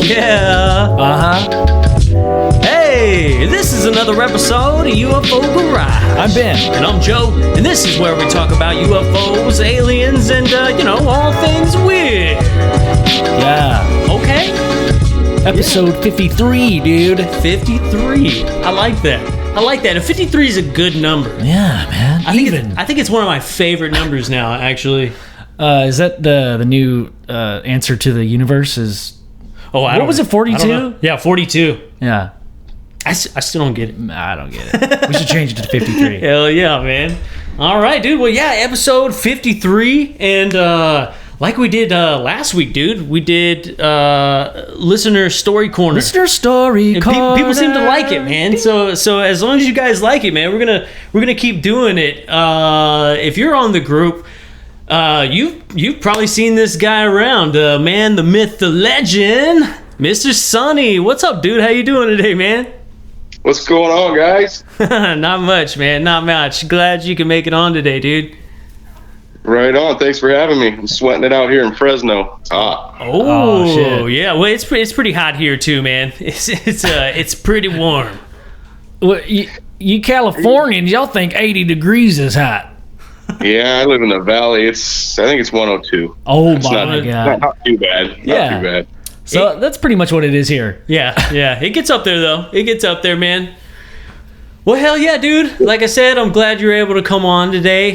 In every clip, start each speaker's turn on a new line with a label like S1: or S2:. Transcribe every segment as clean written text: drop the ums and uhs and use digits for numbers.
S1: Yeah. Hey, this is another episode of UFO Garage.
S2: I'm Ben.
S1: And I'm Joe. And this is where we talk about UFOs, aliens, and, all things weird.
S2: Yeah.
S1: Okay.
S2: Episode 53, dude.
S1: 53. I like that. And 53 is a good number.
S2: Yeah, man.
S1: I think it's one of my favorite numbers now, actually.
S2: Is that the new answer to the universe? What was it, 42?
S1: Yeah, 42.
S2: Yeah.
S1: I still don't get it.
S2: I don't get it. We should change it to 53.
S1: Hell yeah, man. All right, dude. Well, yeah, episode 53. And like we did last week, dude, we did Listener Story Corner.
S2: Listener Story Corner.
S1: People seem to like it, man. So as long as you guys like it, man, we're gonna keep doing it. If you're on the group, you've probably seen this guy around, man, the myth, the legend, Mr. Sonny. What's up, dude? How you doing today, man?
S3: What's going on, guys?
S1: Not much, man. Not much. Glad you can make it on today, dude.
S3: Right on. Thanks for having me. I'm sweating it out here in Fresno. It's hot.
S1: Oh shit. Yeah. Well, it's pretty hot here too, man. It's pretty warm.
S2: Well, you Californians, y'all think 80 degrees is hot.
S3: Yeah, I live in the valley. I think it's 102.
S2: Oh
S3: it's
S2: my God.
S3: Not too bad.
S2: Yeah.
S3: Not too bad.
S2: So that's pretty much what it is here.
S1: Yeah. It gets up there, though. It gets up there, man. Well, hell yeah, dude. Like I said, I'm glad you're able to come on today.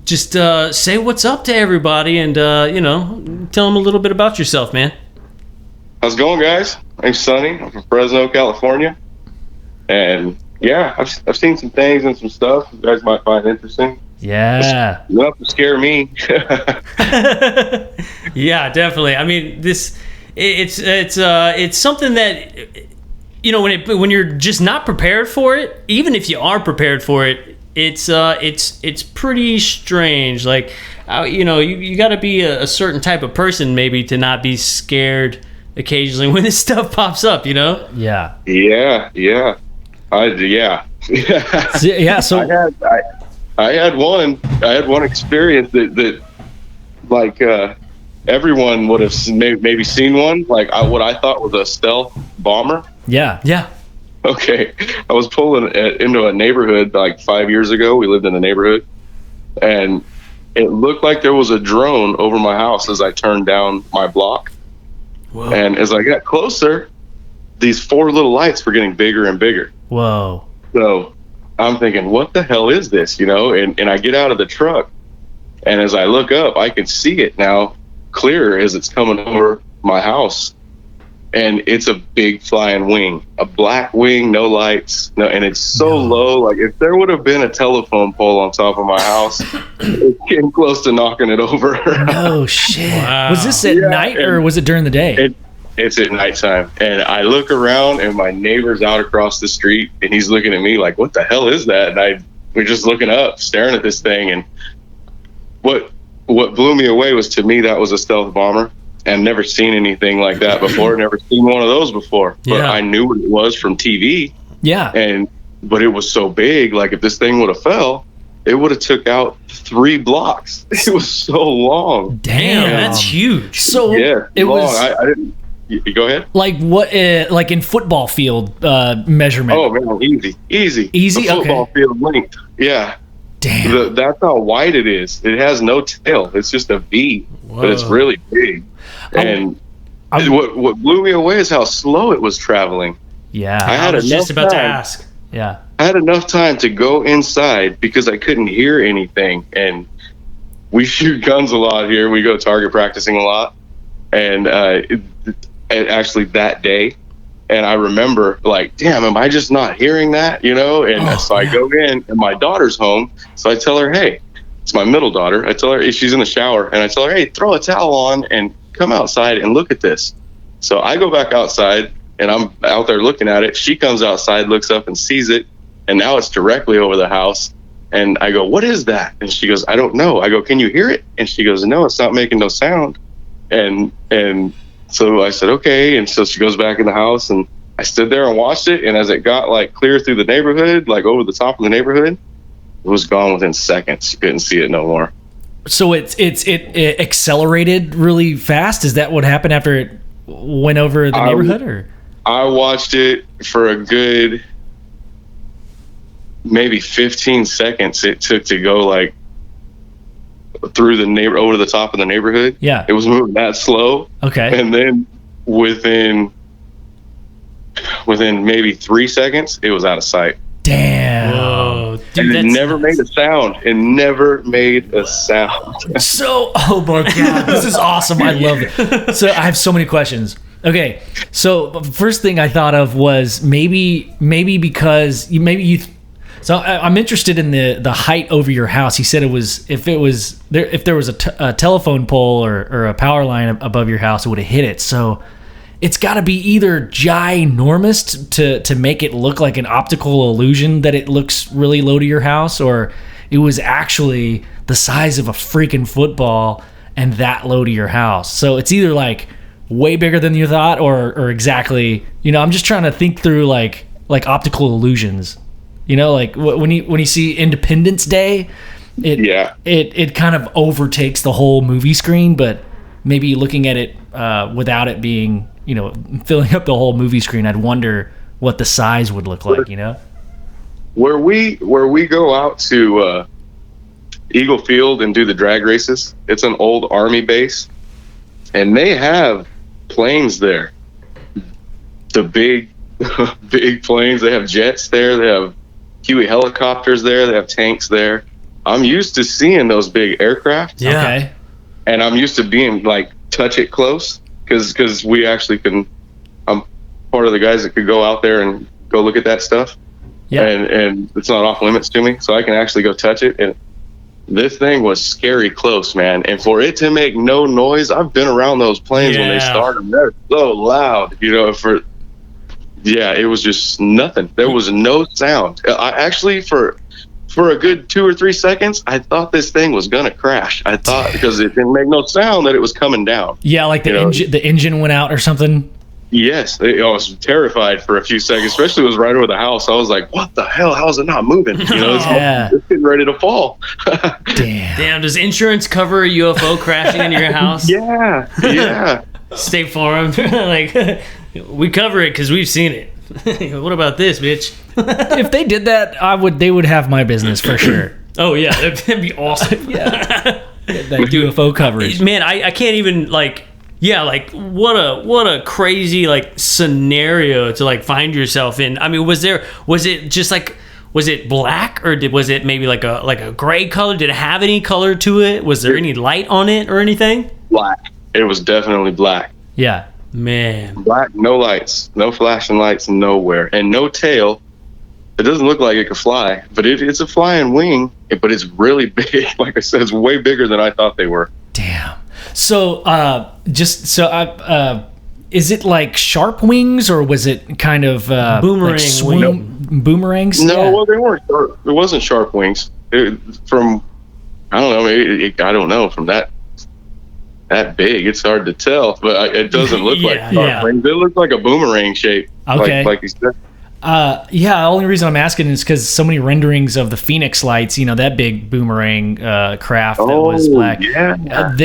S1: Just say what's up to everybody and, tell them a little bit about yourself, man.
S3: How's it going, guys? I'm Sonny. I'm from Fresno, California. And, yeah, I've seen some things and some stuff you guys might find interesting.
S2: Yeah.
S3: Enough to scare me.
S1: Yeah, definitely. I mean, it's something that, when you're just not prepared for it, even if you are prepared for it, it's pretty strange. Like, you got to be a certain type of person maybe to not be scared occasionally when this stuff pops up,
S2: Yeah.
S3: Yeah. Yeah.
S2: So
S3: I had one experience that like everyone would have maybe seen one, like what I thought was a stealth bomber.
S2: Yeah.
S3: Okay, I was pulling into a neighborhood like 5 years ago. We lived in a neighborhood, and it looked like there was a drone over my house as I turned down my block.
S1: Whoa.
S3: And as I got closer, these 4 little lights were getting bigger and bigger.
S2: Whoa.
S3: So I'm thinking, what the hell is this? And I get out of the truck, and as I look up, I can see it now clearer as it's coming over my house. And it's a big flying wing, a black wing, no lights, and it's so low. Like if there would have been a telephone pole on top of my house, it's getting close to knocking it over.
S2: Oh shit!
S1: Wow.
S2: Was this at night or was it during the day?
S3: It's at nighttime, and I look around, and my neighbor's out across the street, and he's looking at me like, "What the hell is that?" And we're just looking up, staring at this thing. And what blew me away was, to me, that was a stealth bomber. And never seen anything like that before. Never seen one of those before. But I knew what it was from TV.
S2: Yeah.
S3: But it was so big. Like if this thing would have fell, it would have took out 3 blocks. It was so long.
S1: Damn, that's huge.
S2: So
S3: yeah,
S2: it
S3: long.
S2: was.
S3: I didn't. You go ahead.
S2: Like what? Like in football field measurement.
S3: Oh man, easy.
S2: Easy.
S3: A football field length. Yeah.
S2: Damn.
S3: That's how wide it is. It has no tail. It's just a V. Whoa. But it's really big. And what blew me away is how slow it was traveling.
S2: Yeah.
S1: I was just about to ask.
S2: Yeah.
S3: I had enough time to go inside because I couldn't hear anything. And we shoot guns a lot here. We go target practicing a lot. And actually that day, and I remember like, damn, am I just not hearing that? And so I go in, and my daughter's home. So I tell her, hey, it's my middle daughter. I tell her, she's in the shower, and I tell her, hey, throw a towel on and come outside and look at this. So I go back outside, and I'm out there looking at it. She comes outside, looks up and sees it, and now it's directly over the house. And I go, what is that? And she goes, I don't know. I go, can you hear it? And she goes, no, it's not making no sound. And so I said, okay. And so she goes back in the house, and I stood there and watched it. And as it got like clear through the neighborhood, like over the top of the neighborhood, it was gone within seconds. You couldn't see it no more.
S2: So it accelerated really fast. Is that what happened after it went over the neighborhood? Or
S3: I watched it for a good maybe 15 seconds. It took to go like through the over the top of the neighborhood.
S2: Yeah,
S3: it was moving that slow.
S2: Okay,
S3: and then within maybe 3 seconds, it was out of sight.
S2: Damn.
S1: Whoa.
S3: Dude, and it never made a sound. It never made a sound.
S2: So, oh my God, this is awesome. I love it. So I have so many questions. Okay, so first thing I thought of was maybe because so I'm interested in the height over your house. He said if there was a telephone pole or a power line above your house, it would have hit it. So it's got to be either ginormous to make it look like an optical illusion that it looks really low to your house, or it was actually the size of a freaking football and that low to your house. So it's either like way bigger than you thought, or exactly. I'm just trying to think through like optical illusions. Like when you see Independence Day, it kind of overtakes the whole movie screen, but maybe looking at it without it being, filling up the whole movie screen, I'd wonder what the size would look like, Where
S3: we go out to Eagle Field and do the drag races, it's an old Army base, and they have planes there. The big planes, they have jets there, they have Huey helicopters there, they have tanks there. I'm used to seeing those big aircraft.
S2: Yeah. Okay.
S3: And I'm used to being like touch it close because we actually I'm part of the guys that could go out there and go look at that stuff. Yeah. And it's not off limits to me, so I can actually go touch it. And this thing was scary close, man. And for it to make no noise, I've been around those planes when they start them. They're so loud, it was just nothing. There was no sound. I actually, for a good 2 or 3 seconds, I thought this thing was gonna crash. I thought, because it didn't make no sound, that it was coming down.
S2: Yeah, like the engine went out or something.
S3: Yes, I was terrified for a few seconds, especially it was right over the house. I was like, "What the hell? How is it not moving?" It's getting ready to fall.
S1: Damn. Does insurance cover a UFO crashing into your house?
S3: Yeah.
S1: State Farm, like, we cover it because we've seen it. What about this, bitch?
S2: If they did that, they would have my business for sure.
S1: Oh yeah, that'd be awesome.
S2: Yeah, that UFO coverage.
S1: Man, I can't even what a crazy scenario to find yourself in. I mean, was it black, or was it maybe like a gray color? Did it have any color to it? Was there any light on it or anything?
S3: Black. It was definitely black.
S2: Yeah.
S1: Man.
S3: Black, no lights, no flashing lights nowhere, and no tail. It doesn't look like it could fly, but it's a flying wing, but it's really big. Like I said, it's way bigger than I thought they were.
S2: Damn. So, is it like sharp wings, or was it kind of
S1: boomerang
S2: boomerangs?
S3: No, well, they weren't sharp. It wasn't sharp wings. I don't know, maybe I don't know, from that big, it's hard to tell, but it doesn't look like sharp wings. It looks like a boomerang shape.
S2: Okay.
S3: Like you said.
S2: The only reason I'm asking is because so many renderings of the Phoenix lights, that big boomerang craft that was black.
S3: Yeah.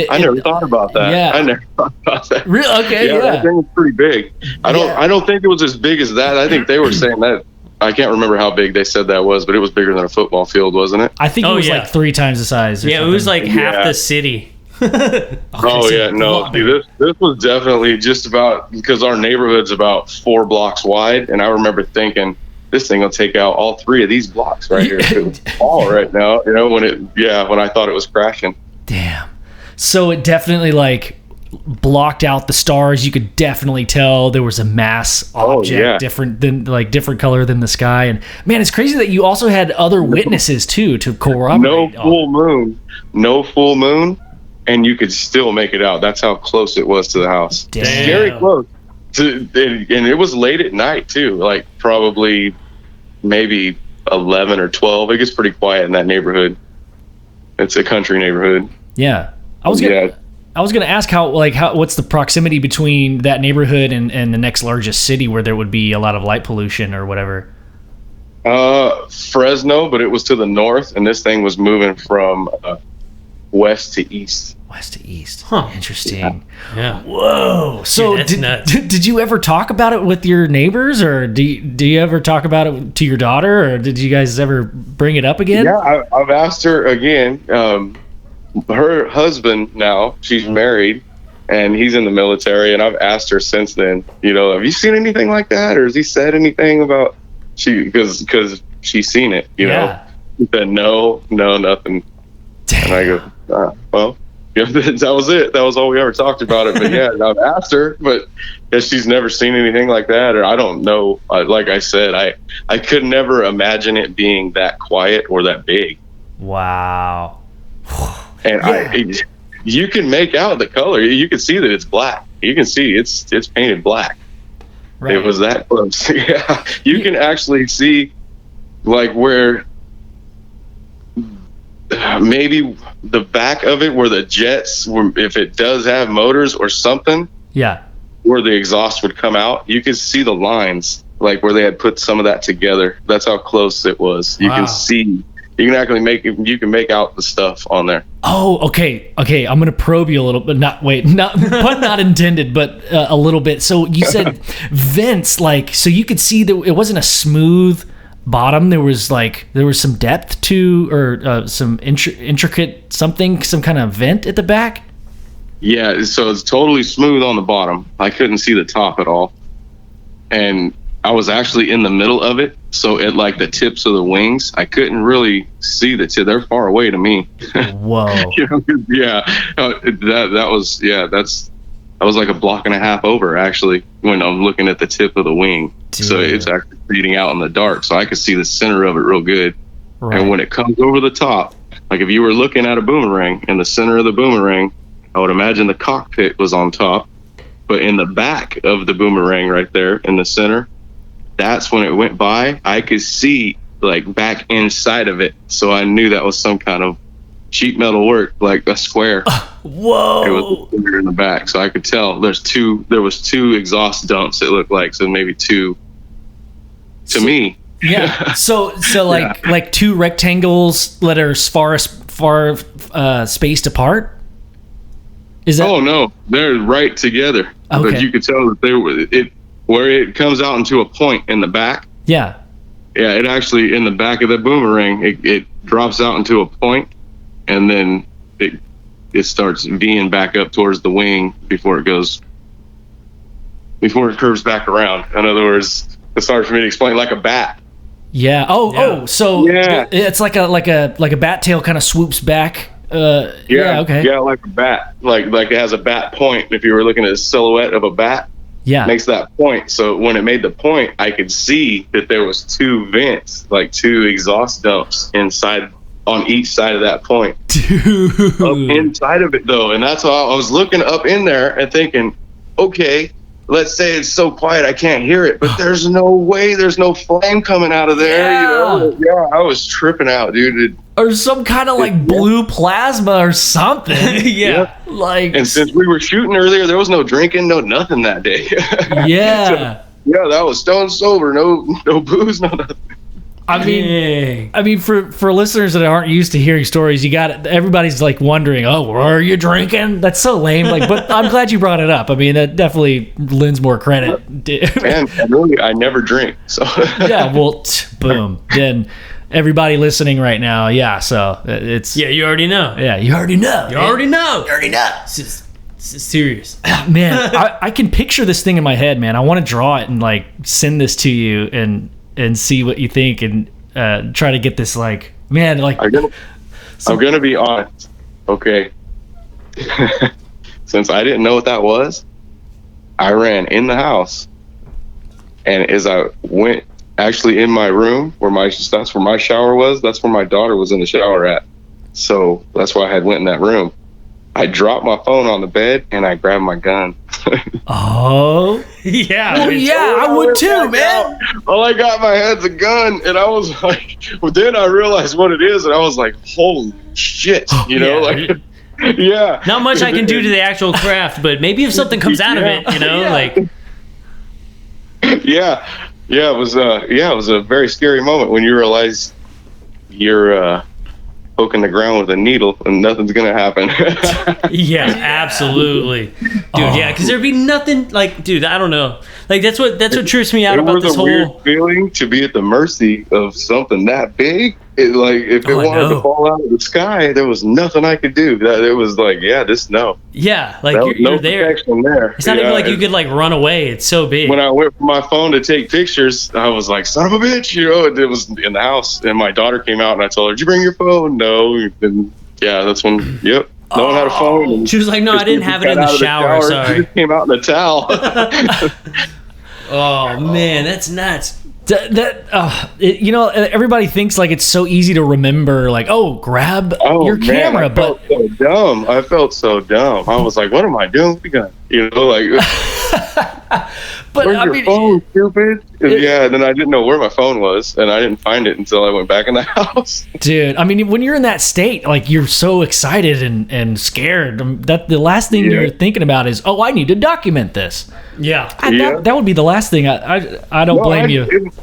S3: I never thought about that.
S2: Yeah.
S3: I never thought about that.
S2: Really? Okay, yeah.
S3: That thing was pretty big. I don't think it was as big as that. I think they were saying that. I can't remember how big they said that was, but it was bigger than a football field, wasn't it?
S2: I think it was like 3 times the size.
S1: Yeah, it was like half the city.
S3: No. See, this was definitely just about, because our neighborhood's about 4 blocks wide, and I remember thinking, this thing will take out all 3 of these blocks right here. It was all right now, when I thought it was crashing.
S2: Damn. So it definitely blocked out the stars. You could definitely tell there was a mass object, different color than the sky. And man, it's crazy that you also had other witnesses too to corroborate.
S3: No full moon. And you could still make it out. That's how close it was to the house.
S2: Damn.
S3: Scary close. And it was late at night too, probably maybe 11 or 12. It gets pretty quiet in that neighborhood. It's a country neighborhood.
S2: Yeah. I was gonna ask how what's the proximity between that neighborhood and the next largest city where there would be a lot of light pollution or whatever.
S3: Fresno, but it was to the north, and this thing was moving from west to east.
S2: West to east.
S1: Huh.
S2: Interesting.
S1: Yeah.
S2: Whoa. So
S1: Dude, that's nuts.
S2: did you ever talk about it with your neighbors, or do you ever talk about it to your daughter, or did you guys ever bring it up again?
S3: Yeah, I've asked her again. Her husband now, she's married, and he's in the military, and I've asked her since then, have you seen anything like that, or has he said anything about because she's seen it,
S2: Yeah.
S3: He said no, nothing.
S2: Damn.
S3: And I go, well, yeah, that was it. That was all we ever talked about it. But yeah, I've asked her, but she's never seen anything like that, or I don't know. Like I said, I could never imagine it being that quiet or that big.
S2: Wow.
S3: And you can make out the color. You can see that it's black. You can see it's painted black.
S2: Right.
S3: It was that close. Yeah, you can actually see like where maybe the back of it, where the jets, if it does have motors or something,
S2: Yeah.
S3: where the exhaust would come out, you can see the lines, like where they had put some of that together. That's how close it was. You
S2: Wow.
S3: can see. You can actually make out the stuff on there.
S2: Oh, okay. I'm gonna probe you a little, but not pun not intended, but a little bit. So you said vents, so you could see that it wasn't a smooth bottom. There was some depth to, or some intricate something, some kind of vent at the back.
S3: Yeah, so it's totally smooth on the bottom. I couldn't see the top at all, and I was actually in the middle of it. So at like the tips of the wings, I couldn't really see the tip. They're far away to me.
S2: Whoa.
S3: Yeah, that was like a block and a half over actually when I'm looking at the tip of the wing.
S2: Dude.
S3: So it's actually reading out in the dark, so I could see the center of it real good.
S2: Right.
S3: And when it comes over the top, like if you were looking at a boomerang, in the center of the boomerang, I would imagine the cockpit was on top, but in the back of the boomerang right there in the center, that's when it went by. I could see like back inside of it, so I knew that was some kind of sheet metal work, like a square.
S2: Whoa.
S3: It was in the back, so I could tell there was two exhaust dumps, it looked like, so maybe two to me.
S2: Yeah. So like two rectangles that are far spaced apart. Is that?
S3: Oh no, they're right together.
S2: Okay.
S3: But you could tell that they were where it comes out into a point in the back.
S2: Yeah.
S3: Yeah, it actually in the back of the boomerang, it drops out into a point, and then it starts Ving back up towards the wing before it curves back around. In other words, it's hard for me to explain, like a bat.
S2: Yeah. Oh. So
S3: Yeah.
S2: it's like a bat tail kind of swoops back. Yeah. Okay.
S3: Yeah, like a bat. Like it has a bat point. If you were looking at a silhouette of a bat,
S2: Yeah.
S3: makes that point. So when it made the point, I could see that there was two vents, like two exhaust dumps on each side of that point.
S2: Dude.
S3: Up inside of it though, and that's why I was looking up in there and thinking, okay, let's say it's so quiet I can't hear it, but there's no way, there's no flame coming out of there.
S2: Yeah.
S3: Yeah, I was tripping out, dude.
S2: Or some kind of like blue plasma or something.
S1: Yeah.
S2: Like.
S3: And since we were shooting earlier, there was no drinking, no nothing that day.
S2: Yeah.
S3: So, yeah, that was stone sober, no booze, no nothing.
S2: I mean, for listeners that aren't used to hearing stories, everybody's like wondering, oh, are you drinking? That's so lame. Like, but I'm glad you brought it up. I mean, that definitely lends more credit.
S3: And really, I never drink. So
S2: Yeah. Well, boom. Then everybody listening right now, yeah. So it's
S1: You already know.
S2: yeah. You already know.
S1: You already know.
S2: You already know.
S1: This is serious.
S2: Man, I can picture this thing in my head, man. I want to draw it and like send this to you and see what you think and try to get this like, man, like.
S3: I'm gonna be honest. Okay. Since I didn't know what that was, I ran in the house, and as I went actually in my room that's where my shower was, that's where my daughter was in the shower at. So that's why I had went in that room. I dropped my phone on the bed and I grabbed my gun.
S2: Oh.
S1: Yeah.
S2: Well, yeah, I would too, man.
S3: All I got in my head's a gun, and I was like, well, then I realized what it is, and I was like, holy shit,
S1: Yeah.
S3: Yeah.
S1: Not much I can do to the actual craft, but maybe if something comes out of it, like.
S3: Yeah, it was a very scary moment when you realize you're poking the ground with a needle and nothing's gonna happen.
S1: Yeah, absolutely, dude. Yeah, because there'd be nothing like, dude. I don't know. Like that's what trips me out
S3: It
S1: about
S3: was
S1: this
S3: a
S1: whole.
S3: weird feeling to be at the mercy of something that big. It, like if it wanted to fall out of the sky, there was nothing I could do. That it was like, yeah, no.
S1: Yeah, like
S3: There was
S1: you're
S3: no
S1: there.
S3: protection there.
S1: It's not even like you could like run away. It's so big.
S3: When I went for my phone to take pictures, I was like, son of a bitch, you know, it was in the house. And my daughter came out and I told her, did you bring your phone? No. And yeah, that's when, yep. No one had a phone. And
S1: she was like, no, I didn't have it in the shower. Sorry.
S3: She just came out in a towel.
S1: Oh, man, that's nuts.
S2: You know, everybody thinks like it's so easy to remember, like, grab your camera, but
S3: so dumb. I felt so dumb. I was like, what am I doing? You know, like,
S2: but
S3: where's your phone, stupid? Yeah, and then I didn't know where my phone was, and I didn't find it until I went back in the house.
S2: Dude, I mean, when you're in that state, like, you're so excited and scared that the last thing you're thinking about is, I need to document this.
S1: Yeah.
S2: That would be the last thing. I don't blame you.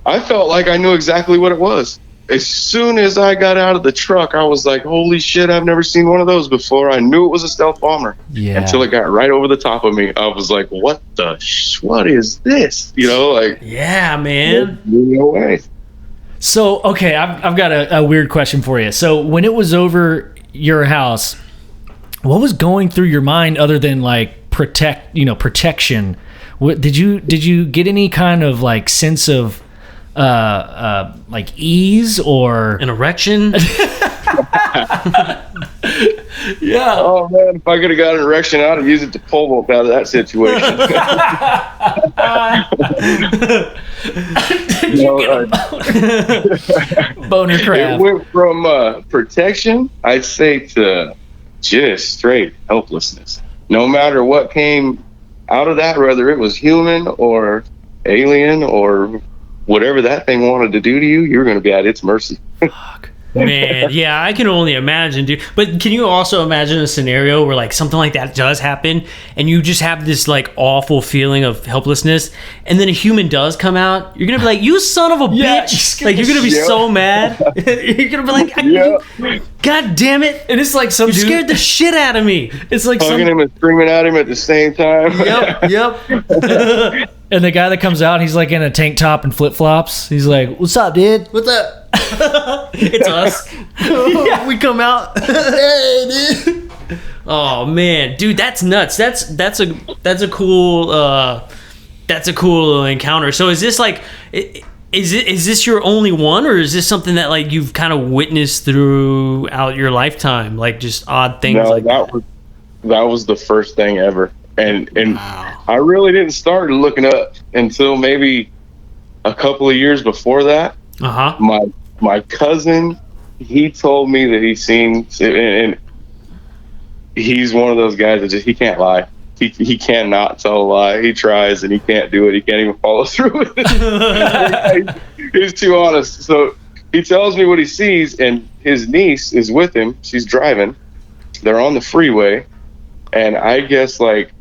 S3: I felt like I knew exactly what it was. As soon as I got out of the truck, I was like, holy shit, I've never seen one of those before. I knew it was a stealth bomber.
S2: Yeah.
S3: Until it got right over the top of me. I was like, what is this? You know, like,
S1: yeah, man.
S3: No way.
S2: So, okay, I've got a weird question for you. So when it was over your house, what was going through your mind other than like protection? Did you get any kind of like sense of like ease or
S1: an erection?
S2: Yeah.
S3: Oh man, if I could have got an erection, I'd have used it to pole vault out of that situation.
S2: Boner crab.
S3: It went from protection, I'd say, to just straight helplessness. No matter what came out of that, whether it was human or alien or whatever that thing wanted to do to you, you're going to be at its mercy.
S1: Fuck. Man, yeah, I can only imagine, dude. But can you also imagine a scenario where like something like that does happen and you just have this like awful feeling of helplessness, and then a human does come out? You're gonna be like, you son of a bitch. Like, you're gonna be so mad. You're gonna be like, God damn it.
S2: And it's like some
S1: you scared the shit out of me.
S2: It's like
S3: hugging him and screaming at him at the same time.
S1: Yep.
S2: And the guy that comes out, he's like in a tank top and flip flops. He's like, "What's up, dude?
S1: What's up?" It's us. Yeah, we come out. Hey, dude. Oh man, dude, that's nuts. That's a cool encounter. So is this like, is this your only one, or is this something that like you've kind of witnessed throughout your lifetime, like just odd things?
S3: No,
S1: like
S3: that was the first thing ever. And
S1: wow.
S3: I really didn't start looking up until maybe a couple of years before that. My cousin, he told me that he's seen, and he's one of those guys that just, he can't lie. He cannot tell a lie. He tries and he can't do it. He can't even follow through with it. He's too honest. So he tells me what he sees, and his niece is with him. She's driving. They're on the freeway, and I guess like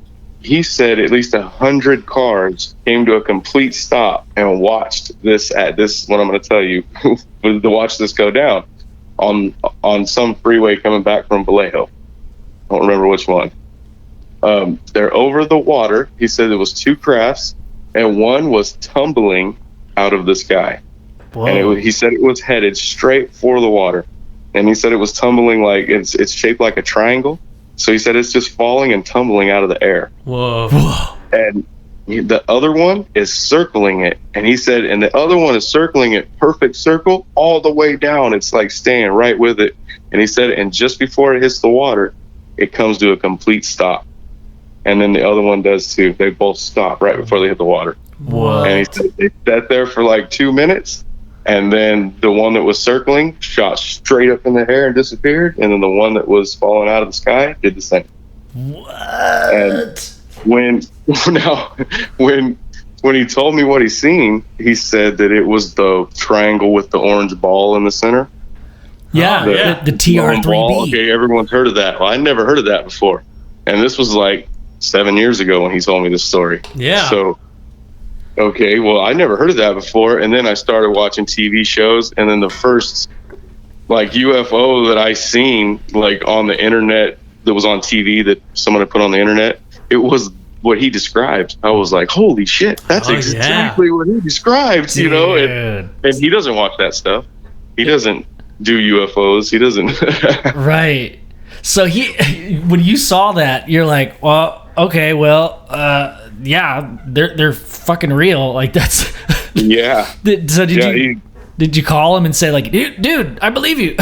S3: he said at least 100 cars came to a complete stop and watched this what I'm going to tell you, to watch this go down on some freeway coming back from Vallejo. I don't remember which one. They're over the water. He said there was two crafts, and one was tumbling out of the sky. Whoa. And he said it was headed straight for the water. And he said it was tumbling like it's shaped like a triangle. So he said it's just falling and tumbling out of the air.
S1: Whoa.
S3: And the other one is circling it. And he said, and the other one is circling it, perfect circle, all the way down. It's like staying right with it. And he said, and just before it hits the water, it comes to a complete stop. And then the other one does too. They both stop right before they hit the water.
S1: What?
S3: And he said they sat there for like 2 minutes. And then the one that was circling shot straight up in the air and disappeared. And then the one that was falling out of the sky did the same.
S1: What?
S3: And when he told me what he seen, he said that it was the triangle with the orange ball in the center.
S2: Yeah, the TR3B.
S3: Okay, everyone's heard of that. Well, I never heard of that before. And this was like 7 years ago when he told me this story.
S1: Yeah.
S3: So, okay, well, I never heard of that before. And then I started watching TV shows. And then the first like UFO that I seen like on the internet, that was on TV, that someone had put on the internet, it was what he described. I was like, holy shit, that's exactly what he described, you know? And he doesn't watch that stuff. He doesn't do UFOs. He doesn't.
S2: Right. So when you saw that, you're like, well, okay, well, yeah, they're fucking real. Like, that's
S3: yeah.
S2: So did you call him and say, like, dude, I believe you?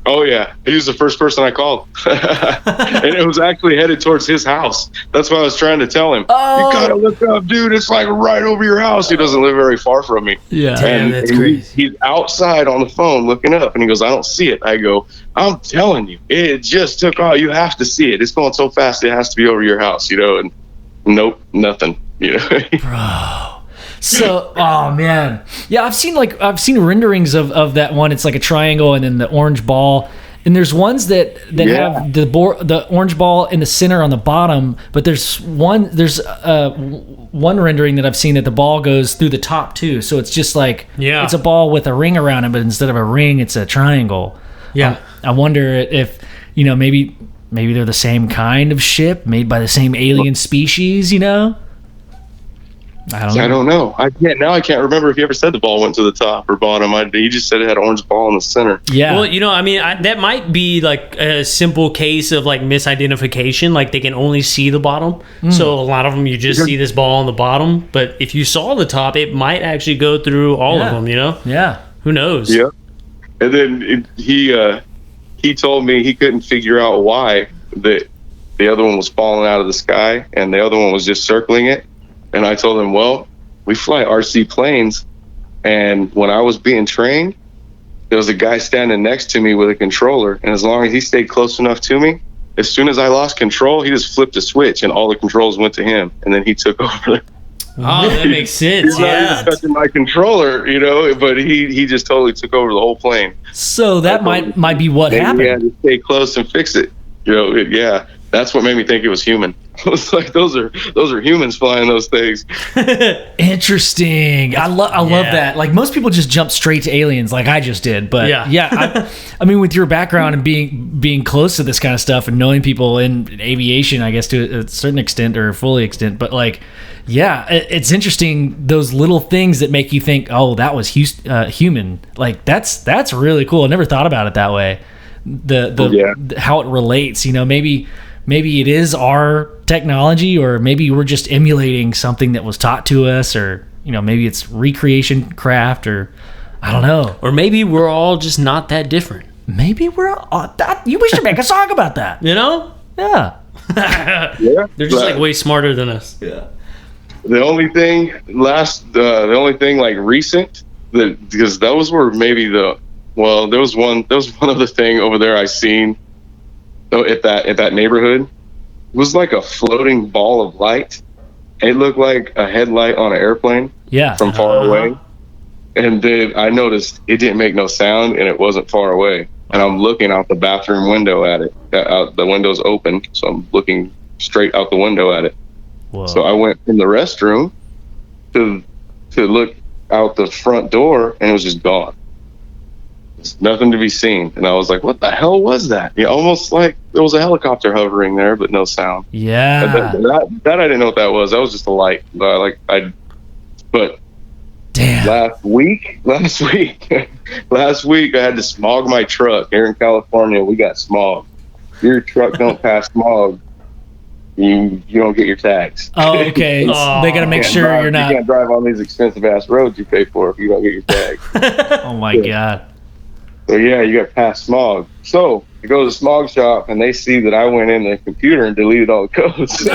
S3: Oh yeah, he was the first person I called, and it was actually headed towards his house. That's what I was trying to tell him. Oh. You gotta look up, dude. It's like right over your house. He doesn't live very far from me.
S2: Yeah,
S1: damn, that's crazy.
S3: He's outside on the phone looking up, and he goes, "I don't see it." I go, "I'm telling you, it just took off. You have to see it. It's going so fast, it has to be over your house, you know." And nope, nothing, you know.
S2: Bro. So, oh man, yeah, I've seen renderings of that one. It's like a triangle and then the orange ball, and there's ones that have the orange ball in the center on the bottom, but there's one rendering that I've seen that the ball goes through the top too. So it's just like it's a ball with a ring around it, but instead of a ring, it's a triangle.
S1: Yeah,
S2: I wonder if maybe they're the same kind of ship made by the same alien species. I don't know.
S3: I can't remember if he ever said the ball went to the top or bottom. He just said it had an orange ball in the center.
S2: Yeah.
S1: Well, that might be like a simple case of like misidentification. Like they can only see the bottom. So a lot of them, you just see this ball on the bottom. But if you saw the top, it might actually go through all of them,
S2: Yeah.
S1: Who knows?
S3: Yeah. And then he told me he couldn't figure out why the other one was falling out of the sky and the other one was just circling it. And I told him, well, we fly RC planes, and when I was being trained, there was a guy standing next to me with a controller, and as long as he stayed close enough to me, as soon as I lost control, he just flipped a switch, and all the controls went to him, and then he took over.
S1: Oh, that makes sense.
S3: He's not even touching my controller, but he just totally took over the whole plane.
S2: So that might be what happened.
S3: He had to stay close and fix it. Yeah. That's what made me think it was human. I was like, those are humans flying those things.
S2: Interesting. I love that. Like most people just jump straight to aliens, like I just did. But I mean, with your background and being close to this kind of stuff and knowing people in aviation, I guess to a certain extent or fully extent, but like, yeah, it's interesting those little things that make you think, oh, that was human. Like that's really cool. I never thought about it that way. The how it relates, maybe it is our technology, or maybe we're just emulating something that was taught to us, or maybe it's recreation craft, or I don't know,
S1: or maybe we're all just not that different.
S2: Maybe we're all that. We should make a song about that.
S1: Yeah. They're just like way smarter than us.
S2: Yeah.
S3: The only thing like recent, because those were maybe there was one other thing over there I seen at that neighborhood. It was like a floating ball of light. It looked like a headlight on an airplane from far away. And then I noticed it didn't make no sound and it wasn't far away. And I'm looking out the bathroom window at it. The window's open, so I'm looking straight out the window at it.
S2: Whoa.
S3: So I went in the restroom to look out the front door, and it was just gone. There's nothing to be seen. And I was like, what the hell was that? Almost like there was a helicopter hovering there, but no sound.
S2: Yeah.
S3: That I didn't know what that was. That was just a light. But
S2: damn.
S3: Last week, I had to smog my truck here in California. We got smog. If your truck don't pass smog, you don't get your tags.
S2: Oh, okay. They got to make sure you're not.
S3: You can't drive on these expensive ass roads you pay for if you don't get your tags.
S2: Oh my God.
S3: So yeah, you got to pass smog. So I go to the smog shop and they see that I went in the computer and deleted all the codes. And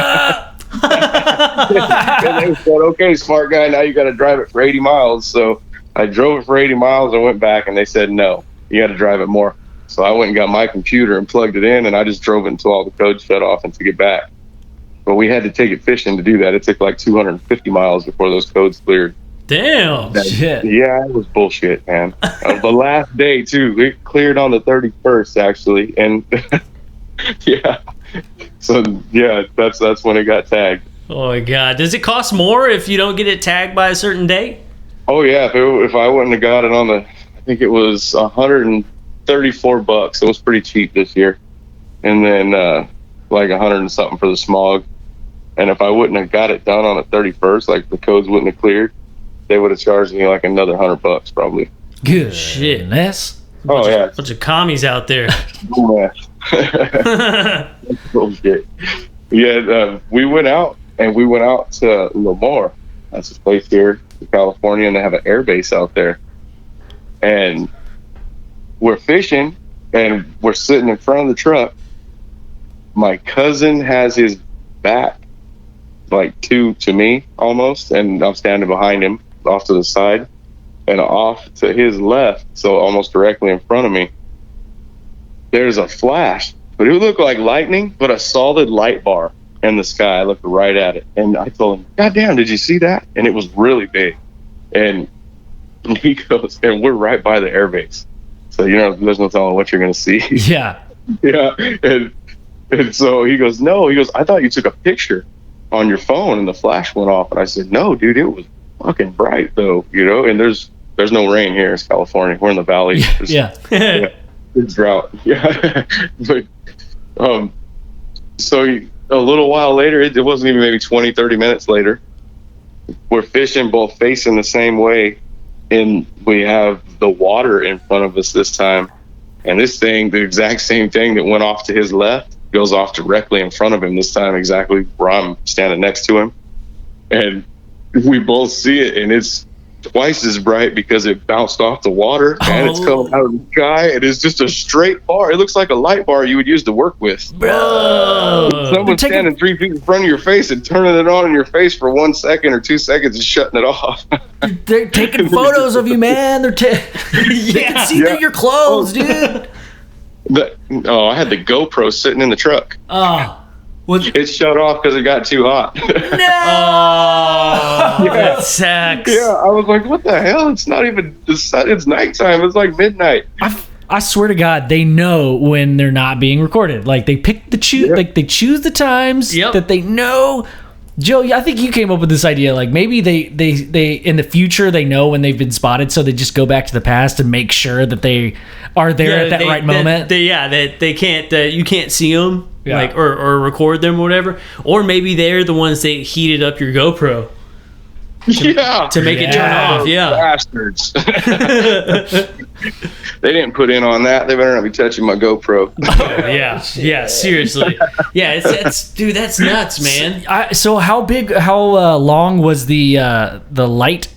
S3: they said, okay, smart guy, now you got to drive it for 80 miles. So I drove it for 80 miles. I went back and they said, no, you got to drive it more. So I went and got my computer and plugged it in, and I just drove it until all the codes shut off and took it back. But we had to take it fishing to do that. It took like 250 miles before those codes cleared.
S1: Damn.
S2: Shit.
S3: Yeah, it was bullshit, man. The last day, too. It cleared on the 31st, actually. And yeah. So, yeah, that's when it got tagged.
S1: Oh, my God. Does it cost more if you don't get it tagged by a certain date?
S3: Oh, yeah. If I wouldn't have got it on I think it was $150 $34. It was pretty cheap this year. And then like 100 and something for the smog. And if I wouldn't have got it done on the 31st, like the codes wouldn't have cleared, they would have charged me like another $100 probably.
S2: Good
S1: shit.
S3: Oh yeah,
S1: Bunch of commies out there.
S3: Bullshit. Yeah, we went out to Lemoore. That's a place here in California, and they have an air base out there. And we're fishing, and we're sitting in front of the truck. My cousin has his back like to me almost, and I'm standing behind him off to the side, and off to his left, so almost directly in front of me, there's a flash, but it looked like lightning, but a solid light bar in the sky. I looked right at it, and I told him, God damn, did you see that? And it was really big. And he goes, and we're right by the airbase, so there's no telling what you're gonna see.
S2: Yeah.
S3: Yeah. And so he goes, no, I thought you took a picture on your phone and the flash went off. And I said, no, dude, it was fucking bright though, and there's no rain here. It's California. We're in the valley.
S2: Yeah.
S3: It's drought. Yeah. But so a little while later, it wasn't even maybe 20, 30 minutes later, we're fishing both facing the same way, and we have the water in front of us this time. And this thing, the exact same thing that went off to his left, goes off directly in front of him this time, exactly where I'm standing next to him. And we both see it, and it's twice as bright because it bounced off the water, and it's coming out of the sky. It is just a straight bar. It looks like a light bar you would use to work with.
S2: Bro!
S3: Someone's standing 3 feet in front of your face and turning it on in your face for 1 second or 2 seconds and shutting it off.
S2: They're taking photos of you, man. They can see through your clothes, dude.
S3: I had the GoPro sitting in the truck. It shut off because it got too hot.
S1: That sucks.
S3: Yeah, I was like, what the hell? It's not even the sun. It's nighttime. It's like midnight.
S2: I swear to God, they know when they're not being recorded. Like they pick like they choose the times that they know. Joe, I think you came up with this idea. Like maybe they in the future they know when they've been spotted, so they just go back to the past and make sure that they are there at that right moment.
S1: That they can't, you can't see them,
S2: Yeah.
S1: like or record them or whatever. Or maybe they're the ones that heated up your GoPro to make it turn off. Yeah,
S3: bastards. They didn't put in on that. They better not be touching my GoPro.
S1: Yeah, seriously. Yeah, it's dude, that's nuts, man.
S2: So how long was the light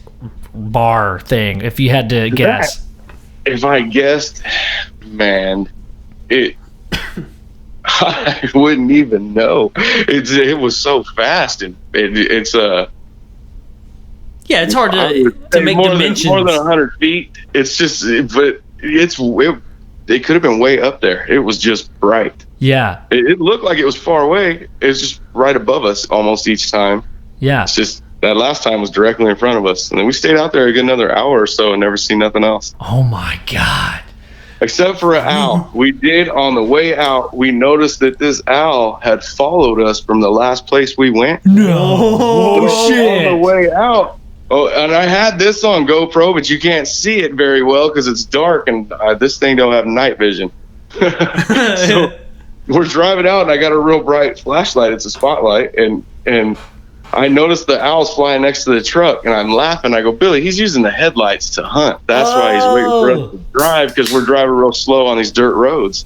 S2: bar thing? If you had to guess,
S3: if I guessed, man, I wouldn't even know. It was so fast, and it's
S1: yeah, it's hard to make dimensions.
S3: More than 100 feet. It's just, but it could have been way up there. It was just bright.
S2: Yeah.
S3: It looked like it was far away. It was just right above us almost each time.
S2: Yeah.
S3: It's just that last time was directly in front of us. And then we stayed out there a good another hour or so and never seen nothing else.
S2: Oh my God.
S3: Except for an owl. We did on the way out, we noticed that this owl had followed us from the last place we went.
S2: No. Shit.
S3: On the way out. Oh, and I had this on GoPro, but you can't see it very well because it's dark, and this thing don't have night vision. So we're driving out, and I got a real bright flashlight. It's a spotlight, and I noticed the owl's flying next to the truck, and I'm laughing. I go, Billy, he's using the headlights to hunt. That's why he's waiting for us to drive, because we're driving real slow on these dirt roads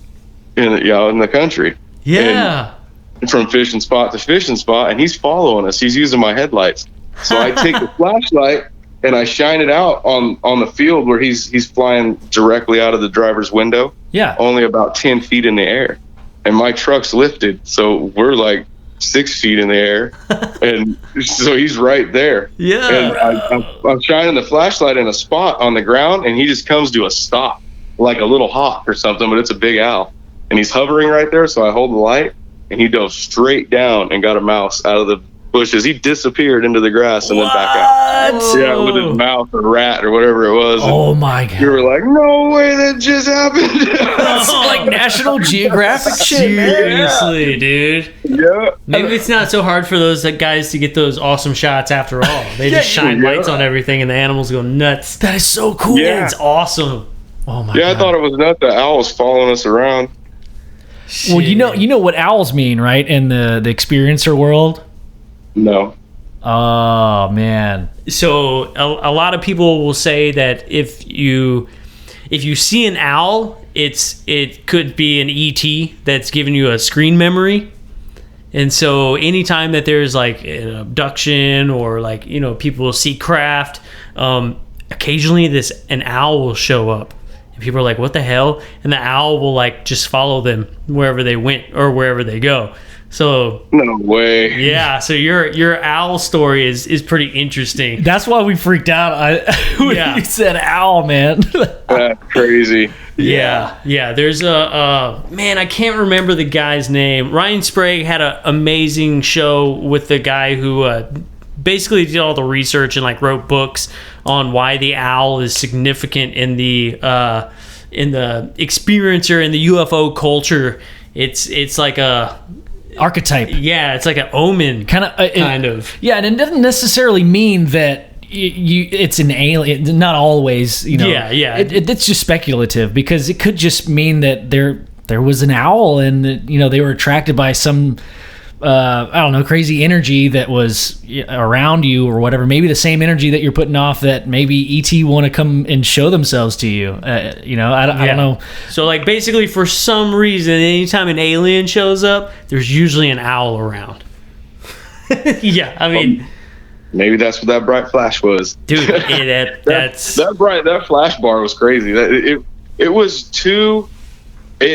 S3: in the country.
S1: Yeah.
S3: And from fishing spot to fishing spot, and he's following us. He's using my headlights. So I take the flashlight and I shine it out on the field where he's flying directly out of the driver's window.
S2: Yeah.
S3: Only about 10 feet in the air. And my truck's lifted, so we're like 6 feet in the air. And so he's right there.
S1: Yeah.
S3: And I'm shining the flashlight in a spot on the ground, and he just comes to a stop, like a little hawk or something, but it's a big owl. And he's hovering right there, so I hold the light, and he dove straight down and got a mouse out of the bushes. He disappeared into the grass and then back out. Yeah, with his mouth or rat or whatever it was.
S2: Oh my God.
S3: We were like, no way that just happened.
S2: That's like National Geographic shit, man.
S1: Seriously, dude.
S3: Yeah.
S1: Maybe it's not so hard for those guys to get those awesome shots after all. They just shine lights on everything and the animals go nuts.
S2: That is so cool.
S1: Yeah, it's awesome.
S2: Oh my
S3: Yeah,
S2: God.
S3: I thought it was nuts. The owl was following us around.
S2: Well, you know what owls mean, right? In the experiencer world.
S3: No.
S2: Oh man.
S1: So a lot of people will say that if you see an owl, it could be an ET that's giving you a screen memory. And so anytime that there's like an abduction or like, you know, people see craft, occasionally an owl will show up. And people are like, what the hell? And the owl will like just follow them wherever they went or wherever they go. So
S3: No way.
S1: yeah, so your owl story is pretty interesting.
S2: That's why we freaked out. When
S1: Yeah.
S2: you said owl, man.
S3: That's crazy.
S1: Yeah. There's a man, I can't remember the guy's name. Ryan Sprague had an amazing show with the guy who basically did all the research and like wrote books on why the owl is significant in the experiencer in the UFO culture. It's like a
S2: Archetype.
S1: yeah, it's like an omen
S2: Kind of. Yeah, and it doesn't necessarily mean that it's an alien. Not always, you know.
S1: Yeah.
S2: It's just speculative because it could just mean that there was an owl and that, you know, they were attracted by some I don't know, crazy energy that was around you or whatever. Maybe the same energy that you're putting off that maybe ET want to come and show themselves to you. You know, I don't know.
S1: So like basically for some reason, anytime an alien shows up, there's usually an owl around. Yeah, I mean,
S3: Maybe that's what that bright flash was.
S1: dude, that's
S3: that flash bar was crazy. It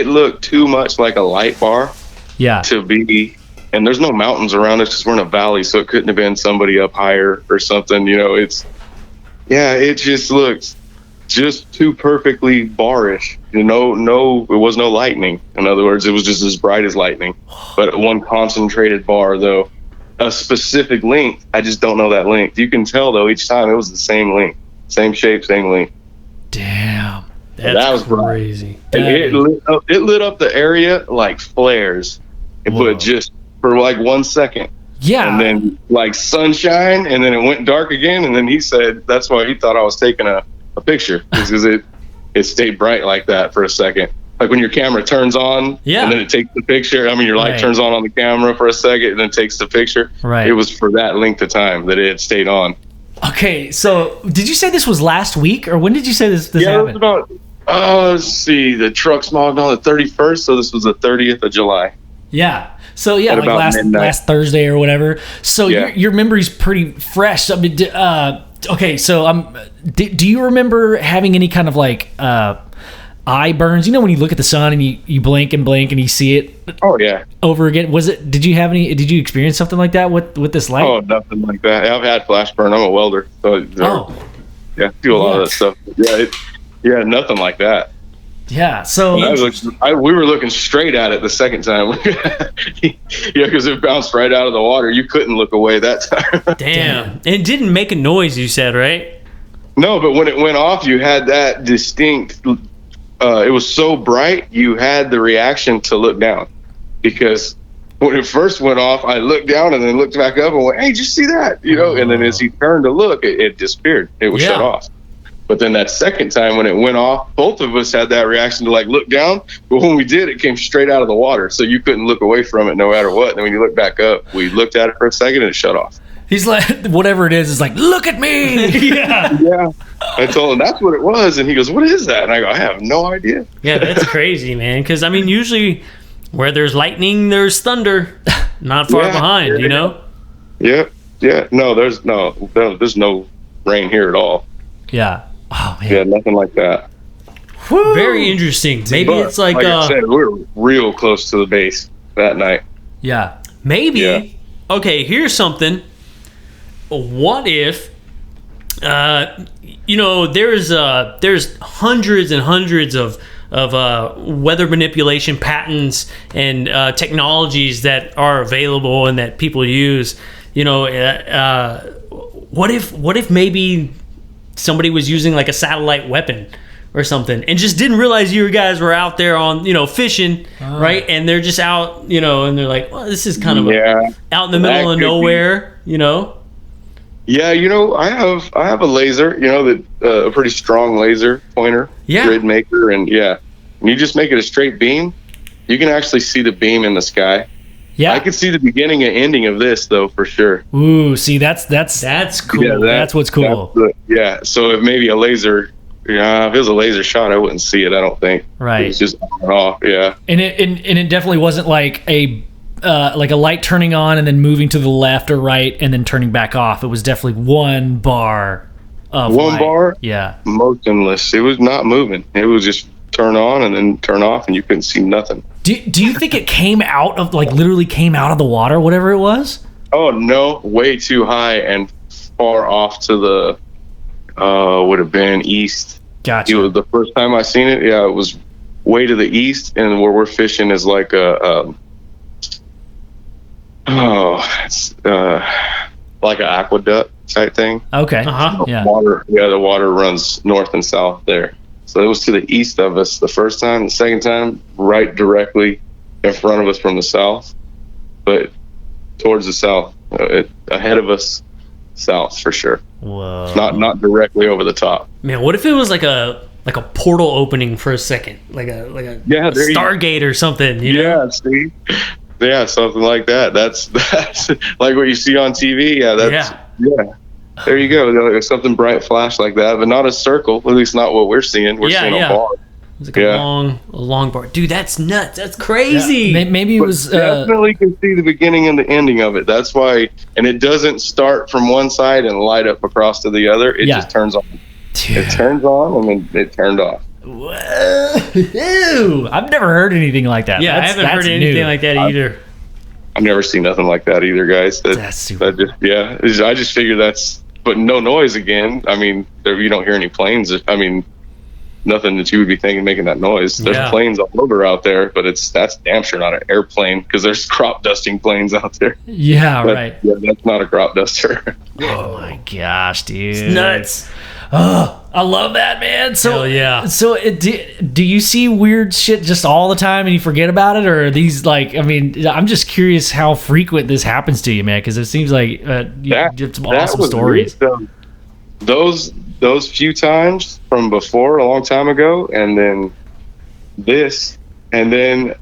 S3: looked too much like a light bar
S2: Yeah.
S3: to be. And there's no mountains around us because we're in a valley, so it couldn't have been somebody up higher or something. You know, it just looks just too perfectly barish. You know, it was no lightning. In other words, it was just as bright as lightning, but one concentrated bar though, a specific length. I just don't know that length. You can tell though each time it was the same length, same shape, same length.
S2: Damn.
S1: that's
S3: that was
S1: crazy.
S3: And it lit up the area like flares, but just for like 1 second.
S2: Yeah.
S3: And then like sunshine, and then it went dark again. And then he said that's why he thought I was taking a picture, because it stayed bright like that for a second. Like when your camera turns on, and then it takes the picture. I mean, your light turns on the camera for a second, and then takes the picture.
S2: Right.
S3: It was for that length of time that it had stayed on.
S2: Okay, so did you say this was last week, or when did you say this
S3: Yeah,
S2: happened?
S3: it was about. Let's see. The truck smogged on the 31st, so this was the 30th of July.
S2: Yeah. So yeah,
S3: At
S2: like
S3: about
S2: last Thursday or whatever. So your memory's pretty fresh. I mean, okay, so do you remember having any kind of like eye burns? You know when you look at the sun and you blink and you see it
S3: Oh yeah.
S2: over again. Did you experience something like that with this light?
S3: Oh, nothing like that. I've had flash burn. I'm a welder, so yeah, do a lot of that stuff. Yeah, nothing like that.
S2: Yeah. So
S3: we were looking straight at it the second time. Yeah, because it bounced right out of the water. You couldn't look away that time.
S1: Damn. And it didn't make a noise, you said, right?
S3: No, but when it went off, you had that distinct. It was so bright, you had the reaction to look down, because when it first went off, I looked down and then looked back up and went, "Hey, did you see that?" You know, and then as he turned to look, it disappeared. It was shut off. But then that second time when it went off, both of us had that reaction to like look down. But when we did, it came straight out of the water, so you couldn't look away from it no matter what. And then when you look back up, we looked at it for a second and it shut off.
S2: he's like, whatever it is like, look at me.
S3: Yeah. I told him that's what it was, and he goes, "What is that?" And I go, "I have no idea."
S1: Yeah, that's crazy, man. Because I mean, usually where there's lightning, there's thunder. Not far behind, you know.
S3: Yeah. No, there's no rain here at all.
S2: Yeah. Oh man.
S3: Yeah, nothing like that.
S2: Woo.
S1: Very interesting. Maybe
S3: But,
S1: it's like
S3: I said, we were real close to the base that night.
S2: Yeah.
S1: maybe.
S3: Yeah.
S1: Okay, here's something. What if? There's hundreds and hundreds of weather manipulation patents and technologies that are available and that people use. What if maybe somebody was using like a satellite weapon or something and just didn't realize you guys were out there on fishing, right? And they're just out, and they're like, well, this is kind of out in the middle of nowhere,
S3: Yeah, I have a laser, a pretty strong laser pointer,
S1: Yeah.
S3: grid maker, and when you just make it a straight beam, you can actually see the beam in the sky.
S2: Yeah.
S3: I could see the beginning and ending of this though, for sure.
S2: Ooh, see, that's cool.
S3: Yeah,
S2: that's what's cool.
S3: So if maybe a laser, if it was a laser shot, I wouldn't see it. I don't think.
S2: Right.
S3: It's just on and off. Yeah.
S2: And it definitely wasn't like a light turning on and then moving to the left or right and then turning back off. It was definitely one bar of
S3: One
S2: light.
S3: bar.
S2: Yeah.
S3: Motionless. It was not moving. It was just turn on and then turn off, and you couldn't see nothing.
S2: Do you think it came out of literally came out of the water, whatever it was?
S3: Oh no, way too high and far off to the would have been east.
S2: Gotcha.
S3: It was the first time I seen it. Yeah, it was way to the east, and where we're fishing is like it's like an aqueduct type thing.
S2: Okay.
S1: Uh-huh.
S2: Yeah.
S3: The water runs north and south there. So it was to the east of us the first time. The second time, right directly in front of us from the south, but towards the south, ahead of us, south for sure.
S2: Whoa.
S3: Not directly over the top.
S1: Man, what if it was like a portal opening for a second, like a
S3: Yeah, there you-
S1: Stargate or something? You know?
S3: Yeah, see, yeah, something like that. That's like what you see on TV. Yeah, yeah. There you go. There's something bright flash like that, but not a circle. At least not what we're seeing. We're seeing a bar.
S1: It's like a long bar. Dude, that's nuts. That's crazy.
S2: Yeah. Maybe it was
S3: definitely can see the beginning and the ending of it. That's why, and it doesn't start from one side and light up across to the other. It just turns on.
S2: Dude.
S3: It turns on and then it turned off.
S2: Whoa. I've never heard anything like that.
S1: Yeah, I haven't heard anything like that either.
S3: I've never seen nothing like that either, guys.
S2: That's super.
S3: I just figured but no noise again. I mean, you don't hear any planes. I mean, nothing that you would be thinking making that noise. There's planes all over out there, but that's damn sure not an airplane because there's crop dusting planes out there.
S2: Yeah, right.
S3: Yeah, that's not a crop duster.
S2: Oh my gosh, dude.
S1: It's nuts.
S2: Oh, I love that, man. So,
S1: Hell yeah.
S2: So, do you see weird shit just all the time and you forget about it, or are these I'm just curious how frequent this happens to you, man, because it seems like you have some awesome stories.
S3: Those few times from before a long time ago, and then this, and then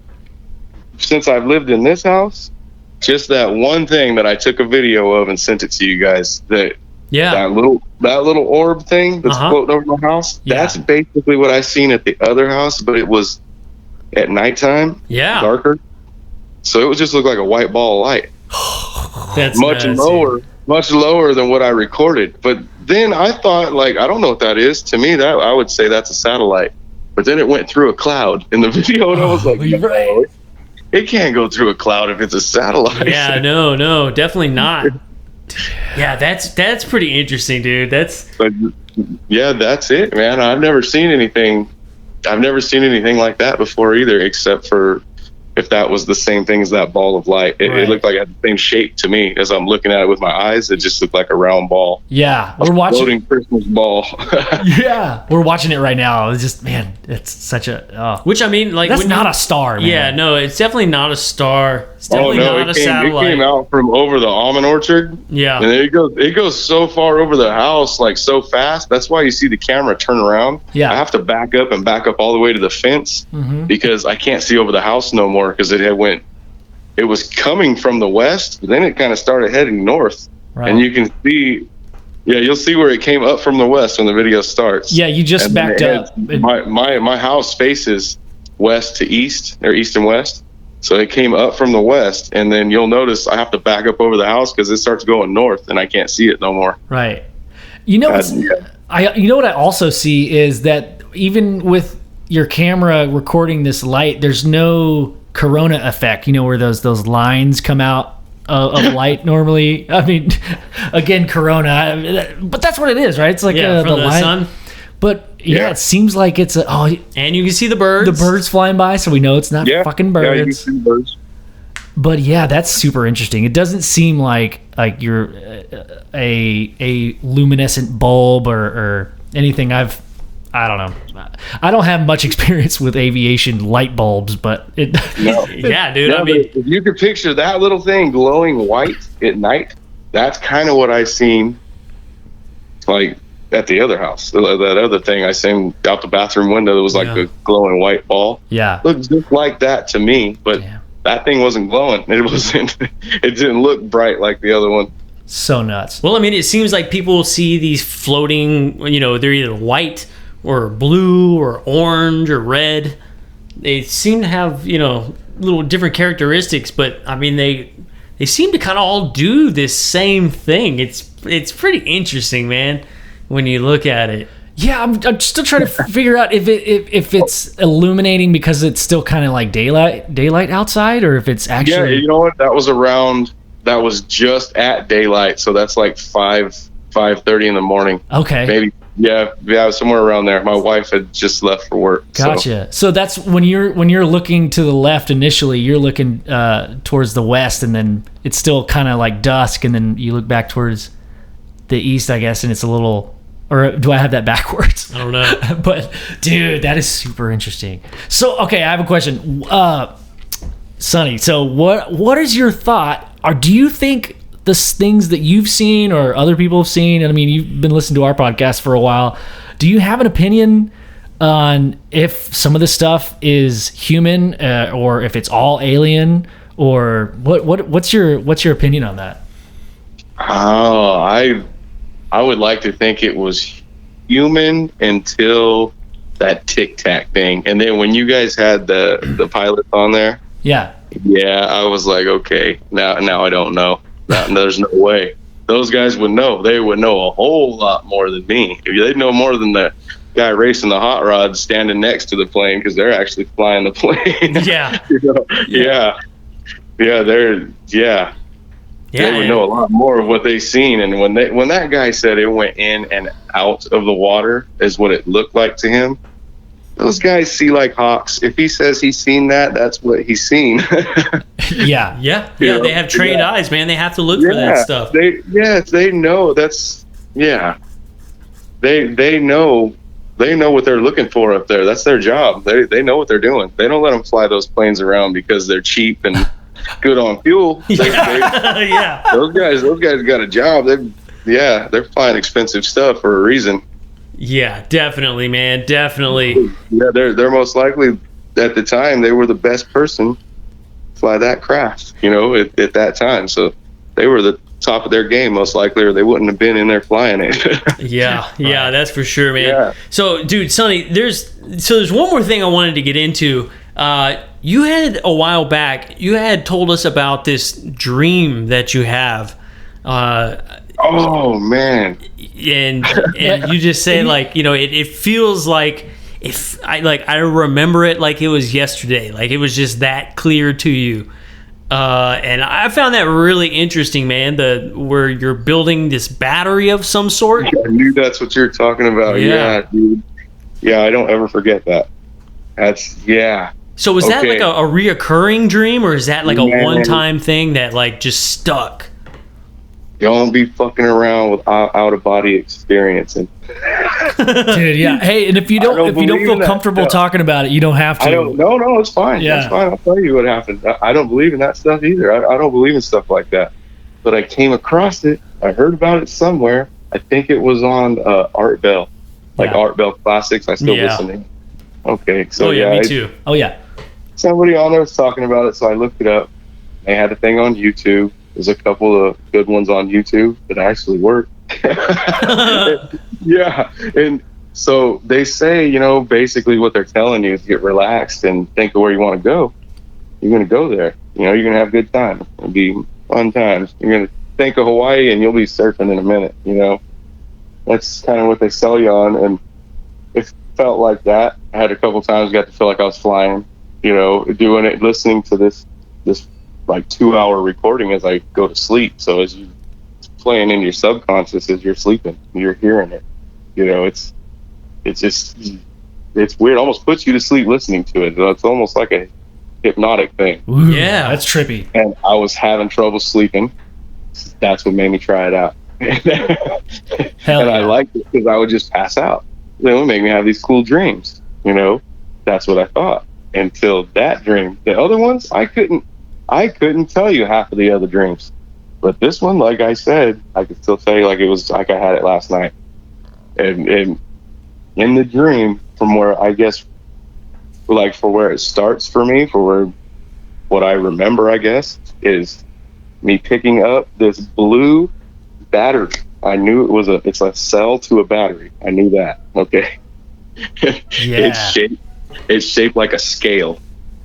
S3: since I've lived in this house, just that one thing that I took a video of and sent it to you guys. That little orb thing that's floating over my house. Yeah. That's basically what I seen at the other house, but it was at nighttime. Yeah, darker. So it would just look like a white ball of light.
S1: That's
S3: much lower than what I recorded. But then I thought, I don't know what that is. To me, that I would say that's a satellite. But then it went through a cloud in the video, and I was like,
S2: right.
S3: It can't go through a cloud if it's a satellite.
S1: Yeah, no, definitely not. Yeah, that's pretty interesting, dude. That's it, man. I've never seen anything like that before either, except for if that was the same thing as that ball of light. It looked like it had the same shape to me as I'm looking at it with my eyes. It just looked like a round ball.
S2: Yeah, we're watching
S3: floating Christmas ball.
S2: Yeah, we're watching it right now. It's just, man, it's such a
S1: which I mean,
S2: that's not a star, man.
S1: Yeah, no, it's definitely not a star. It's definitely not a satellite.
S3: It came out from over the almond orchard.
S1: Yeah,
S3: and it goes so far over the house, so fast. That's why you see the camera turn around.
S2: Yeah,
S3: I have to back up all the way to the fence because I can't see over the house no more because it was coming from the west, but then it kind of started heading north. Right. And you can see, you'll see where it came up from the west when the video starts.
S2: Yeah, you just backed up.
S3: My house faces west to east, or east and west. So it came up from the west, and then you'll notice I have to back up over the house because it starts going north, and I can't see it no more.
S2: Right. You know what I also see is that even with your camera recording this light, there's no corona effect, where those lines come out of light normally. I mean, again, corona, but that's what it is, right? It's like
S1: from the
S2: light.
S1: sun.
S2: But it seems like it's
S1: and you can see the birds.
S2: The birds flying by, so we know it's not fucking birds.
S3: Yeah, you can see birds.
S2: But that's super interesting. It doesn't seem like you're a luminescent bulb or anything. I don't know. I don't have much experience with aviation light bulbs, but it.
S3: No.
S1: Yeah, dude.
S3: No,
S1: I mean,
S3: if you could picture that little thing glowing white at night, that's kind of what I seen like at the other house. That other thing I seen out the bathroom window that was like a glowing white ball.
S2: Yeah.
S3: Looked just like that to me, but that thing wasn't glowing. It wasn't. It didn't look bright like the other one.
S2: So nuts.
S1: Well, I mean, it seems like people see these floating, they're either white or blue or orange or red. They seem to have, little different characteristics, but I mean, they seem to kind of all do this same thing. It's pretty interesting, man, when you look at it.
S2: Yeah, I'm still trying to figure out if it's illuminating because it's still kind of like daylight outside, or if it's actually.
S3: Yeah, you know what? That was just at daylight, so that's like 5:30 in the morning.
S2: Okay.
S3: Maybe. Yeah, somewhere around there. My wife had just left for work.
S2: Gotcha. So that's when you're looking to the left initially, you're looking towards the west, and then it's still kind of like dusk, and then you look back towards the east, I guess, and it's a little. Or do I have that backwards?
S1: I don't know.
S2: But dude, that is super interesting. So okay, I have a question, Sonny. So what is your thought? Or do you think the things that you've seen or other people have seen, and I mean, you've been listening to our podcast for a while, do you have an opinion on if some of this stuff is human or if it's all alien, or what's your opinion on that?
S3: Oh, I would like to think it was human until that Tic Tac thing, and then when you guys had the pilot on there,
S2: yeah,
S3: I was like, okay, now I don't know. There's no way. Those guys would know. They would know a whole lot more than me. They'd know more than the guy racing the hot rod standing next to the plane, because they're actually flying the plane.
S1: Yeah.
S3: They would know a lot more of what they've seen. And when that guy said it went in and out of the water is what it looked like to him, those guys see like hawks. If he says he's seen that, that's what he's seen.
S1: Yeah. They have trained eyes, man. They have to look for that stuff.
S3: They know. They know what they're looking for up there. That's their job. They know what they're doing. They don't let them fly those planes around because they're cheap and good on fuel. Those guys got a job. They're flying expensive stuff for a reason.
S1: Yeah, definitely, man. Definitely.
S3: Yeah, they're most likely at the time they were the best person to fly that craft, at that time. So they were the top of their game most likely, or they wouldn't have been in there flying it.
S1: yeah, that's for sure, man.
S3: Yeah.
S1: So, dude, Sonny, there's one more thing I wanted to get into. You had a while back, you had told us about this dream that you have.
S3: Oh man.
S1: And you just say it feels like I remember it like it was yesterday, like it was just that clear to you. And I found that really interesting, man. Where you're building this battery of some sort.
S3: I knew that's what you're talking about. Yeah, dude. Yeah, I don't ever forget that.
S1: So was that like a reoccurring dream, or is that like a one-time thing that like just stuck?
S3: Don't be fucking around with out-of-body experiencing.
S2: Dude, yeah. Hey, and if you don't feel comfortable talking about it, you don't have to.
S3: No, it's fine. Yeah. It's fine. I'll tell you what happened. I don't believe in that stuff either. I don't believe in stuff like that. But I came across it. I heard about it somewhere. I think it was on Art Bell, Art Bell Classics. I still listen. Okay, so
S1: me too.
S2: Oh yeah.
S3: Somebody on there was talking about it, so I looked it up. They had a thing on YouTube. There's a couple of good ones on YouTube that actually work. Yeah, and so they say, basically what they're telling you is get relaxed and think of where you want to go. You're going to go there. You're going to have a good time. It'll be fun times. You're going to think of Hawaii and you'll be surfing in a minute. That's kind of what they sell you on, and it felt like that. I had a couple times got to feel like I was flying, doing it, listening to this like 2-hour recording as I go to sleep. So as you playing in your subconscious as you're sleeping, you're hearing it. It's weird. It almost puts you to sleep listening to it. It's almost like a hypnotic thing.
S2: Ooh, yeah, that's trippy.
S3: And I was having trouble sleeping. That's what made me try it out. I liked it because I would just pass out. It would make me have these cool dreams. That's what I thought. Until that dream. The other ones, I couldn't tell you half of the other dreams. But this one, like I said, I could still tell you like it was like I had it last night. And in the dream, from where I guess, like for where it starts for me, for where what I remember, I guess, is me picking up this blue battery. I knew it's a cell to a battery. I knew that. Okay.
S2: Yeah.
S3: It's shaped like a scale,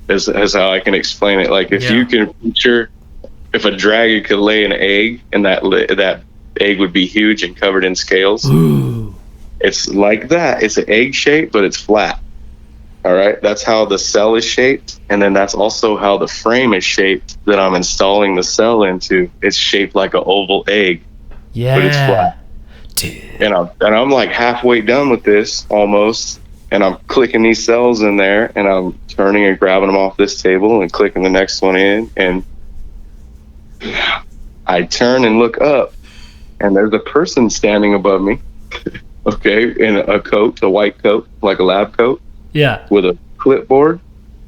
S3: is how I can explain it. Like if you can picture, if a dragon could lay an egg and that egg would be huge and covered in scales.
S2: Ooh.
S3: It's like that. It's an egg shape, but it's flat. All right. That's how the cell is shaped. And then that's also how the frame is shaped that I'm installing the cell into. It's shaped like an oval egg, but it's flat.
S2: Dude.
S3: And I'm like halfway done with this almost. And I'm clicking these cells in there, and I'm turning and grabbing them off this table and clicking the next one in. And I turn and look up, and there's a person standing above me, okay, in a coat, a white coat, like a lab coat, with a clipboard,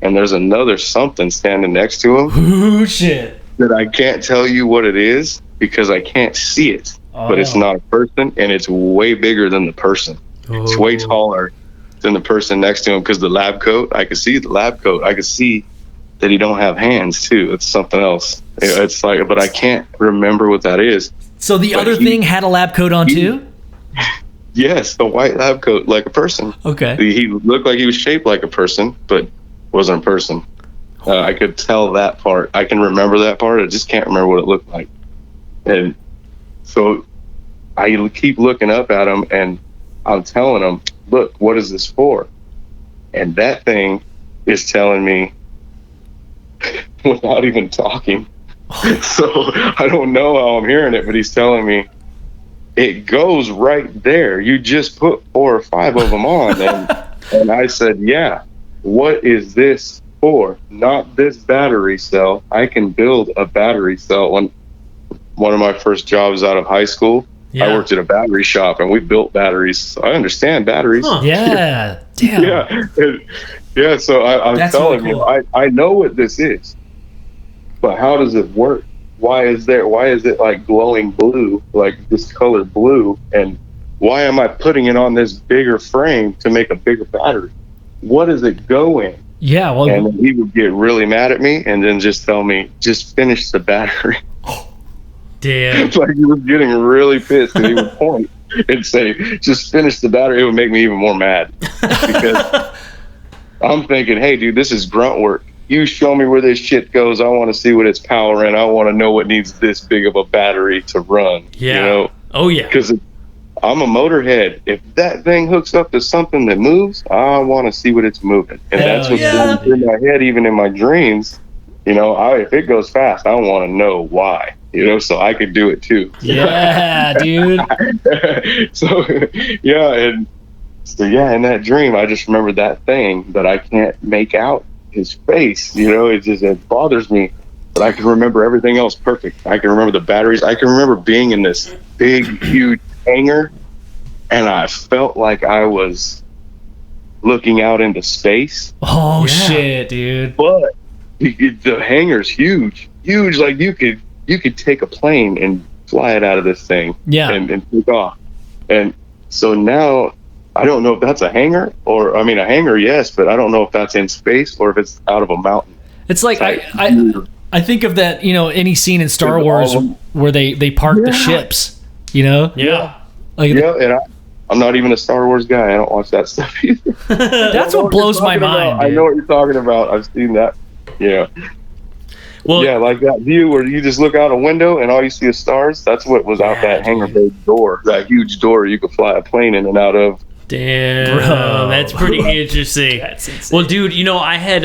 S3: and there's another something standing next to him.
S2: Ooh, shit.
S3: That I can't tell you what it is because I can't see it, but it's not a person, and it's way bigger than the person. It's way taller than the person next to him, because the lab coat, I could see the lab coat. I could see that he don't have hands too. It's something else. It's like, but I can't remember what that is.
S2: So the other thing had a lab coat on too?
S3: Yes, a white lab coat, like a person.
S2: Okay.
S3: He looked like he was shaped like a person, but wasn't a person. I could tell that part. I can remember that part. I just can't remember what it looked like. And so I keep looking up at him, and I'm telling him, look, what is this for? And that thing is telling me without even talking. So I don't know how I'm hearing it, but he's telling me it goes right there. You just put 4 or 5 of them on. And I said, yeah, what is this for? Not this battery cell. I can build a battery cell. One of my first jobs out of high school, I worked at a battery shop, and we built batteries. So I understand batteries.
S2: Huh. Yeah. Damn.
S3: Yeah. So I'm telling
S2: really cool.
S3: you, I know what this is, but how does it work? Why is it like glowing blue, like this color blue? And why am I putting it on this bigger frame to make a bigger battery? What does it go in?
S2: Yeah. Well,
S3: and then he would get really mad at me and then just tell me, just finish the battery.
S1: Damn.
S3: Like he was getting really pissed, and he would point and say, just finish the battery. It would make me even more mad, because I'm thinking, hey dude, this is grunt work. You show me where this shit goes. I want to see what it's powering. I want to know what needs this big of a battery to run.
S1: Yeah.
S3: You know?
S1: Oh yeah.
S3: Because I'm a motorhead. If that thing hooks up to something that moves, I want to see what it's moving. And that's what's going through my head, even in my dreams. You know, if it goes fast, I want to know why. You know, so I could do it too.
S2: Yeah, dude.
S3: So in that dream, I just remember that thing that I can't make out his face. You know, it bothers me, but I can remember everything else perfect. I can remember the batteries. I can remember being in this big, huge hangar, and I felt like I was looking out into space.
S2: Oh shit, dude!
S3: But the hangar's huge. Like you could take a plane and fly it out of this thing.
S2: Yeah.
S3: And take off. And so now I don't know if that's a hangar, or a hangar, yes, but I don't know if that's in space or if it's out of a mountain.
S2: It's like I think of that, you know, any scene in Star Wars where they park the ships, you know?
S1: Yeah.
S3: And I'm not even a Star Wars guy. I don't watch that stuff either.
S2: That's what blows my mind.
S3: I know what you're talking about. I've seen that. Yeah.
S1: Well,
S3: yeah, like that view where you just look out a window and all you see is stars. That's what was out that hangar bay door, that huge door you could fly a plane in and out of.
S1: Damn, bro, that's pretty interesting. That's insane. Well, dude, you know, I had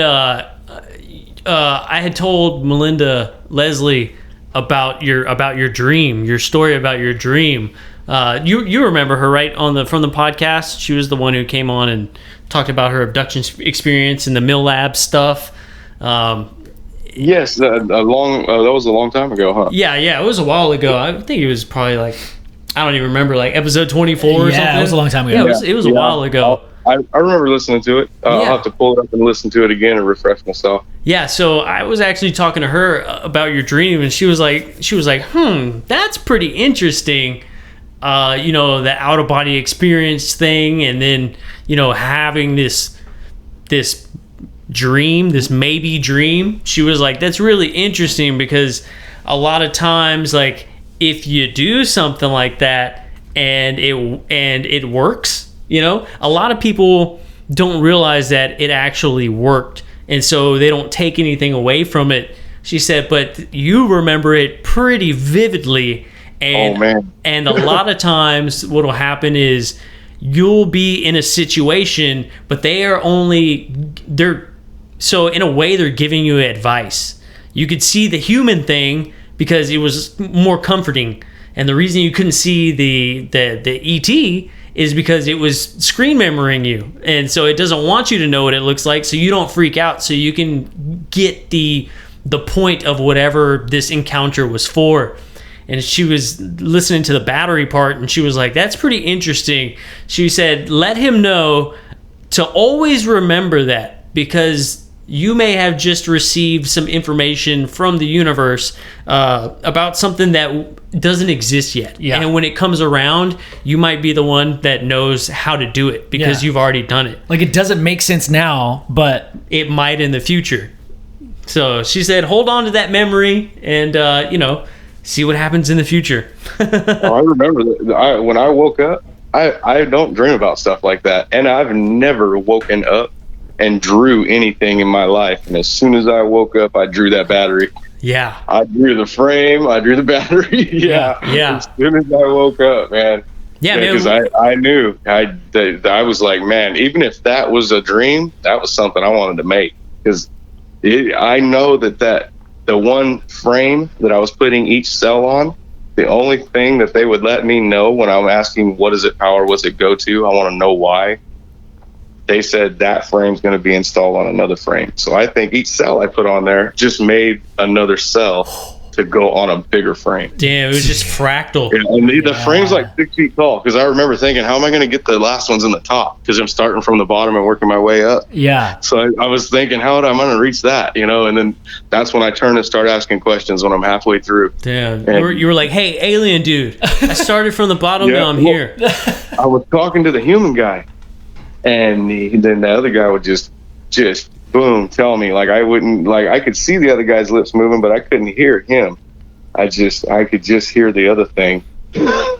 S1: told Melinda Leslie about your dream, your story about your dream. You remember her, right? From the podcast, she was the one who came on and talked about her abduction experience and the Mill Lab stuff.
S3: Yes, that was a long time ago, huh?
S1: Yeah, it was a while ago. I think it was probably like, I don't even remember, like episode 24 or something.
S2: Yeah, it was a long time ago.
S1: Yeah, it was a while ago.
S3: I remember listening to it. I'll have to pull it up and listen to it again and refresh myself.
S1: Yeah, so I was actually talking to her about your dream, and she was like, that's pretty interesting. the out of body experience thing, and then having this dream, this maybe dream. She was like, that's really interesting, because a lot of times, like, if you do something like that and it works, a lot of people don't realize that it actually worked, and so they don't take anything away from it. She said, but you remember it pretty vividly. And,
S3: oh, man.
S1: And a lot of times what will happen is you'll be in a situation, but so in a way they're giving you advice. You could see the human thing because it was more comforting. And the reason you couldn't see the ET is because it was screen memorying you. And so it doesn't want you to know what it looks like, so you don't freak out, so you can get the point of whatever this encounter was for. And she was listening to the battery part, and she was like, that's pretty interesting. She said, let him know to always remember that, because you may have just received some information from the universe about something that doesn't exist yet.
S2: Yeah.
S1: And when it comes around, you might be the one that knows how to do it, because you've already done it.
S2: Like, it doesn't make sense now, but
S1: it might in the future. So she said, hold on to that memory and, see what happens in the future.
S3: I remember that when I woke up, I don't dream about stuff like that. And I've never woken up and drew anything in my life. And as soon as I woke up, I drew that battery.
S1: Yeah.
S3: I drew the frame. I drew the battery. Yeah. As soon as I woke up, man.
S1: Yeah, man.
S3: Because I knew. I was like, man, even if that was a dream, that was something I wanted to make. Because I know that the one frame that I was putting each cell on, the only thing that they would let me know when I'm asking, what does it power, what's it go to, I want to know why, they said that frame's going to be installed on another frame. So I think each cell I put on there just made another cell to go on a bigger frame.
S1: Damn, it was just fractal.
S3: And the frame's like 6 feet tall, because I remember thinking, how am I going to get the last ones in the top? Because I'm starting from the bottom and working my way up.
S2: Yeah.
S3: So I was thinking, how am I going to reach that? And then that's when I turn and start asking questions when I'm halfway through.
S1: Damn. You were like, hey, alien dude, I started from the bottom, now I'm here.
S3: I was talking to the human guy, and then the other guy would just boom, tell me, like, I could see the other guy's lips moving, but I couldn't hear him. I could just hear the other thing.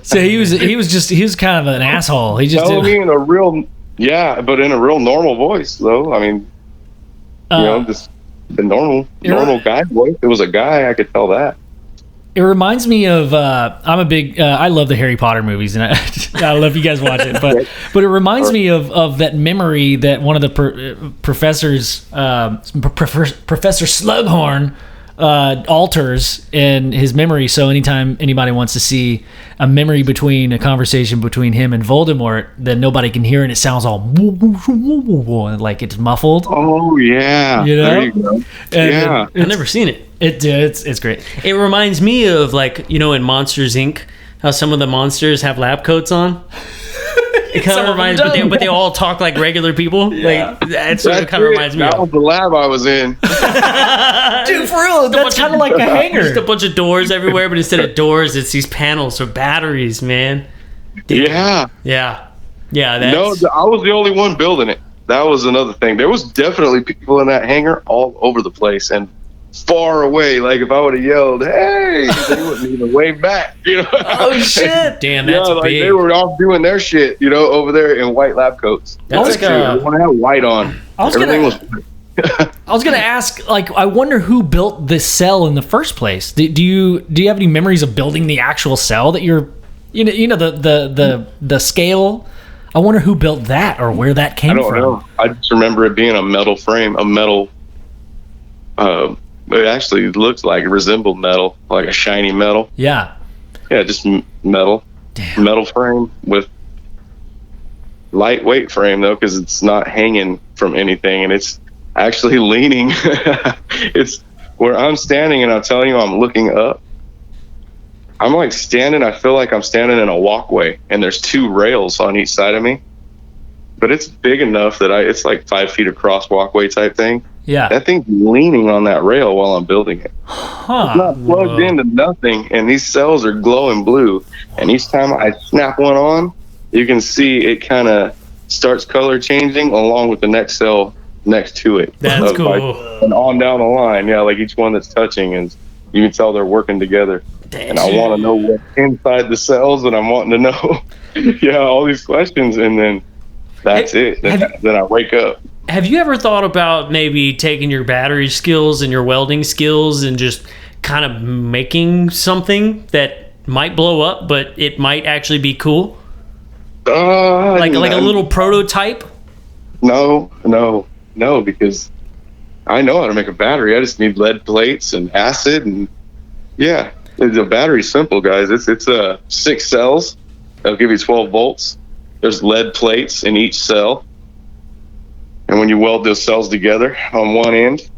S2: So he was kind of an asshole. He just
S3: telling me in a real normal voice, though. I mean, just the normal guy voice. It was a guy, I could tell that.
S2: It reminds me of I'm a big I love the Harry Potter movies, and I don't know if you guys watch it, but it reminds me of that memory that one of the professors, Professor Slughorn, alters in his memory. So anytime anybody wants to see a memory between a conversation between him and Voldemort, then nobody can hear it, and it sounds all like it's muffled.
S3: Oh yeah, there you go.
S1: Yeah, I've never seen it.
S2: It's great.
S1: It reminds me of, like, in Monsters Inc., how some of the monsters have lab coats on. It kind of reminds me, but they all talk like regular people. Yeah. Like, that's what it kind of reminds me of.
S3: That was the lab I was in.
S2: Dude, for real, that's kind of like a hangar.
S1: Just a bunch of doors everywhere, but instead of doors, it's these panels or batteries, man. Damn. Yeah.
S3: No, I was the only one building it. That was another thing. There was definitely people in that hangar all over the place, and far away. Like, if I would have yelled, hey, they wouldn't even wave back.
S2: Oh shit!
S1: Damn, that's big.
S3: They were off doing their shit, over there in white lab coats.
S1: That's
S3: they want to have white on. I was
S2: gonna ask, like, I wonder who built this cell in the first place. Do you have any memories of building the actual cell that you're, the scale? I wonder who built that or where that came from.
S3: I don't know. I just remember it being a metal frame, a metal. It actually looked like it resembled metal, like a shiny metal.
S2: Yeah,
S3: just metal. Damn. Metal frame with lightweight frame, though, because it's not hanging from anything, and it's actually leaning. It's where I'm standing, and I'm telling you, I'm looking up. I'm like standing, I feel like I'm standing in a walkway, and there's 2 rails on each side of me. But it's big enough that it's like 5 feet across walkway type thing.
S2: Yeah.
S3: That thing's leaning on that rail while I'm building it.
S2: Huh.
S3: It's not plugged into nothing, and these cells are glowing blue. And each time I snap one on, you can see it kind of starts color changing along with the next cell next to it.
S1: That's
S3: So,
S1: cool.
S3: like, and on down the line, yeah, like each one that's touching, and you can tell they're working together. And I want to know what's inside the cells, and I'm wanting to know, yeah, all these questions, and then that's it. Then I wake up.
S1: Have you ever thought about maybe taking your battery skills and your welding skills and just kind of making something that might blow up, but it might actually be cool? Like a little prototype?
S3: No, because I know how to make a battery. I just need lead plates and acid, and yeah, the battery's simple, guys. It's 6 cells. They'll give you 12 volts. There's lead plates in each cell, and when you weld those cells together on one end,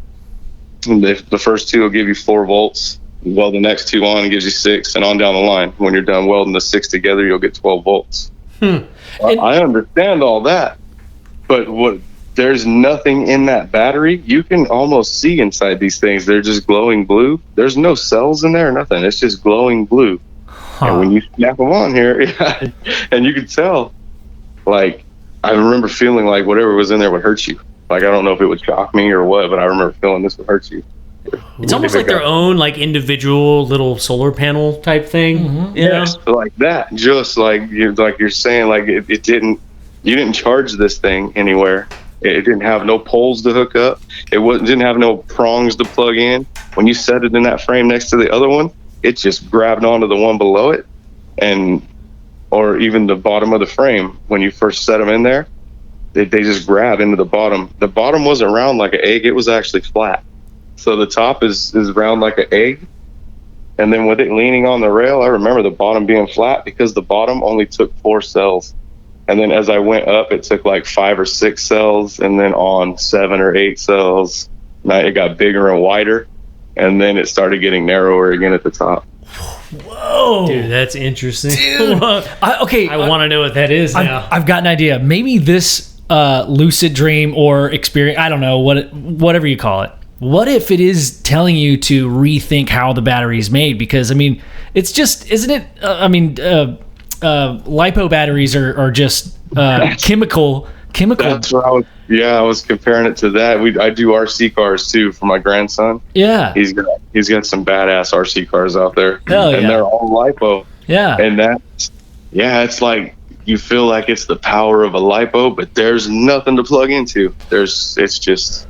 S3: the first 2 will give you 4 volts. You weld the next 2 on, and gives you 6, and on down the line. When you're done welding the 6 together, you'll get 12 volts. I understand all that, but there's nothing in that battery. You can almost see inside these things. They're just glowing blue. There's no cells in there or nothing. It's just glowing blue. And when you snap them on here, yeah, and you can tell, like, I remember feeling like whatever was in there would hurt you. Like, I don't know if it would shock me or what, but I remember feeling this would hurt you.
S1: It's almost like their own, like, individual little solar panel type thing.
S2: Mm-hmm.
S1: You know?
S3: Like that. Just like you're saying, like you didn't charge this thing anywhere. It didn't have no poles to hook up. Didn't have no prongs to plug in. When you set it in that frame next to the other one, it just grabbed onto the one below it, or even the bottom of the frame. When you first set them in there, they just grab into the bottom. The bottom wasn't round like an egg. It was actually flat. So the top is round like an egg. And then with it leaning on the rail, I remember the bottom being flat because the bottom only took 4 cells. And then as I went up, it took like 5 or 6 cells, and then on 7 or 8 cells. Now it got bigger and wider, and then it started getting narrower again at the top.
S2: Whoa.
S1: Dude, that's interesting.
S2: Dude.
S1: I want to know what that is now.
S2: I've got an idea. Maybe this lucid dream or experience, I don't know, whatever you call it. What if it is telling you to rethink how the battery is made? Because, I mean, it's just, isn't it? Lipo batteries are just chemical.
S3: That's what I was comparing it to that. I do RC cars too for my grandson.
S2: Yeah.
S3: He's got some badass RC cars out there.
S2: Hell yeah.
S3: And they're all lipo.
S2: Yeah.
S3: And it's like you feel like it's the power of a lipo, but there's nothing to plug into. It's just,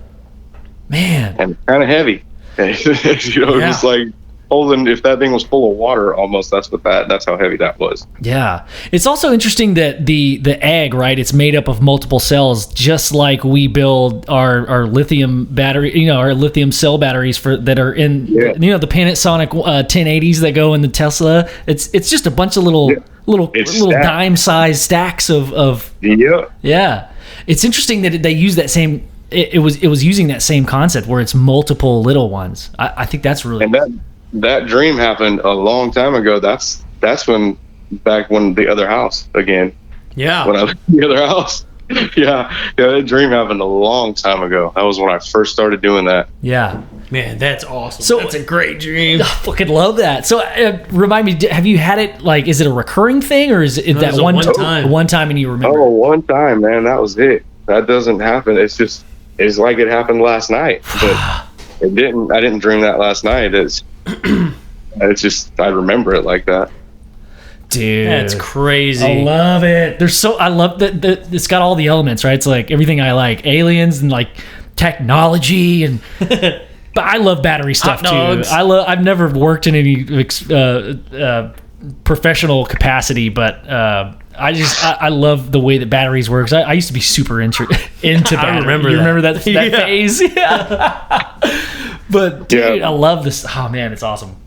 S2: man,
S3: and kind of heavy. Just like holding, if that thing was full of water almost, that's how heavy that was.
S2: Yeah. It's also interesting that the egg, right, it's made up of multiple cells, just like we build our lithium battery, our lithium cell batteries that are in the Panasonic 1080s that go in the Tesla. It's just a bunch of little dime sized stacks of yeah. It's interesting that they use that same it was using that same concept where it's multiple little ones. I think that's really,
S3: and that dream happened a long time ago. That's back when the other house again. Yeah. When I lived in the other house. Yeah. That dream happened a long time ago. That was when I first started doing that.
S2: Yeah.
S1: Man, that's awesome.
S2: So
S1: that's a great dream.
S2: I fucking love that. So remind me, have you had it, like, is it a recurring thing, or is it that one time? One time and you remember?
S3: Oh, one time, man. That was it. That doesn't happen. It's like it happened last night, but it didn't. I didn't dream that last night. It's just, I remember it like that.
S2: Dude,
S1: that's crazy.
S2: I love it. I love that it's got all the elements, right? It's like everything I like, aliens and like technology, and but I love battery stuff too. I've never worked in any professional capacity, but I love the way that batteries work. I used to be super into batteries.
S1: I remember
S2: you remember that phase? Yeah. But dude, I love this. Oh man, it's awesome.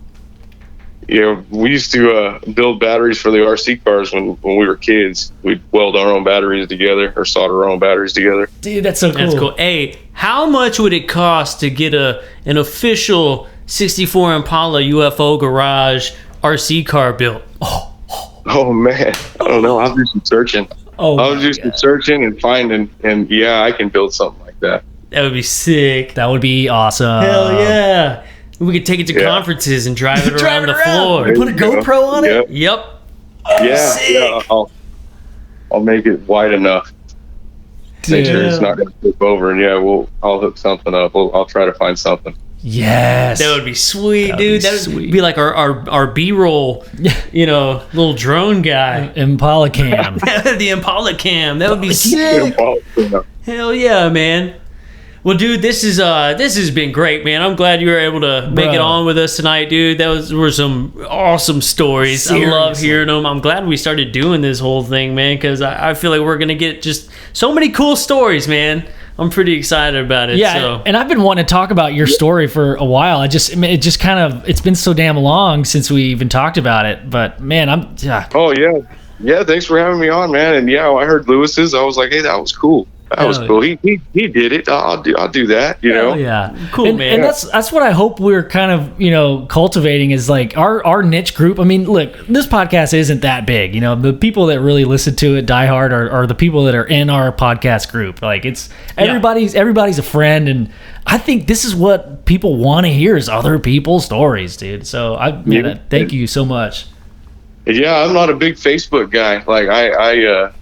S3: Yeah, we used to build batteries for the RC cars when we were kids. We'd weld our own batteries together or solder our own batteries together.
S2: Dude, that's so cool.
S1: That's cool. Hey, how much would it cost to get an official 64 Impala UFO garage RC car built?
S3: Oh man, I don't know. I'll do some searching. I was just searching and finding, and yeah, I can build something like that.
S1: That would be sick.
S2: That would be awesome.
S1: Hell yeah. We could take it to conferences and drive it around the floor.
S2: Put a GoPro on it?
S1: Yep.
S3: Yeah. I'll make it wide enough. Make sure it's not going to flip over, and I'll hook something up. I'll try to find something.
S2: Yes,
S1: that would be sweet, dude. That would be like our B-roll, little drone guy.
S2: Impala cam.
S1: The Impala cam. That would be sick. Hell yeah, man. Well, dude, this has been great, man. I'm glad you were able to make it on with us tonight, dude. Were some awesome stories. Seriously. I love hearing them. I'm glad we started doing this whole thing, man, because I feel like we're gonna get just so many cool stories, man. I'm pretty excited about it.
S2: Yeah,
S1: so.
S2: And I've been wanting to talk about your story for a while. It's been so damn long since we even talked about it. But man,
S3: Oh yeah. Thanks for having me on, man. And I heard Lewis's. I was like, hey, that was cool. That was cool. He did it. I'll do that.
S2: Yeah,
S1: cool, man.
S2: And that's what I hope we're kind of cultivating is like our niche group. I mean, look, this podcast isn't that big. The people that really listen to it die hard are the people that are in our podcast group. Like it's everybody's a friend, and I think this is what people want to hear is other people's stories, dude. So thank you so much.
S3: Yeah, I'm not a big Facebook guy. Like I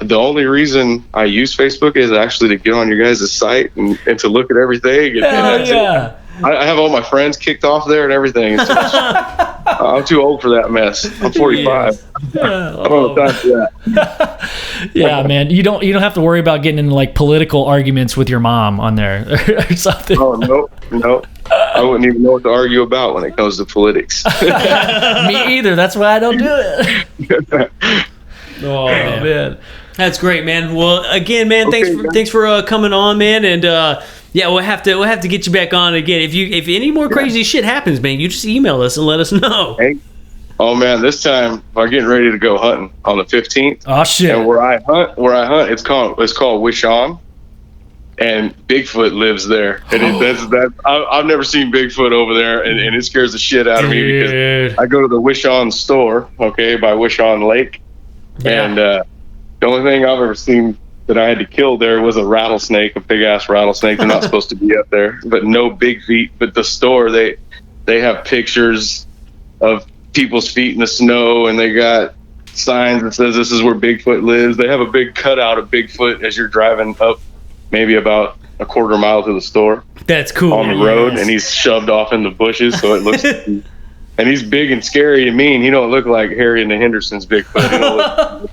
S3: the only reason I use Facebook is actually to get on your guys' site and to look at everything. I have all my friends kicked off there and everything. I'm too old for that mess. I'm 45. I don't have time for that.
S2: Yeah, man. You don't have to worry about getting into like political arguments with your mom on there or something.
S3: Oh no. I wouldn't even know what to argue about when it comes to politics.
S2: Me either. That's why I don't do it.
S1: Oh man. That's great, man. Well, again, man, thanks for coming on, man, and we'll have to get you back on again. If any more crazy shit happens, man, you just email us and let us know.
S3: Hey. Oh man, this time I'm getting ready to go hunting on the 15th.
S2: Oh shit!
S3: And where I hunt, it's called Wishon, and Bigfoot lives there. And I've never seen Bigfoot over there, and it scares the shit out of me because I go to the Wishon store, by Wishon Lake, and the only thing I've ever seen that I had to kill there was a rattlesnake, a big ass rattlesnake. They're not supposed to be up there, but no big feet. But the store, they have pictures of people's feet in the snow, and they got signs that says this is where Bigfoot lives. They have a big cutout of Bigfoot as you're driving up maybe about a quarter mile to the store.
S1: That's cool.
S3: On the road, and he's shoved off in the bushes, so it looks and he's big and scary and mean. He don't look like Harry and the Hendersons Bigfoot.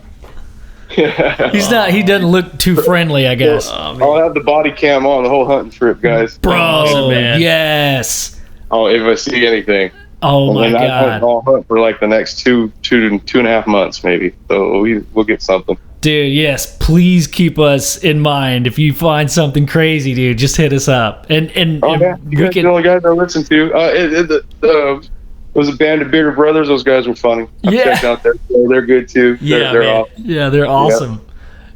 S2: He doesn't look too friendly, I guess.
S3: I'll have the body cam on the whole hunting trip, guys.
S2: Bro,
S1: awesome, man.
S2: Yes.
S3: Oh, if I see anything.
S2: Oh my God.
S3: I'll hunt for like the next two and a half months, maybe. So we'll get something.
S2: Dude, yes. Please keep us in mind. If you find something crazy, dude, just hit us up. And
S3: you guys are the only guys I listen to. It was a band of Bigger Brothers. Those guys were funny. I've checked out their show. They're good too. They're awesome.
S2: Yeah, they're awesome.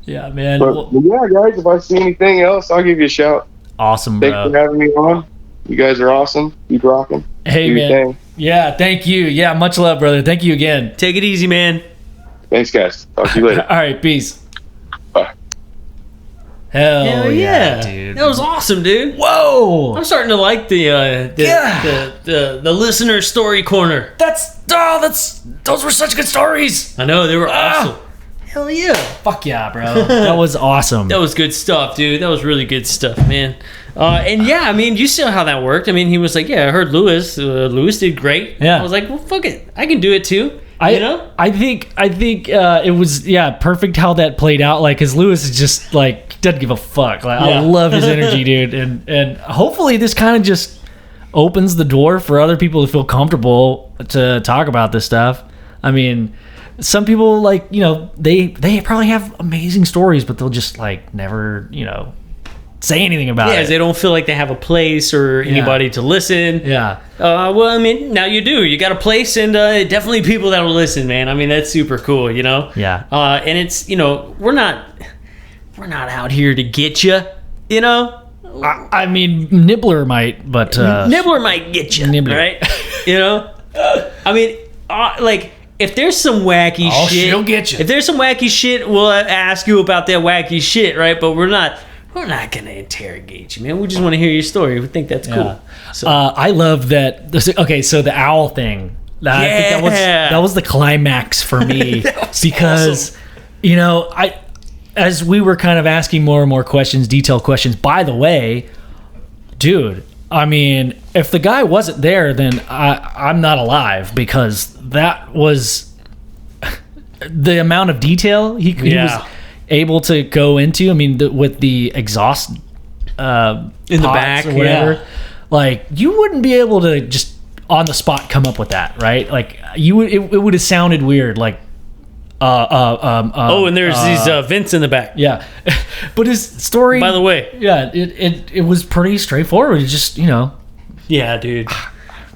S2: Yeah, man.
S3: But guys, if I see anything else, I'll give you a shout.
S2: Awesome, bro.
S3: Thanks for having me on. You guys are awesome. Keep rocking.
S2: Hey, man. Yeah, thank you. Yeah, much love, brother. Thank you again.
S1: Take it easy, man.
S3: Thanks, guys. Talk to you later.
S2: All right, peace.
S3: Bye.
S2: Hell yeah, dude.
S1: That was awesome, dude.
S2: Whoa.
S1: I'm starting to like the listener story corner.
S2: Those were such good stories.
S1: I know, they were awesome. Hell yeah.
S2: Fuck yeah, bro. That was awesome.
S1: That was good stuff, dude. That was really good stuff, man. And I mean, you saw how that worked. I mean, he was like, I heard Lewis. Lewis did great.
S2: Yeah.
S1: I was like, well, fuck it. I can do it too.
S2: I think it was perfect how that played out. Like, cause Lewis is just like doesn't give a fuck. Like, I love his energy, dude. And hopefully this kind of just opens the door for other people to feel comfortable to talk about this stuff. I mean, some people they probably have amazing stories, but they'll just like never say anything about it.
S1: Yeah, they don't feel like they have a place or anybody to listen.
S2: Yeah.
S1: Well, I mean, now you do. You got a place, and definitely people that will listen, man. I mean, that's super cool,
S2: Yeah.
S1: And it's we're not out here to get you,
S2: I mean, Nibbler might, but
S1: Nibbler might get you, right? I mean, like. If there's some wacky shit,
S2: she'll get you.
S1: If there's some wacky shit, we'll ask you about that wacky shit, right? But we're not we're not gonna interrogate you, man. We just want to hear your story. We think that's cool.
S2: Yeah.
S1: So,
S2: I love that. Okay, so the owl thing. I think that was the climax for me because,
S1: awesome.
S2: you know, as we were kind of asking more and more questions, detailed questions. By the way, dude, I mean, if the guy wasn't there, then I'm not alive, because that was the amount of detail he was able to go into. I mean, with the exhaust in
S1: the back
S2: or whatever, like, you wouldn't be able to just on the spot come up with that, right? Like, it would have sounded weird, like
S1: and there's these vents in the back.
S2: Yeah. But his story,
S1: By the way,
S2: it was pretty straightforward. It just, you know.
S1: Yeah, dude,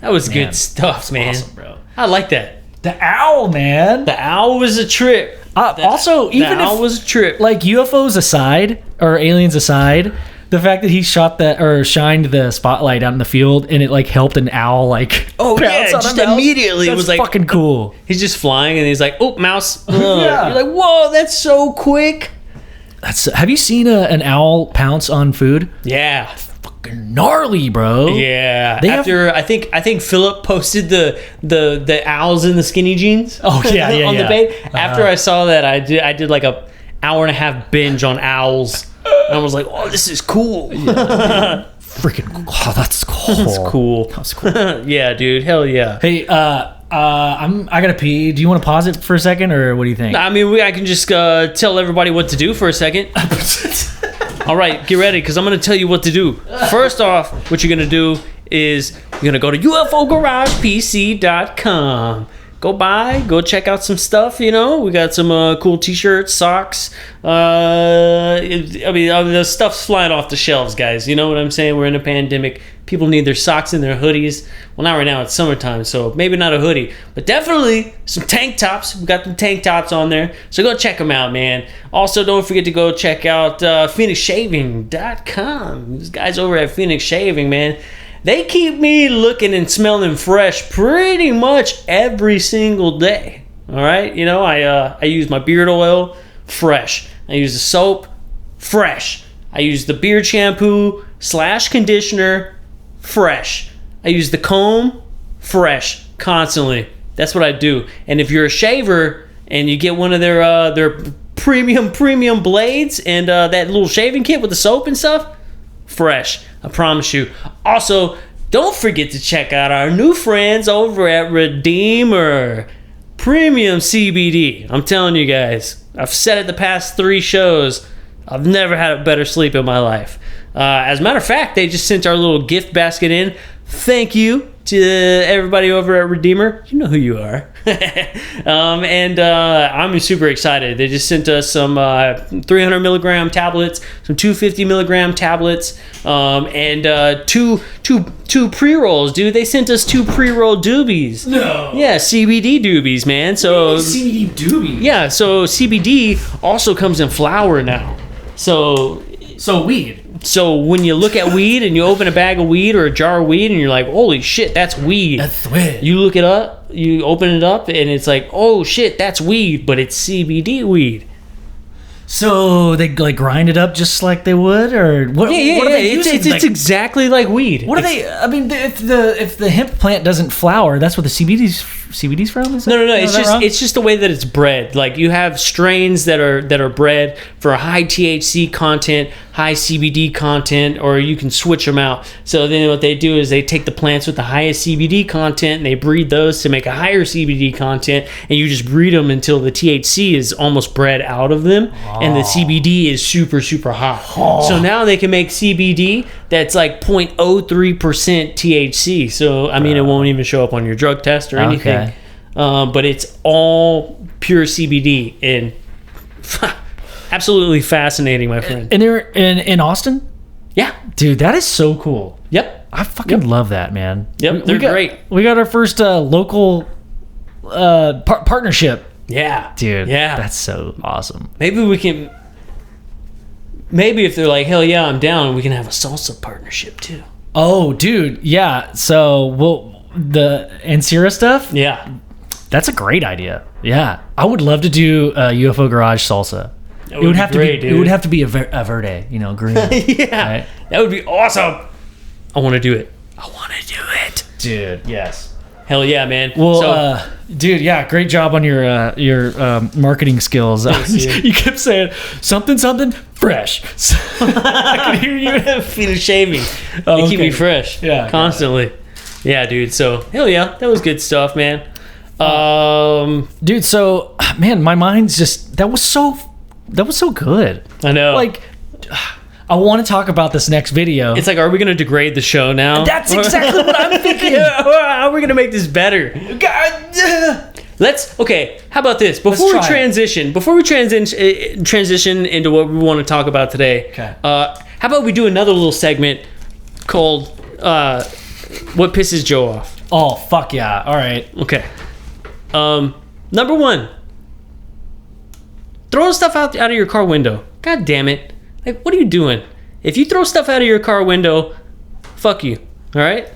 S1: that was good stuff, man.
S2: Awesome, bro.
S1: I like that.
S2: The owl, man.
S1: The owl was a trip.
S2: Also, even
S1: the owl
S2: if,
S1: was a trip.
S2: like, UFOs aside, or aliens aside, the fact that he shot that or shined the spotlight out in the field and it, like, helped an owl, like,
S1: Oh, yeah,
S2: pounce on a
S1: just
S2: mouse,
S1: immediately it
S2: that's
S1: was like-
S2: fucking cool.
S1: He's just flying and he's like, "Oh, mouse!"
S2: Yeah.
S1: You're like, "Whoa, that's so quick!"
S2: Have you seen an owl pounce on food?
S1: Yeah,
S2: Fucking gnarly, bro.
S1: yeah.
S2: They have-
S1: After I think Philip posted the owls in the skinny jeans.
S2: Oh, yeah, yeah,
S1: on
S2: yeah.
S1: the bait. After I saw that, I did like a hour and a half binge on owls. And I was like, "Oh, this is cool."
S2: Freaking, oh, that's cool.
S1: That's cool.
S2: That's cool.
S1: Yeah, dude. Hell yeah.
S2: Hey, I gotta pee. Do you want to pause it for a second, or what do you think?
S1: I mean, I can just tell everybody what to do for a second. All right, get ready, because I'm going to tell you what to do. First off, what you're going to do is you're going to go to UFOGaragePC.com. Go check out some stuff, you know. We got some cool t-shirts, socks. The stuff's flying off the shelves, guys. You know what I'm saying? We're in a pandemic. People need their socks and their hoodies. Well, not right now. It's summertime, so maybe not a hoodie. But definitely some tank tops. We got the tank tops on there. So go check them out, man. Also, don't forget to go check out PhoenixShaving.com. These guys over at Phoenix Shaving, man. They keep me looking and smelling fresh pretty much every single day. All right, you know, I use my beard oil, fresh. I use the soap, fresh. I use the beard shampoo / conditioner, fresh. I use the comb, fresh, constantly. That's what I do. And if you're a shaver and you get one of their premium blades and that little shaving kit with the soap and stuff, fresh. I promise you. Also, don't forget to check out our new friends over at Redeemer Premium CBD. I'm telling you guys, I've said it the past 3 shows. I've never had a better sleep in my life. As a matter of fact, they just sent our little gift basket in. Thank you to everybody over at Redeemer. You know who you are. I'm super excited. They just sent us some 300 milligram tablets, some 250 milligram tablets, and two pre-rolls, dude. They sent us 2 pre-roll doobies.
S2: No.
S1: Yeah, CBD doobies, man. So
S2: CBD doobie.
S1: yeah, so CBD also comes in flour now. So
S2: weed.
S1: So when you look at weed and you open a bag of weed or a jar of weed and you're like, holy shit, that's weed.
S2: That's weed.
S1: You look it up, you open it up, and it's like, oh shit, that's weed, but it's CBD weed.
S2: So they, like, grind it up just like they would, or what?
S1: Yeah,
S2: what are they using?
S1: It's exactly like weed.
S2: What are they? I mean, if the hemp plant doesn't flower, that's what the CBD's from. Is
S1: No.
S2: Is that wrong?
S1: It's just the way that it's bred. Like, you have strains that are bred for high THC content, high CBD content, or you can switch them out. So then what they do is they take the plants with the highest CBD content and they breed those to make a higher CBD content, and you just breed them until the THC is almost bred out of them, and the CBD is super, super high. So now they can make CBD that's like 0.03% THC. So, I mean, it won't even show up on your drug test or anything.
S2: Okay.
S1: But it's all pure CBD, and absolutely fascinating, my friend.
S2: And they're in Austin.
S1: Yeah.
S2: Dude, that is so cool.
S1: Yep.
S2: I fucking love that, man.
S1: Yep, they're great.
S2: We got our first local partnership.
S1: Yeah.
S2: Dude,
S1: Yeah.
S2: that's so awesome.
S1: Maybe if they're like, hell yeah, I'm down, we can have a salsa partnership too.
S2: Oh, dude, yeah. So, the Ansira stuff,
S1: Yeah.
S2: that's a great idea. Yeah, I would love to do UFO Garage salsa. It would have
S1: great,
S2: to be.
S1: dude.
S2: It would have to be a verde, green.
S1: Yeah,
S2: right?
S1: that would be awesome. I want to do it. I want to do it,
S2: Dude. Yes.
S1: Hell yeah, man.
S2: Well, dude, yeah, great job on your marketing skills. You kept saying something fresh. I could hear you.
S1: feet shaving. They keep me fresh.
S2: Yeah,
S1: constantly. Yeah, dude. So hell yeah, that was good stuff, man.
S2: Dude, so man, my mind's just that was so good.
S1: I know.
S2: Like, I want to talk about this next video.
S1: It's like, are we going to degrade the show now?
S2: That's exactly what I'm thinking.
S1: How are we going to make this better? Okay, how about this? Before we transition into what we want to talk about today,
S2: okay.
S1: How about we do another little segment called What Pisses Joe Off?
S2: Oh, fuck yeah. All right.
S1: Okay. Number one, throwing stuff out of your car window. God damn it. Like, what are you doing? If you throw stuff out of your car window, fuck you. All right?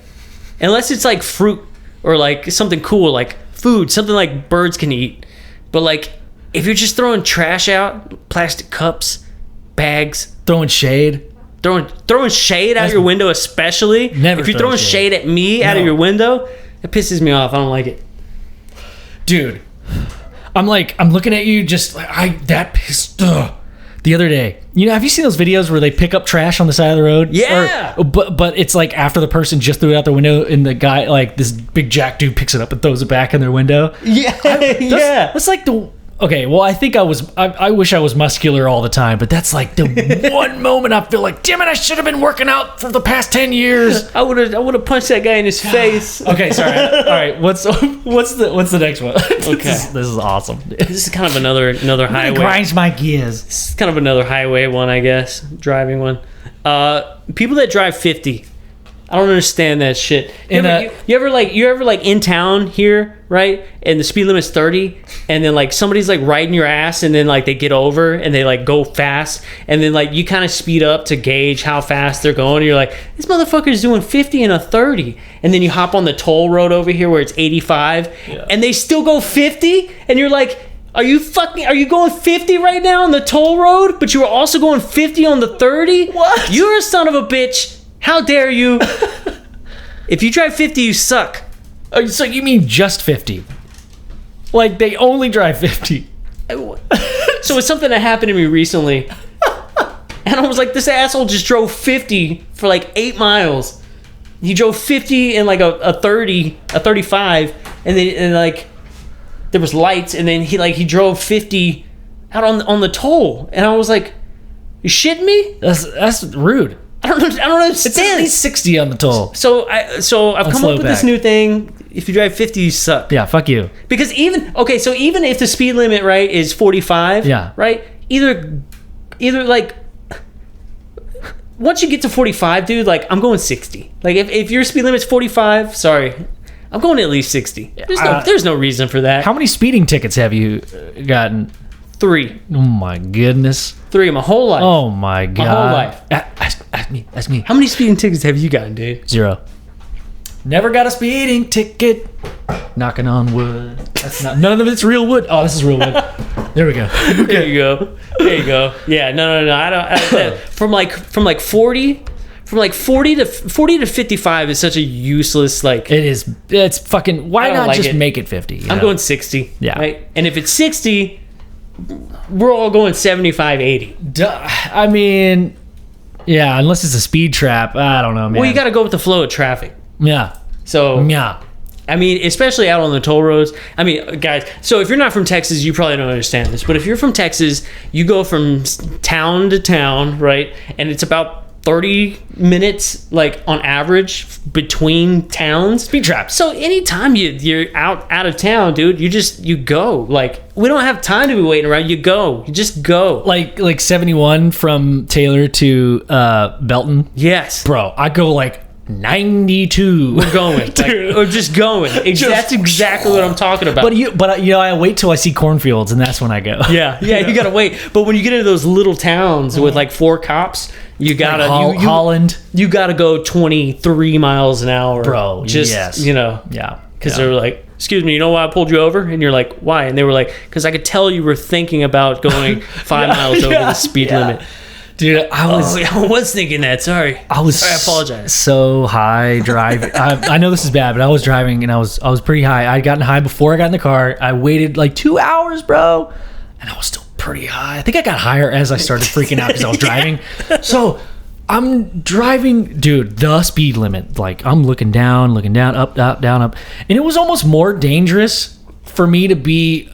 S1: Unless it's like fruit or like something cool, like food, something like birds can eat. But like, if you're just throwing trash out, plastic cups, bags,
S2: Throwing shade.
S1: Throwing shade out your window, especially.
S2: Never
S1: if you're
S2: throw
S1: throwing shade at me out of your window, it pisses me off. I don't like it.
S2: Dude, I'm looking at you just like that pissed. The other day, have you seen those videos where they pick up trash on the side of the road?
S1: Yeah.
S2: But it's like after the person just threw it out their window, and the guy, like this big jack dude, picks it up and throws it back in their window.
S1: Yeah.
S2: That's like the. Okay, well, I think I wish I was muscular all the time, but that's like the one moment I feel like, damn it, I should have been working out for the past 10 years.
S1: I would have punched that guy in his face.
S2: Okay, sorry. All right, what's the next one?
S1: Okay,
S2: this is awesome.
S1: This is kind of another highway.
S2: It grinds my gears.
S1: This is kind of another highway one, I guess. Driving one. People that drive 50. I don't understand that shit. You ever in town here, right? And the speed limit's 30, and then like somebody's like riding your ass, and then like they get over and they like go fast, and then like you kind of speed up to gauge how fast they're going. And you're like, this motherfucker's doing 50 and a 30, and then you hop on the toll road over here where it's 85, and they still go 50, and you're like, are you going 50 right now on the toll road? But you were also going 50 on the 30?
S2: What?
S1: You're a son of a bitch. How dare you? If you drive 50, you suck.
S2: So you mean just 50? Like they only drive 50?
S1: So it's something that happened to me recently. And I was like, this asshole just drove 50 for like 8 miles. He drove 50 in like a 30, a 35, and like there was lights, and then he drove 50 out on the toll. And I was like, you shitting me?
S2: That's rude.
S1: I don't understand.
S2: It's at least 60 on the toll.
S1: So I've come up with this new thing. If you drive 50, you suck.
S2: Yeah, fuck you.
S1: Because even if the speed limit, right, is 45,
S2: yeah,
S1: right? Either like once you get to 45, dude, like I'm going 60. Like if your speed limit's 45, sorry, I'm going at least 60. There's no reason for that.
S2: How many speeding tickets have you gotten?
S1: 3.
S2: Oh my goodness.
S1: 3 my whole life.
S2: Oh my god.
S1: My whole life.
S2: That's me.
S1: How many speeding tickets have you gotten, dude?
S2: 0. Never got a speeding ticket. Knocking on wood. None of it's real wood. Oh, this is real wood. There we go.
S1: There you go. Yeah, no. I don't. From 40 to 55 is such a useless like.
S2: It is. It's fucking. Why not
S1: like
S2: just
S1: it.
S2: make it 50?
S1: I'm going 60.
S2: Yeah.
S1: Right? And if it's 60, we're all going 75, 80.
S2: I mean, yeah, unless it's a speed trap. I don't know, man.
S1: Well, you got to go with the flow of traffic.
S2: Yeah.
S1: So.
S2: Yeah.
S1: I mean, especially out on the toll roads. I mean, guys, so if you're not from Texas, you probably don't understand this. But if you're from Texas, you go from town to town, right? And it's about 30 minutes, like, on average between towns.
S2: Speed traps.
S1: So anytime you're out of town, dude, you go. Like, we don't have time to be waiting around. You go. You just go.
S2: Like 71 from Taylor to Belton?
S1: Yes.
S2: Bro, I go like 92.
S1: We're going. We're just going. That's exactly what I'm talking about.
S2: But I wait till I see cornfields, and that's when I go.
S1: Yeah, you gotta wait. But when you get into those little towns with like 4 cops, you gotta
S2: Holland.
S1: You gotta go 23 miles an hour,
S2: bro.
S1: Just
S2: yes.
S1: yeah,
S2: yeah,
S1: because they're like, excuse me, you know why I pulled you over? And you're like, why? And they were like, because I could tell you were thinking about going 5 miles over the speed limit.
S2: Dude,
S1: I was thinking that. Sorry.
S2: I
S1: apologize.
S2: So high driving. I know this is bad, but I was driving and I was pretty high. I'd gotten high before I got in the car. I waited like 2 hours, bro, and I was still pretty high. I think I got higher as I started freaking out because I was driving. So I'm driving, dude, the speed limit. Like I'm looking down, up, down, up, and it was almost more dangerous for me to be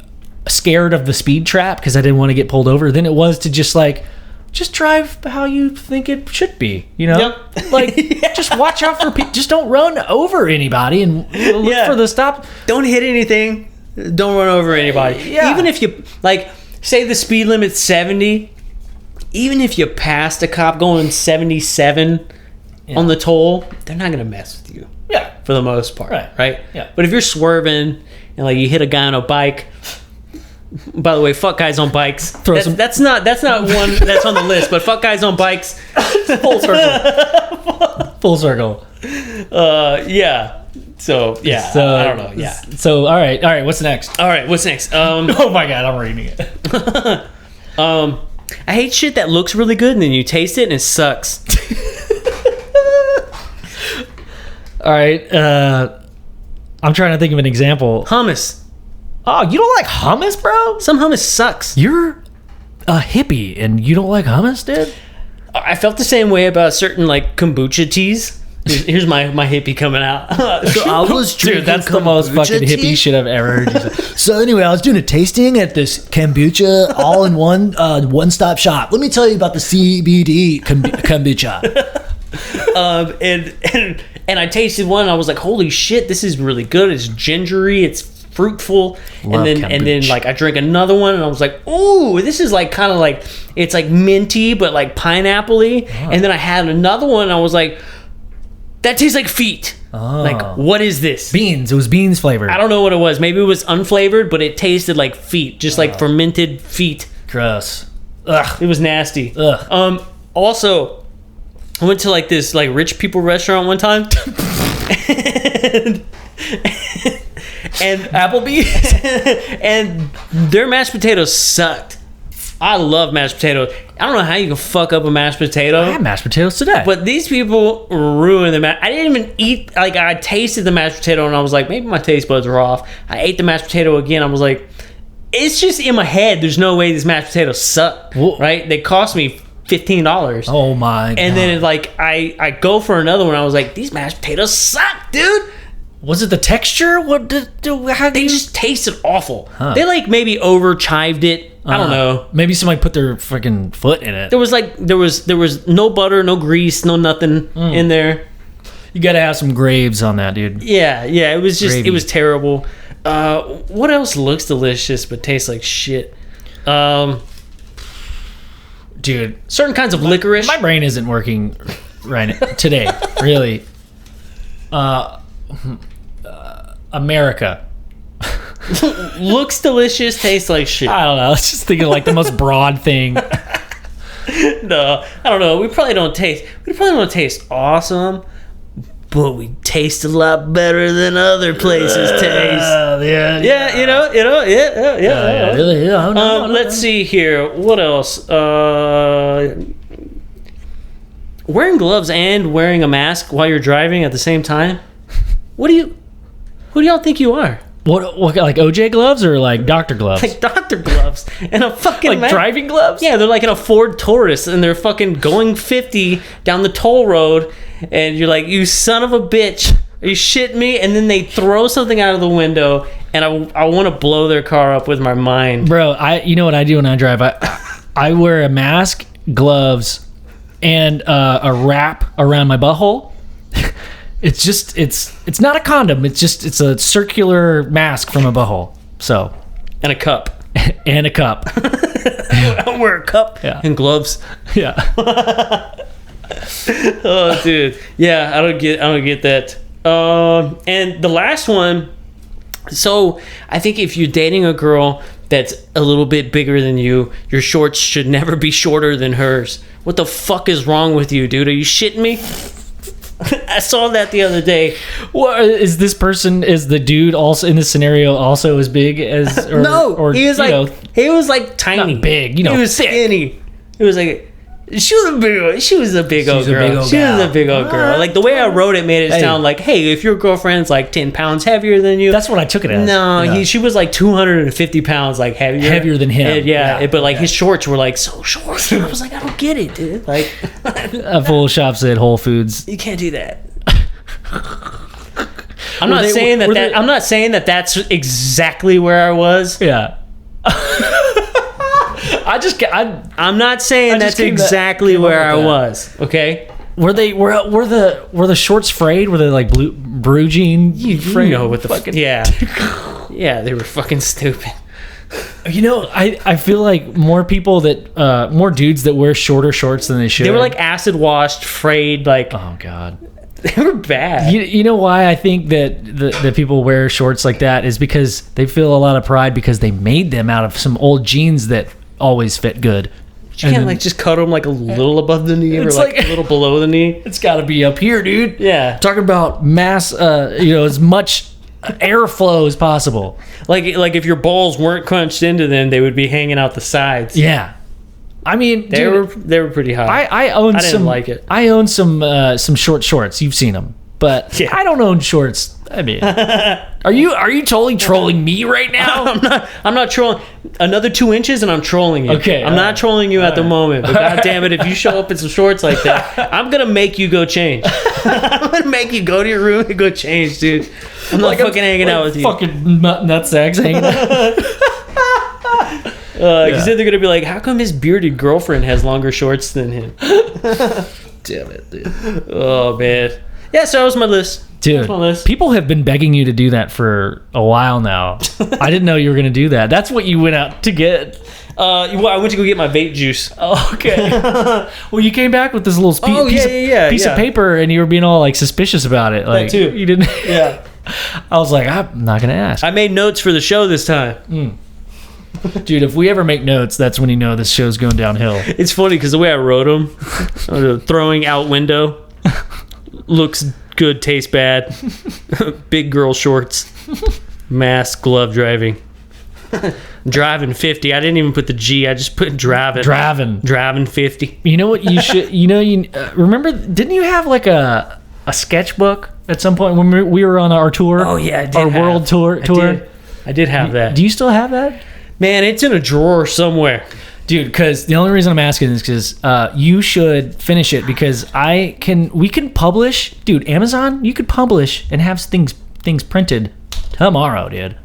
S2: scared of the speed trap because I didn't want to get pulled over than it was to just drive how you think it should be, you know?
S1: Yep.
S2: Like, just watch out for people. Just don't run over anybody and look for the stop.
S1: Don't hit anything. Don't run over anybody.
S2: Yeah.
S1: Even if you, like, say the speed limit's 70, even if you passed a cop going 77 on the toll, they're not going to mess with you.
S2: Yeah.
S1: For the most part. Right?
S2: Yeah.
S1: But if you're swerving and, like, you hit a guy on a bike... By the way, fuck guys on bikes. That's not one that's on the list, but fuck guys on bikes.
S2: Full circle. Full circle.
S1: Yeah. So yeah.
S2: So,
S1: I don't know. Yeah.
S2: So all right. What's next?
S1: All right. What's next?
S2: Oh my god, I'm reading it.
S1: I hate shit that looks really good and then you taste it and it sucks.
S2: All right. I'm trying to think of an example.
S1: Hummus.
S2: Oh, you don't like hummus, bro?
S1: Some hummus sucks.
S2: You're a hippie and you don't like hummus, dude?
S1: I felt the same way about certain like kombucha teas. Here's my hippie coming out. So I was
S2: dude, that's the most fucking hippie shit I've ever heard. So anyway, I was doing a tasting at this kombucha all-in-one one-stop shop. Let me tell you about the CBD kombucha.
S1: And I tasted one and I was like, holy shit, this is really good. It's gingery. It's fruitful.
S2: Love
S1: and then like I drank another one and I was like, ooh, this is like kind of like, it's like minty but like pineapple-y. And then I had another one and I was like, that tastes like feet. Like, what is this?
S2: Beans. It was beans flavored.
S1: I don't know what it was. Maybe it was unflavored, but it tasted like feet, just like fermented feet.
S2: Gross.
S1: Ugh, it was nasty.
S2: Ugh.
S1: Also, I went to like this like rich people restaurant one time. and
S2: Applebee's.
S1: And their mashed potatoes sucked. I love mashed potatoes. I don't know how you can fuck up a mashed potato.
S2: I had mashed potatoes today.
S1: But these people ruined the mashed. I didn't even eat. Like, I tasted the mashed potato and I was like, maybe my taste buds are off. I ate the mashed potato again. I was like, it's just in my head. There's no way these mashed potatoes suck.
S2: Whoa.
S1: Right? They cost me $15.
S2: Oh my god.
S1: And then like I go for another one. I was like, these mashed potatoes suck, dude.
S2: Was it the texture? What did how
S1: They just tasted awful. They like maybe over chived it. I don't know.
S2: Maybe somebody put their freaking foot in it.
S1: There was no butter, no grease, no nothing in there.
S2: You gotta have some graves on that, dude.
S1: Yeah. It was just
S2: Gravy.
S1: It was terrible. What else looks delicious but tastes like shit?
S2: Dude,
S1: certain kinds of licorice.
S2: My brain isn't working right today. Really. America.
S1: Looks delicious, tastes like shit.
S2: I don't know. I was just thinking like the most broad thing.
S1: No, I don't know. We probably don't taste awesome, but we taste a lot better than other places taste. Yeah, you know, yeah.
S2: Really? Yeah.
S1: Let's see here. What else? Wearing gloves and wearing a mask while you're driving at the same time. Who do y'all think you are?
S2: What like OJ gloves or like doctor gloves?
S1: Like doctor gloves and a fucking
S2: like driving gloves?
S1: Yeah, they're like in a Ford Taurus and they're fucking going 50 down the toll road and you're like, you son of a bitch, are you shitting me? And then they throw something out of the window and I want to blow their car up with my mind.
S2: Bro, you know what I do when I drive? I wear a mask, gloves, and a wrap around my butthole. It's just it's not a condom. It's a circular mask from a butthole. So,
S1: and a cup.
S2: And a cup.
S1: I wear a cup and gloves.
S2: Yeah.
S1: Oh, dude. Yeah, I don't get that. And the last one. So I think if you're dating a girl that's a little bit bigger than you, your shorts should never be shorter than hers. What the fuck is wrong with you, dude? Are you shitting me? I saw that the other day.
S2: What is this person? Is the dude also in this scenario also as big as? Or,
S1: No,
S2: or,
S1: he was
S2: you
S1: like
S2: know,
S1: like tiny,
S2: not big. You know,
S1: he was
S2: thick.
S1: skinny. He was like. She was a big old girl. She was a big old girl. Like the way I wrote it made it sound like, hey, if your girlfriend's like 10 pounds heavier than you.
S2: That's what I took it as.
S1: No,
S2: Yeah.
S1: she was like 250 pounds, like heavier
S2: than him.
S1: But like his shorts were like so short. I was like, I don't get it, dude. Like,
S2: A full shops at Whole Foods.
S1: you can't do that. I'm not saying that that's exactly where I was.
S2: Yeah.
S1: I'm not saying that's exactly where I was. Okay.
S2: Were the shorts frayed? Were they like blue jean?
S1: You know what the fucking yeah, they were fucking stupid.
S2: You know, I feel like more people that more dudes that wear shorter shorts than they should.
S1: They were like acid washed, frayed, like
S2: oh god,
S1: they were bad.
S2: You know why I think that the people wear shorts like that is because they feel a lot of pride because they made them out of some old jeans that always fit good.
S1: You can't like just cut them like a little above the knee or like a little below the knee.
S2: It's got to be up here, dude.
S1: Yeah,
S2: talking about mass, as much airflow as possible.
S1: Like if your balls weren't crunched into them, they would be hanging out the sides.
S2: Yeah, I mean
S1: they were pretty high.
S2: I didn't
S1: like it.
S2: I own some short shorts. You've seen them, but yeah. I don't own shorts. I mean, are you totally trolling me right now?
S1: I'm not trolling. Another 2 inches and I'm trolling you.
S2: Okay,
S1: I'm not trolling you at the moment. But god damn it, if you show up in some shorts like that, I'm gonna make you go change. I'm gonna make you go to your room and go change, dude. I'm not fucking hanging out with you.
S2: Fucking nutsacks hanging out.
S1: Because then they're gonna be like, how come his bearded girlfriend has longer shorts than him?
S2: Damn it, dude.
S1: Oh man. Yeah, so that was my list.
S2: Dude, people have been begging you to do that for a while now. I didn't know you were going to do that. That's what you went out to get.
S1: Well, I went to go get my vape juice.
S2: Oh, okay. Well, you came back with this little piece of paper, and you were being all like suspicious about it. Like,
S1: that too.
S2: You didn't.
S1: Yeah.
S2: I was like, I'm not going to ask.
S1: I made notes for the show this time.
S2: Dude, if we ever make notes, that's when you know this show's going downhill.
S1: It's funny because the way I wrote them, throwing out window, looks good, tastes bad, big girl shorts, mask, glove driving, driving 50. I didn't even put the G. I just put driving 50.
S2: You know what you should? Remember? Didn't you have like a sketchbook at some point when we were on our tour?
S1: Oh yeah, I did.
S2: Our world tour.
S1: I did have that.
S2: Do you still have that?
S1: Man, it's in a drawer somewhere.
S2: Dude, because the only reason I'm asking is because you should finish it because we can publish, dude. Amazon, you could publish and have things printed tomorrow, dude.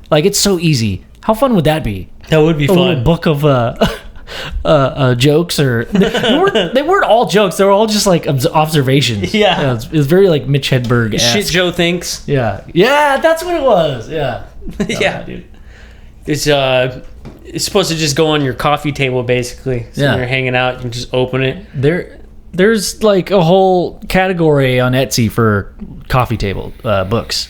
S2: Like it's so easy. How fun would that be?
S1: That would be
S2: a
S1: fun.
S2: Little book of jokes, or they weren't all jokes. They were all just like observations.
S1: Yeah,
S2: it was very like Mitch Hedberg-esque.
S1: Shit Joe thinks.
S2: Yeah, that's what it was. Yeah,
S1: yeah, dude. It's supposed to just go on your coffee table, basically. So when you're hanging out, you can just open it.
S2: There's like a whole category on Etsy for coffee table books.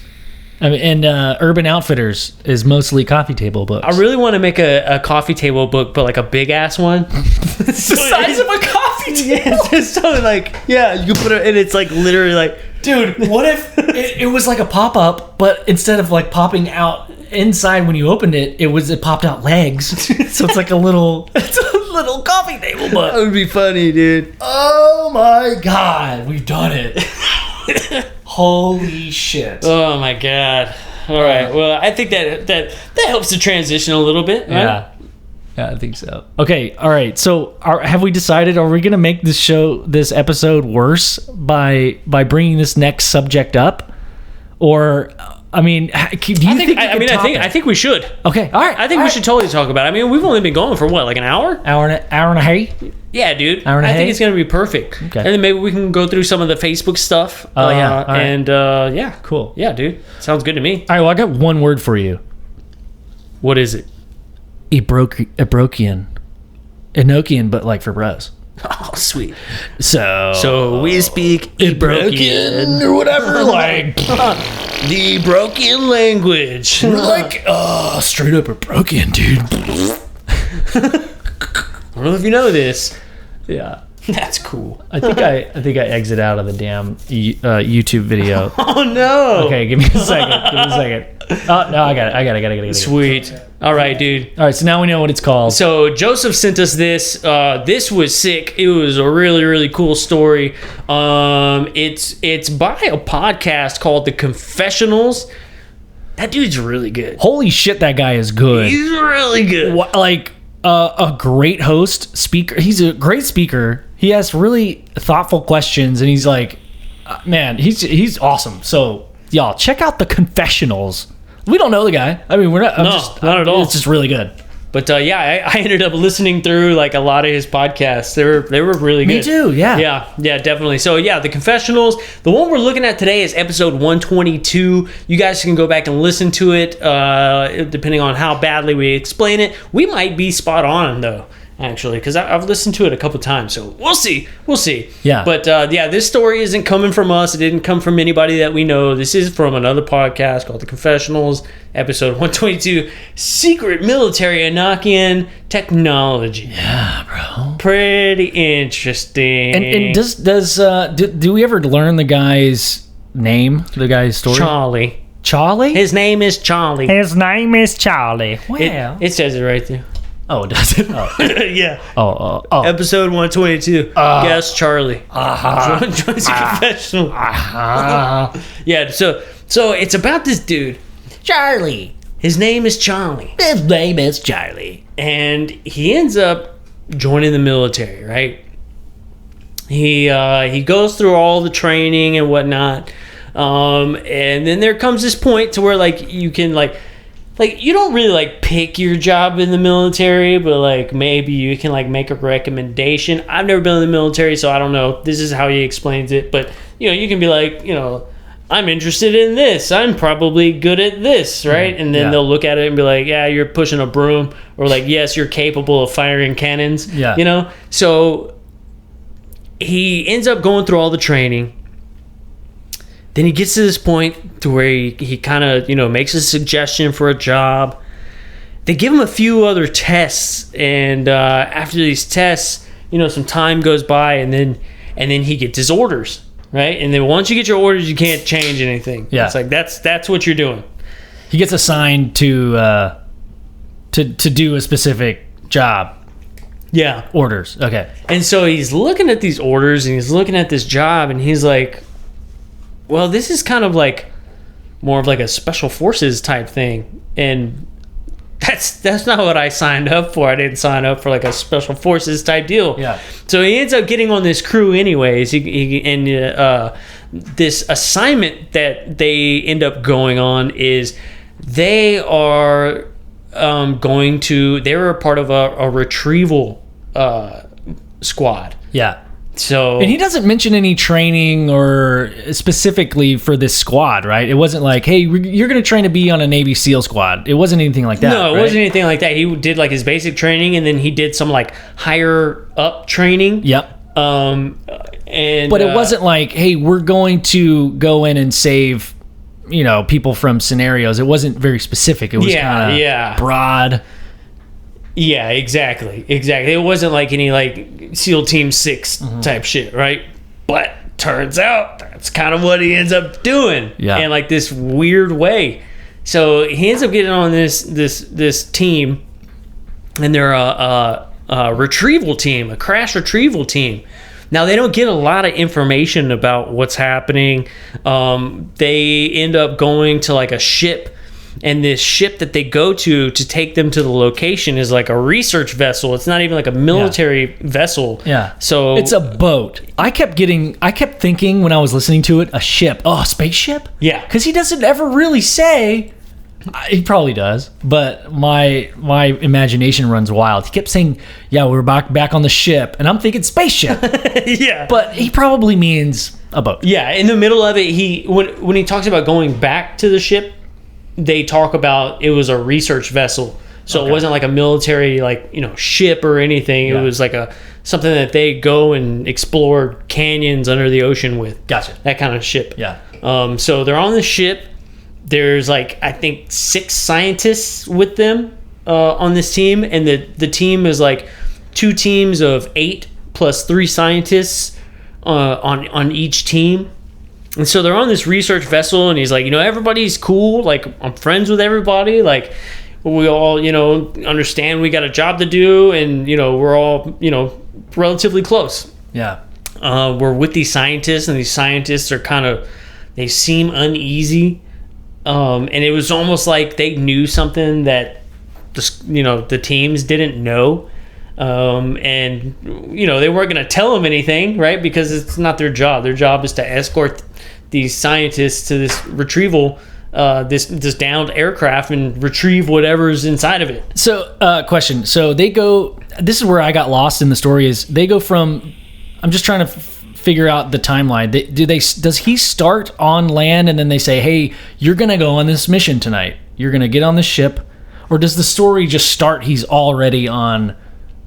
S2: I mean, and Urban Outfitters is mostly coffee table books.
S1: I really want to make a coffee table book, but like a big ass one.
S2: The size of a coffee table.
S1: Yeah, just so like, you put it, and it's like literally like,
S2: dude, what if it was like a pop up, but instead of like popping out inside when you opened it, it popped out legs. So it's like a little coffee table book.
S1: That would be funny, dude.
S2: Oh my god, we've done it. Holy shit.
S1: Oh my god. All right. Well, I think that helps to transition a little bit, right?
S2: Yeah, I think so. Okay, all right. So, have we decided? Are we going to make this episode worse by bringing this next subject up, or? I mean, do you think?
S1: I think we should.
S2: Okay, all right.
S1: I think we should totally talk about it. I mean, we've only been going for what, like an hour?
S2: Hour and a half.
S1: Yeah, dude.
S2: I
S1: think it's gonna be perfect.
S2: Okay.
S1: And then maybe we can go through some of the Facebook stuff.
S2: Oh yeah. All right.
S1: And
S2: cool.
S1: Yeah, dude. Sounds good to me.
S2: All right. Well, I got one word for you.
S1: What is it?
S2: Enochian, but like for bros.
S1: Oh, sweet.
S2: So
S1: we speak Enochian
S2: or whatever, like
S1: the broken language.
S2: We're like, straight up a broken, dude.
S1: I don't know if you know this.
S2: Yeah.
S1: That's cool.
S2: I think I exit out of the damn YouTube video.
S1: Oh no.
S2: Okay, give me a second. Oh no, I got it.
S1: Sweet. All right, dude.
S2: All right, so now we know what it's called.
S1: So Joseph sent us this. This was sick. It was a really, really cool story. It's by a podcast called The Confessionals. That dude's really good.
S2: Holy shit, that guy is good.
S1: He's really good.
S2: Like a great host, speaker. He's a great speaker. He asks really thoughtful questions, and he's like, man, he's awesome. So y'all check out The Confessionals. We don't know the guy. I mean, we're not.
S1: Not at all.
S2: It's just really good.
S1: But I ended up listening through like a lot of his podcasts. They were really good.
S2: Me too. Yeah.
S1: Yeah, definitely. So yeah, The Confessionals. The one we're looking at today is episode 122. You guys can go back and listen to it. Depending on how badly we explain it, we might be spot on though. Actually, because I've listened to it a couple times, so we'll see.
S2: Yeah.
S1: But this story isn't coming from us. It didn't come from anybody that we know. This is from another podcast called The Confessionals, episode 122, Secret Military Enochian Technology.
S2: Yeah, bro.
S1: Pretty interesting.
S2: And do we ever learn the guy's name? The guy's story? Charlie?
S1: His name is Charlie.
S2: His name is Charlie. Well,
S1: it says it right there.
S2: Oh, does it? Oh.
S1: Yeah.
S2: Oh.
S1: Episode 122. Guess Charlie. Joins the confessional. Yeah. So it's about this dude,
S2: Charlie.
S1: His name is Charlie.
S2: His name is Charlie.
S1: And he ends up joining the military, right? He goes through all the training and whatnot, and then there comes this point to where like you can like you don't really like pick your job in the military, but like maybe you can like make a recommendation. I've never been in the military, so I don't know. This is how he explains it, but you can be like, I'm interested in this. I'm probably good at this, right? And then they'll look at it and be like, yeah, you're pushing a broom, or like, yes, you're capable of firing cannons.
S2: Yeah.
S1: So he ends up going through all the training. Then he gets to this point to where he kind of, makes a suggestion for a job. They give him a few other tests, and after these tests, some time goes by, and then he gets his orders, right? And then once you get your orders, you can't change anything.
S2: Yeah,
S1: it's like that's what you're doing.
S2: He gets assigned to do a specific job.
S1: Yeah,
S2: orders. Okay,
S1: and so he's looking at these orders, and he's looking at this job, and he's like, well, this is kind of like more of like a special forces type thing, and that's not what I signed up for. I didn't sign up for like a special forces type deal.
S2: Yeah.
S1: So he ends up getting on this crew anyways. This assignment that they end up going on is they are they were a part of a retrieval squad.
S2: Yeah.
S1: So,
S2: and he doesn't mention any training or specifically for this squad, right? It wasn't like, hey, you're going to train to be on a Navy SEAL squad. It wasn't anything like that.
S1: No, it
S2: right?
S1: wasn't anything like that. He did like his basic training, and then he did some like higher up training.
S2: Yep.
S1: But
S2: it wasn't like, hey, we're going to go in and save, people from scenarios. It wasn't very specific. It was kind of broad.
S1: Yeah, exactly. It wasn't like any like SEAL Team 6 type shit, right? But turns out that's kind of what he ends up doing.
S2: Yeah.
S1: In like this weird way. So he ends up getting on this team, and they're a retrieval team, a crash retrieval team. Now, they don't get a lot of information about what's happening. They end up going to like a ship, and this ship that they go to take them to the location is like a research vessel. It's not even like a military vessel.
S2: Yeah.
S1: So
S2: it's a boat. I kept thinking when I was listening to it, a ship. Oh, a spaceship?
S1: Yeah.
S2: Because he doesn't ever really say. He probably does, but my imagination runs wild. He kept saying, yeah, we're back on the ship, and I'm thinking spaceship.
S1: Yeah.
S2: But he probably means a boat.
S1: Yeah, in the middle of it, when he talks about going back to the ship, they talk about it was a research vessel. So It wasn't like a military ship or anything.
S2: Yeah.
S1: It was like something that they go and explore canyons under the ocean with.
S2: Gotcha.
S1: That kind of ship.
S2: Yeah.
S1: So they're on the ship. There's like I think 6 scientists with them on this team, and the team is like 2 teams of 8 plus 3 scientists on each team. And so they're on this research vessel, and he's like, everybody's cool. Like, I'm friends with everybody. Like, we all, understand we got a job to do, and, we're all, relatively close.
S2: Yeah.
S1: We're with these scientists, and these scientists are they seem uneasy. And it was almost like they knew something that, the teams didn't know. And, they weren't going to tell them anything, right? Because it's not their job. Their job is to escort these scientists to this retrieval, this downed aircraft, and retrieve whatever's inside of it.
S2: So, question. So they go, this is where I got lost in the story, is they go from, I'm just trying to figure out the timeline. Does he start on land and then they say, hey, you're going to go on this mission tonight. You're going to get on the ship. Or does the story just start, he's already on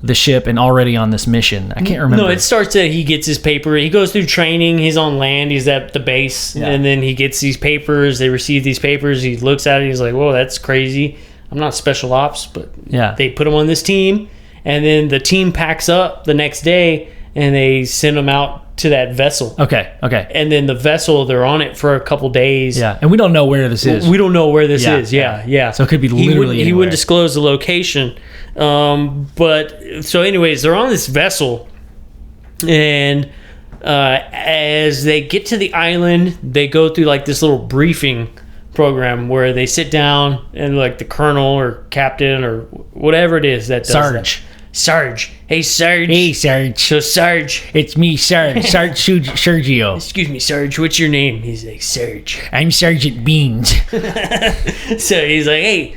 S2: the ship and already on this mission? I can't remember.
S1: No, it starts that he gets his paper. He goes through training. He's on land. He's at the base. Yeah. And then he gets these papers. They receive these papers. He looks at it. He's like, whoa, that's crazy. I'm not special ops, but they put him on this team. And then the team packs up the next day, and they send him out to that vessel. Okay. And then the vessel, they're on it for a couple days.
S2: Yeah, and we don't know where this is.
S1: We don't know where this is. Yeah.
S2: So it could be literally
S1: He wouldn't disclose the location. But, so anyways, they're on this vessel, and as they get to the island, they go through like this little briefing program where they sit down, and like the colonel or captain or whatever it is that does
S2: Sarge.
S1: Sarge. Hey, Sarge.
S2: Hey, Sarge.
S1: So, Sarge.
S2: It's me, Sarge. Sarge Sergio.
S1: Excuse me, Sarge. What's your name? He's like, Sarge.
S2: I'm Sergeant Beans.
S1: So he's like, hey,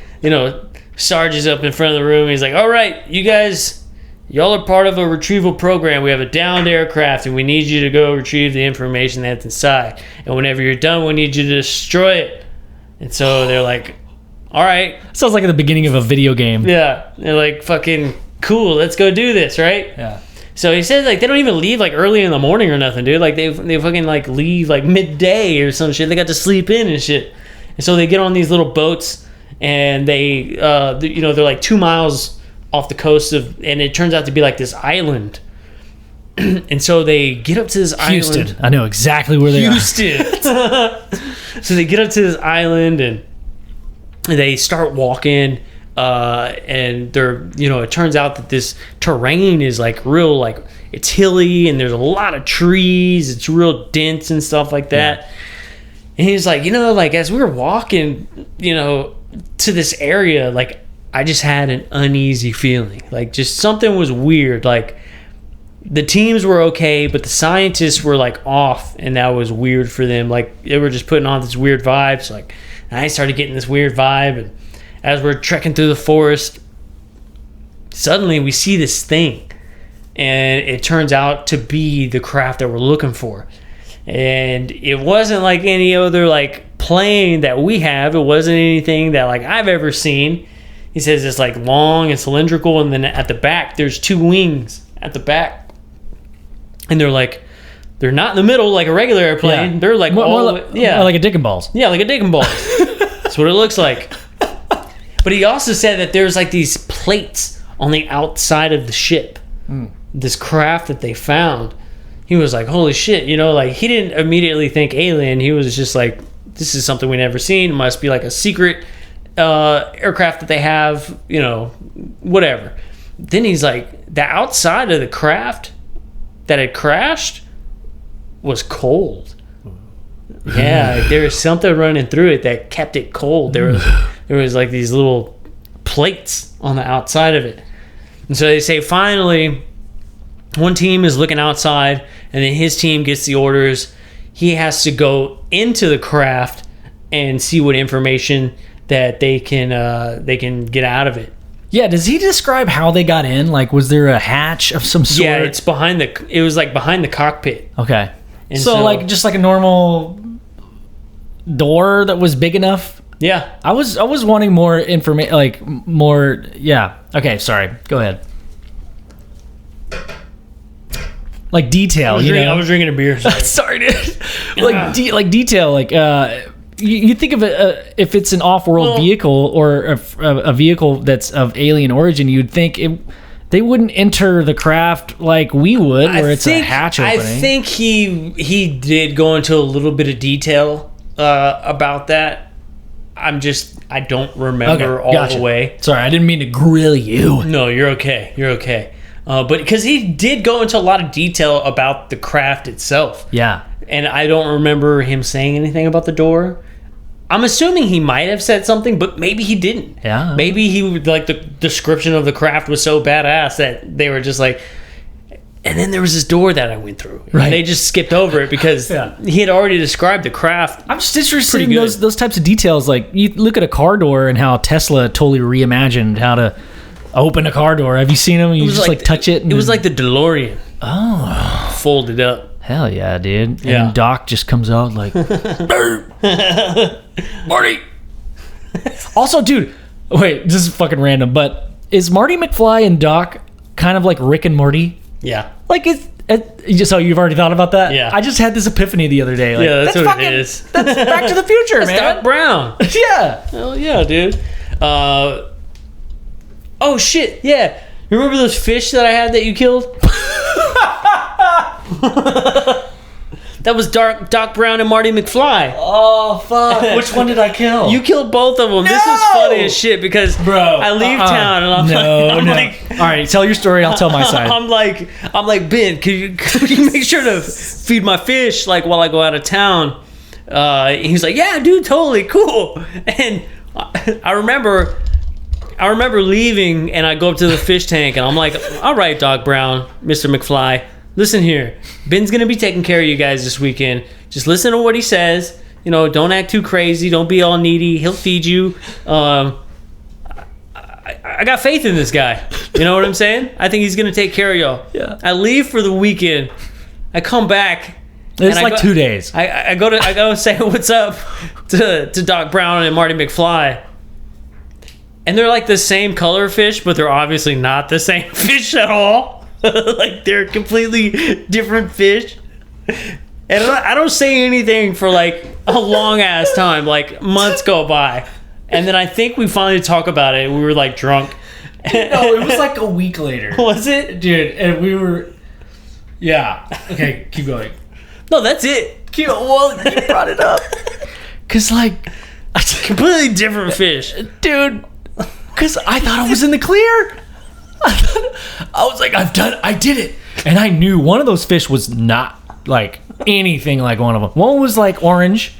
S1: Sarge is up in front of the room. He's like, all right, you guys, y'all are part of a retrieval program. We have a downed aircraft, and we need you to go retrieve the information that's inside. And whenever you're done, we need you to destroy it. And so they're like, all right.
S2: Sounds like at the beginning of a video game.
S1: Yeah. They're like, fucking cool, let's go do this, right?
S2: Yeah.
S1: So he says, like, they don't even leave, like, early in the morning or nothing, dude. Like, they fucking, like, leave, like, midday or some shit. They got to sleep in and shit. And so they get on these little boats, and they're like 2 miles off the coast of, and it turns out to be, like, this island. And so they get up to this
S2: Houston.
S1: island.
S2: I know exactly where they are.
S1: Houston. So they get up to this island, and they start walking. And they're, it turns out that this terrain is like real, like it's hilly, and there's a lot of trees. It's real dense and stuff like that. Yeah. And he's like, like as we were walking, to this area, like I just had an uneasy feeling, like just something was weird. Like the teams were okay, but the scientists were like off, and that was weird for them. Like they were just putting on this weird vibe. So like I started getting this weird vibe, and as we're trekking through the forest, suddenly we see this thing, and it turns out to be the craft that we're looking for. And it wasn't like any other like plane that we have. It wasn't anything that like I've ever seen. He says it's like long and cylindrical, and then at the back there's 2 wings at the back, and they're not in the middle like a regular airplane. Yeah. They're like
S2: more like a dick and balls.
S1: Yeah, like a dick and balls. That's what it looks like. But he also said that there's like these plates on the outside of the ship. This craft that they found. He was like, holy shit, like he didn't immediately think alien. He was just like, this is something we never seen. It must be like a secret aircraft that they have, whatever. Then he's like, the outside of the craft that had crashed was cold. Yeah, like there was something running through it that kept it cold. There was like these little plates on the outside of it. And so they say finally one team is looking outside, and then his team gets the orders. He has to go into the craft and see what information that they can get out of it.
S2: Yeah, does he describe how they got in? Like, was there a hatch of some sort?
S1: Yeah, it was like behind the cockpit.
S2: Okay. And so like just like a normal door that was big enough?
S1: Yeah.
S2: I was wanting more information, like more. Yeah. Okay. Sorry. Go ahead. Like detail.
S1: I was drinking a beer.
S2: Sorry, dude. Like detail. Like you think of it if it's an off-world vehicle or a vehicle that's of alien origin, you'd think they wouldn't enter the craft like we would, where it's a hatch opening.
S1: I think he did go into a little bit of detail about that. I don't remember all the way.
S2: Sorry, I didn't mean to grill you.
S1: No, you're okay. You're okay. But because he did go into a lot of detail about the craft itself.
S2: Yeah.
S1: And I don't remember him saying anything about the door. I'm assuming he might have said something, but maybe he didn't.
S2: Yeah.
S1: Maybe he like the description of the craft was so badass that they were just like. And then there was this door that I went through.
S2: Right.
S1: They just skipped over it because he had already described the craft.
S2: I'm just interested in those types of details. Like, you look at a car door and how Tesla totally reimagined how to open a car door. Have you seen them? You just like touch it.
S1: It was like the DeLorean.
S2: Oh.
S1: Folded up.
S2: Hell yeah, dude.
S1: Yeah.
S2: And Doc just comes out like, Marty. Also, dude, wait, this is fucking random, but is Marty McFly and Doc kind of like Rick and Morty?
S1: Yeah.
S2: Like, so you've already thought about that?
S1: Yeah.
S2: I just had this epiphany the other day. Like,
S1: yeah, that's what it is.
S2: That's Back to the Future,
S1: that's
S2: man.
S1: Doc Brown.
S2: Yeah.
S1: Hell yeah, dude. Oh, shit. Yeah. Remember those fish that I had that you killed? That was Doc Brown and Marty McFly.
S2: Oh, fuck. Which one did I kill?
S1: You killed both of them. No! This is funny as shit because I leave town and I'm like,
S2: all right, tell your story. I'll tell my side.
S1: I'm like, Ben, could you make sure to feed my fish like while I go out of town? He's like, yeah, dude, totally cool. And I remember leaving and I go up to the fish tank and I'm like, all right, Doc Brown, Mr. McFly, listen here. Ben's going to be taking care of you guys this weekend. Just listen to what he says. You know, don't act too crazy. Don't be all needy. He'll feed you. I got faith in this guy. You know what I'm saying? I think he's going to take care of y'all.
S2: Yeah.
S1: I leave for the weekend. I come back.
S2: It's like 2 days.
S1: I go say what's up to Doc Brown and Marty McFly. And they're like the same color fish, but they're obviously not the same fish at all. Like, they're completely different fish. And I don't say anything for like a long ass time. Like, months go by. And then I think we finally talk about it. We were like drunk.
S2: No, it was like a week later.
S1: Was it?
S2: Dude, and we were... Yeah. Okay, keep going.
S1: No, that's it.
S2: Well, you brought it up. Because, like...
S1: Completely different fish.
S2: Dude, because I thought I was in the clear. I was like, I did it. And I knew one of those fish was not like anything like one of them. One was like orange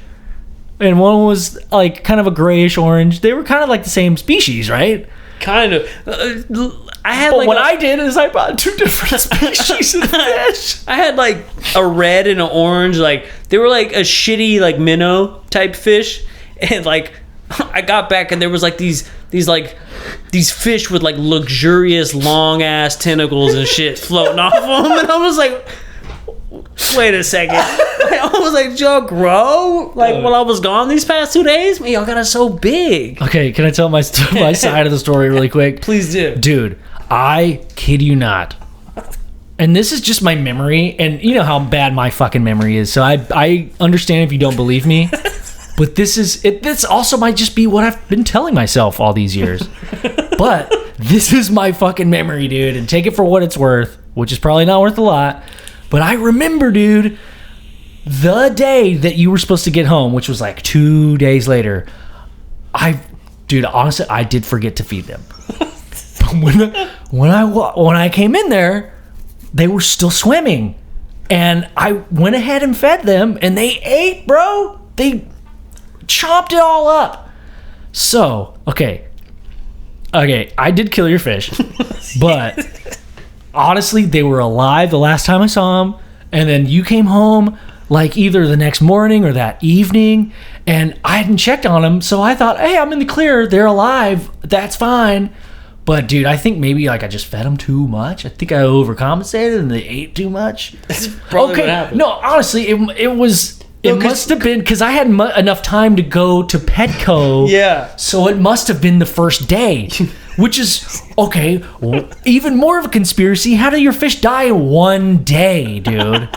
S2: and one was like kind of a grayish orange. They were kind of like the same species, right?
S1: Kind of.
S2: What I did is I bought two different species of fish.
S1: I had like a red and an orange. Like, they were like a shitty like minnow type fish. And like, I got back and there was like these fish with like luxurious long ass tentacles and shit floating off them, and I was like, wait a second. I was like, did y'all grow like while I was gone these past 2 days? Man, y'all got us so big.
S2: Okay, can I tell my side of the story really quick?
S1: Please do.
S2: Dude, I kid you not. And this is just my memory, and you know how bad my fucking memory is, so I understand if you don't believe me. But this also might just be what I've been telling myself all these years. But this is my fucking memory, dude. And take it for what it's worth, which is probably not worth a lot. But I remember, dude, the day that you were supposed to get home, which was like 2 days later. Honestly, I did forget to feed them. when I came in there, they were still swimming. And I went ahead and fed them, and they ate, bro. They chopped it all up. So, okay, I did kill your fish, but honestly, they were alive the last time I saw them, and then you came home like either the next morning or that evening, and I hadn't checked on them, so I thought, hey, I'm in the clear, they're alive, that's fine. But dude, I think maybe like I just fed them too much. I think I overcompensated and they ate too much.
S1: That's probably what happened.
S2: No, honestly, it must have been because I had enough time to go to Petco.
S1: Yeah.
S2: So it must have been the first day, which is, okay, even more of a conspiracy. How do your fish die in 1 day, dude?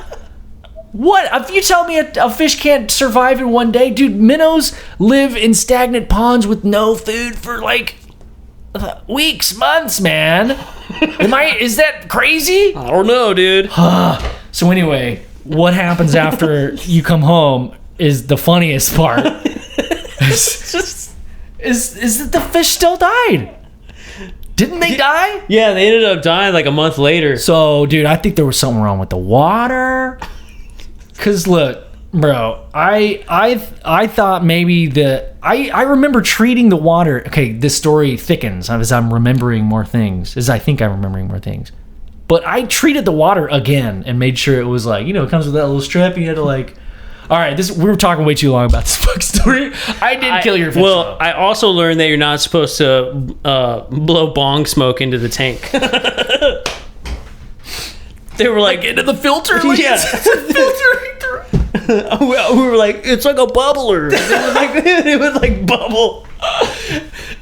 S2: What? If you tell me a fish can't survive in 1 day, dude, minnows live in stagnant ponds with no food for like weeks, months, man. Is that crazy?
S1: I don't know, dude.
S2: So anyway, what happens after you come home is the funniest part. is that the fish still died? Didn't they die?
S1: Yeah, they ended up dying like a month later.
S2: So, dude, I think there was something wrong with the water. Cause look, bro, I thought maybe I remember treating the water. Okay, this story thickens as I'm remembering more things. As I think I'm remembering more things. But I treated the water again and made sure it was like, it comes with that little strip. You had to like. All right, we were talking way too long about this fuck story. I did kill your fish.
S1: Well,
S2: though.
S1: I also learned that you're not supposed to blow bong smoke into the tank. They were like
S2: into the filter.
S1: Like, yeah, filtering through. We were like, it's like a bubbler. It would like bubble.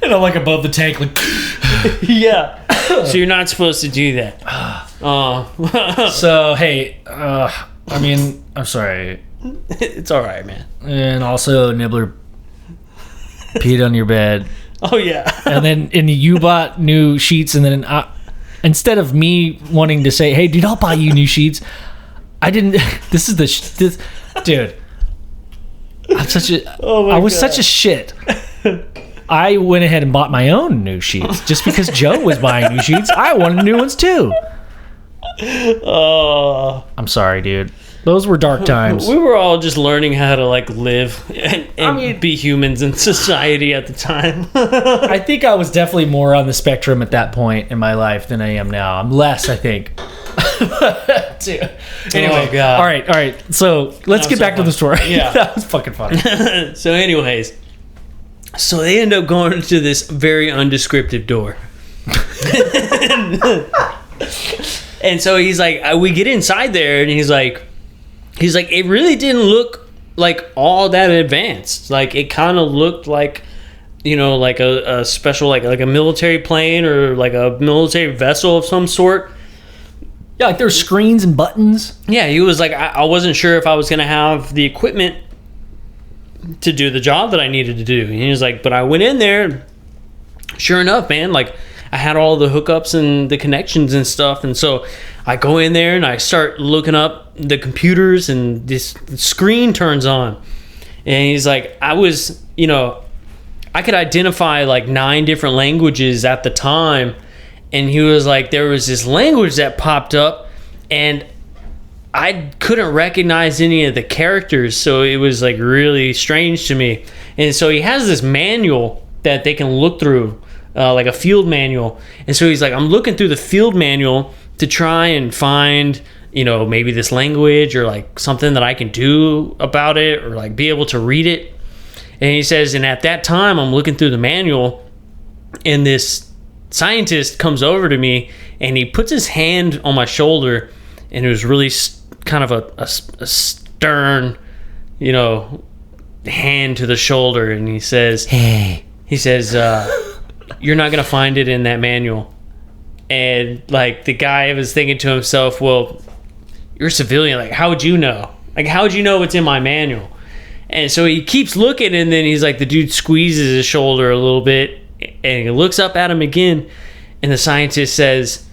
S2: And I'm like above the tank, like
S1: yeah. So you're not supposed to do that.
S2: So hey, I mean, I'm sorry.
S1: It's all right, man.
S2: And also, Nibbler peed on your bed.
S1: Oh yeah.
S2: And you bought new sheets, and then instead of me wanting to say, "Hey, dude, I'll buy you new sheets," I didn't. This is this, dude. I'm such a.
S1: Oh my
S2: I was
S1: God.
S2: such a shit. I went ahead and bought my own new sheets just because Joe was buying new sheets. I wanted new ones too.
S1: Oh.
S2: I'm sorry, dude. Those were dark times.
S1: We were all just learning how to like live and be humans in society at the time.
S2: I think I was definitely more on the spectrum at that point in my life than I am now. I'm less, I think. Anyway,
S1: Oh, God.
S2: all right. So let's get back to the story.
S1: Yeah.
S2: That was fucking funny.
S1: So anyways, so they end up going to this very undescriptive door. And so he's like, we get inside there, and he's like, it really didn't look like all that advanced. Like it kind of looked like, like a special, like a military plane or like a military vessel of some sort.
S2: Yeah, like there's screens and buttons.
S1: Yeah, he was like, I wasn't sure if I was going to have the equipment to do the job that I needed to do. And he was like, but I went in there, sure enough, man, like I had all the hookups and the connections and stuff. And so I go in there and I start looking up the computers, and this screen turns on. And he's like, I could identify like 9 different languages at the time. And he was like, there was this language that popped up, and I couldn't recognize any of the characters. So it was like really strange to me. And so he has this manual that they can look through, like a field manual. And so he's like, I'm looking through the field manual to try and find, maybe this language or like something that I can do about it or like be able to read it. And he says, and at that time I'm looking through the manual, and this scientist comes over to me and he puts his hand on my shoulder, and it was really kind of a stern, hand to the shoulder. And he says,
S2: Hey.
S1: He says, you're not going to find it in that manual. And like the guy was thinking to himself, well, you're a civilian. Like, how would you know? Like, how would you know what's in my manual? And so he keeps looking, and then he's like, the dude squeezes his shoulder a little bit, and he looks up at him again. And the scientist says,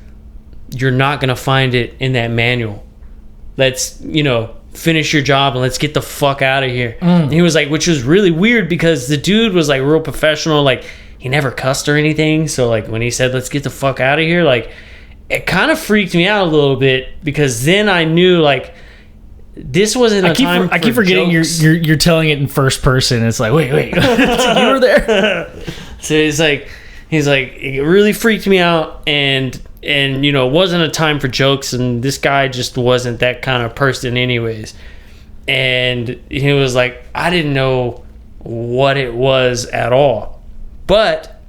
S1: you're not going to find it in that manual. Let's, finish your job and let's get the fuck out of here. And he was like, which was really weird because the dude was like real professional. Like, he never cussed or anything. So like when he said, let's get the fuck out of here, like it kind of freaked me out a little bit, because then I knew like this wasn't a time for
S2: I keep forgetting you're telling it in first person. It's like, wait. You were there.
S1: So he's like, it really freaked me out, and it wasn't a time for jokes, and this guy just wasn't that kind of person anyways. And he was like, I didn't know what it was at all. But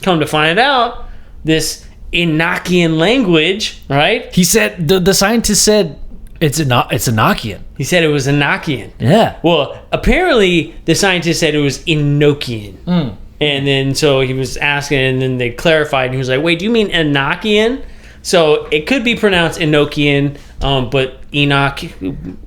S1: come to find out, this Enochian language, right?
S2: He said the scientist said it's Enochian.
S1: He said it was Enochian.
S2: Yeah.
S1: Well, apparently the scientist said it was Enochian. And then so he was asking, and then they clarified, and he was like, wait, do you mean Enochian? So it could be pronounced Enochian, but
S2: Enochian.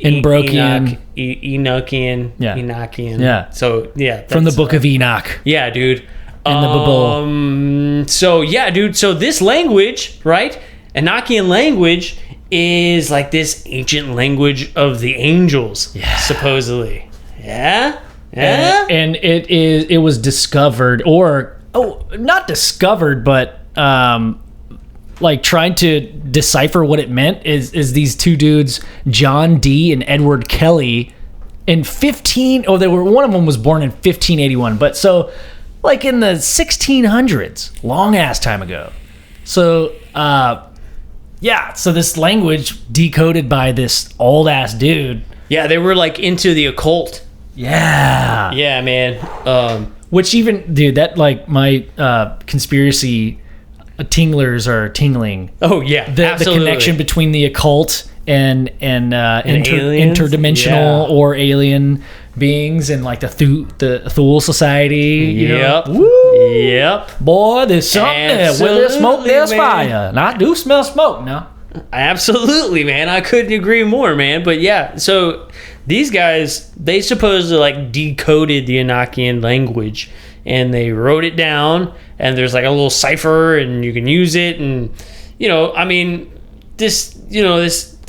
S1: Enochian.
S2: Yeah.
S1: Enochian.
S2: Yeah.
S1: So yeah.
S2: From the book of Enoch.
S1: Yeah, dude.
S2: in the Babel?
S1: So yeah, dude. So this language, right? Enochian language is like this ancient language of the angels, supposedly. Yeah. Yeah.
S2: And it was discovered, or not discovered, but like trying to decipher what it meant is these two dudes, John Dee and Edward Kelly, in one of them was born in 1581, but so like in the 1600s, long ass time ago. So so this language decoded by this old ass dude.
S1: Yeah, they were like into the occult.
S2: Yeah.
S1: Yeah, man.
S2: Which even, dude, that like my conspiracy tinglers are tingling.
S1: Oh yeah,
S2: the connection between the occult and
S1: aliens?
S2: interdimensional or alien beings and like the Thule Society.
S1: Yep.
S2: Woo!
S1: Yep.
S2: Boy, there's something there. Where there's smoke, there's
S1: man.
S2: fire. And I do smell smoke now.
S1: Absolutely, man. I couldn't agree more, man. But yeah, so these guys, they supposedly like decoded the Enochian language and they wrote it down, and there's like a little cipher and you can use it. And, I mean, this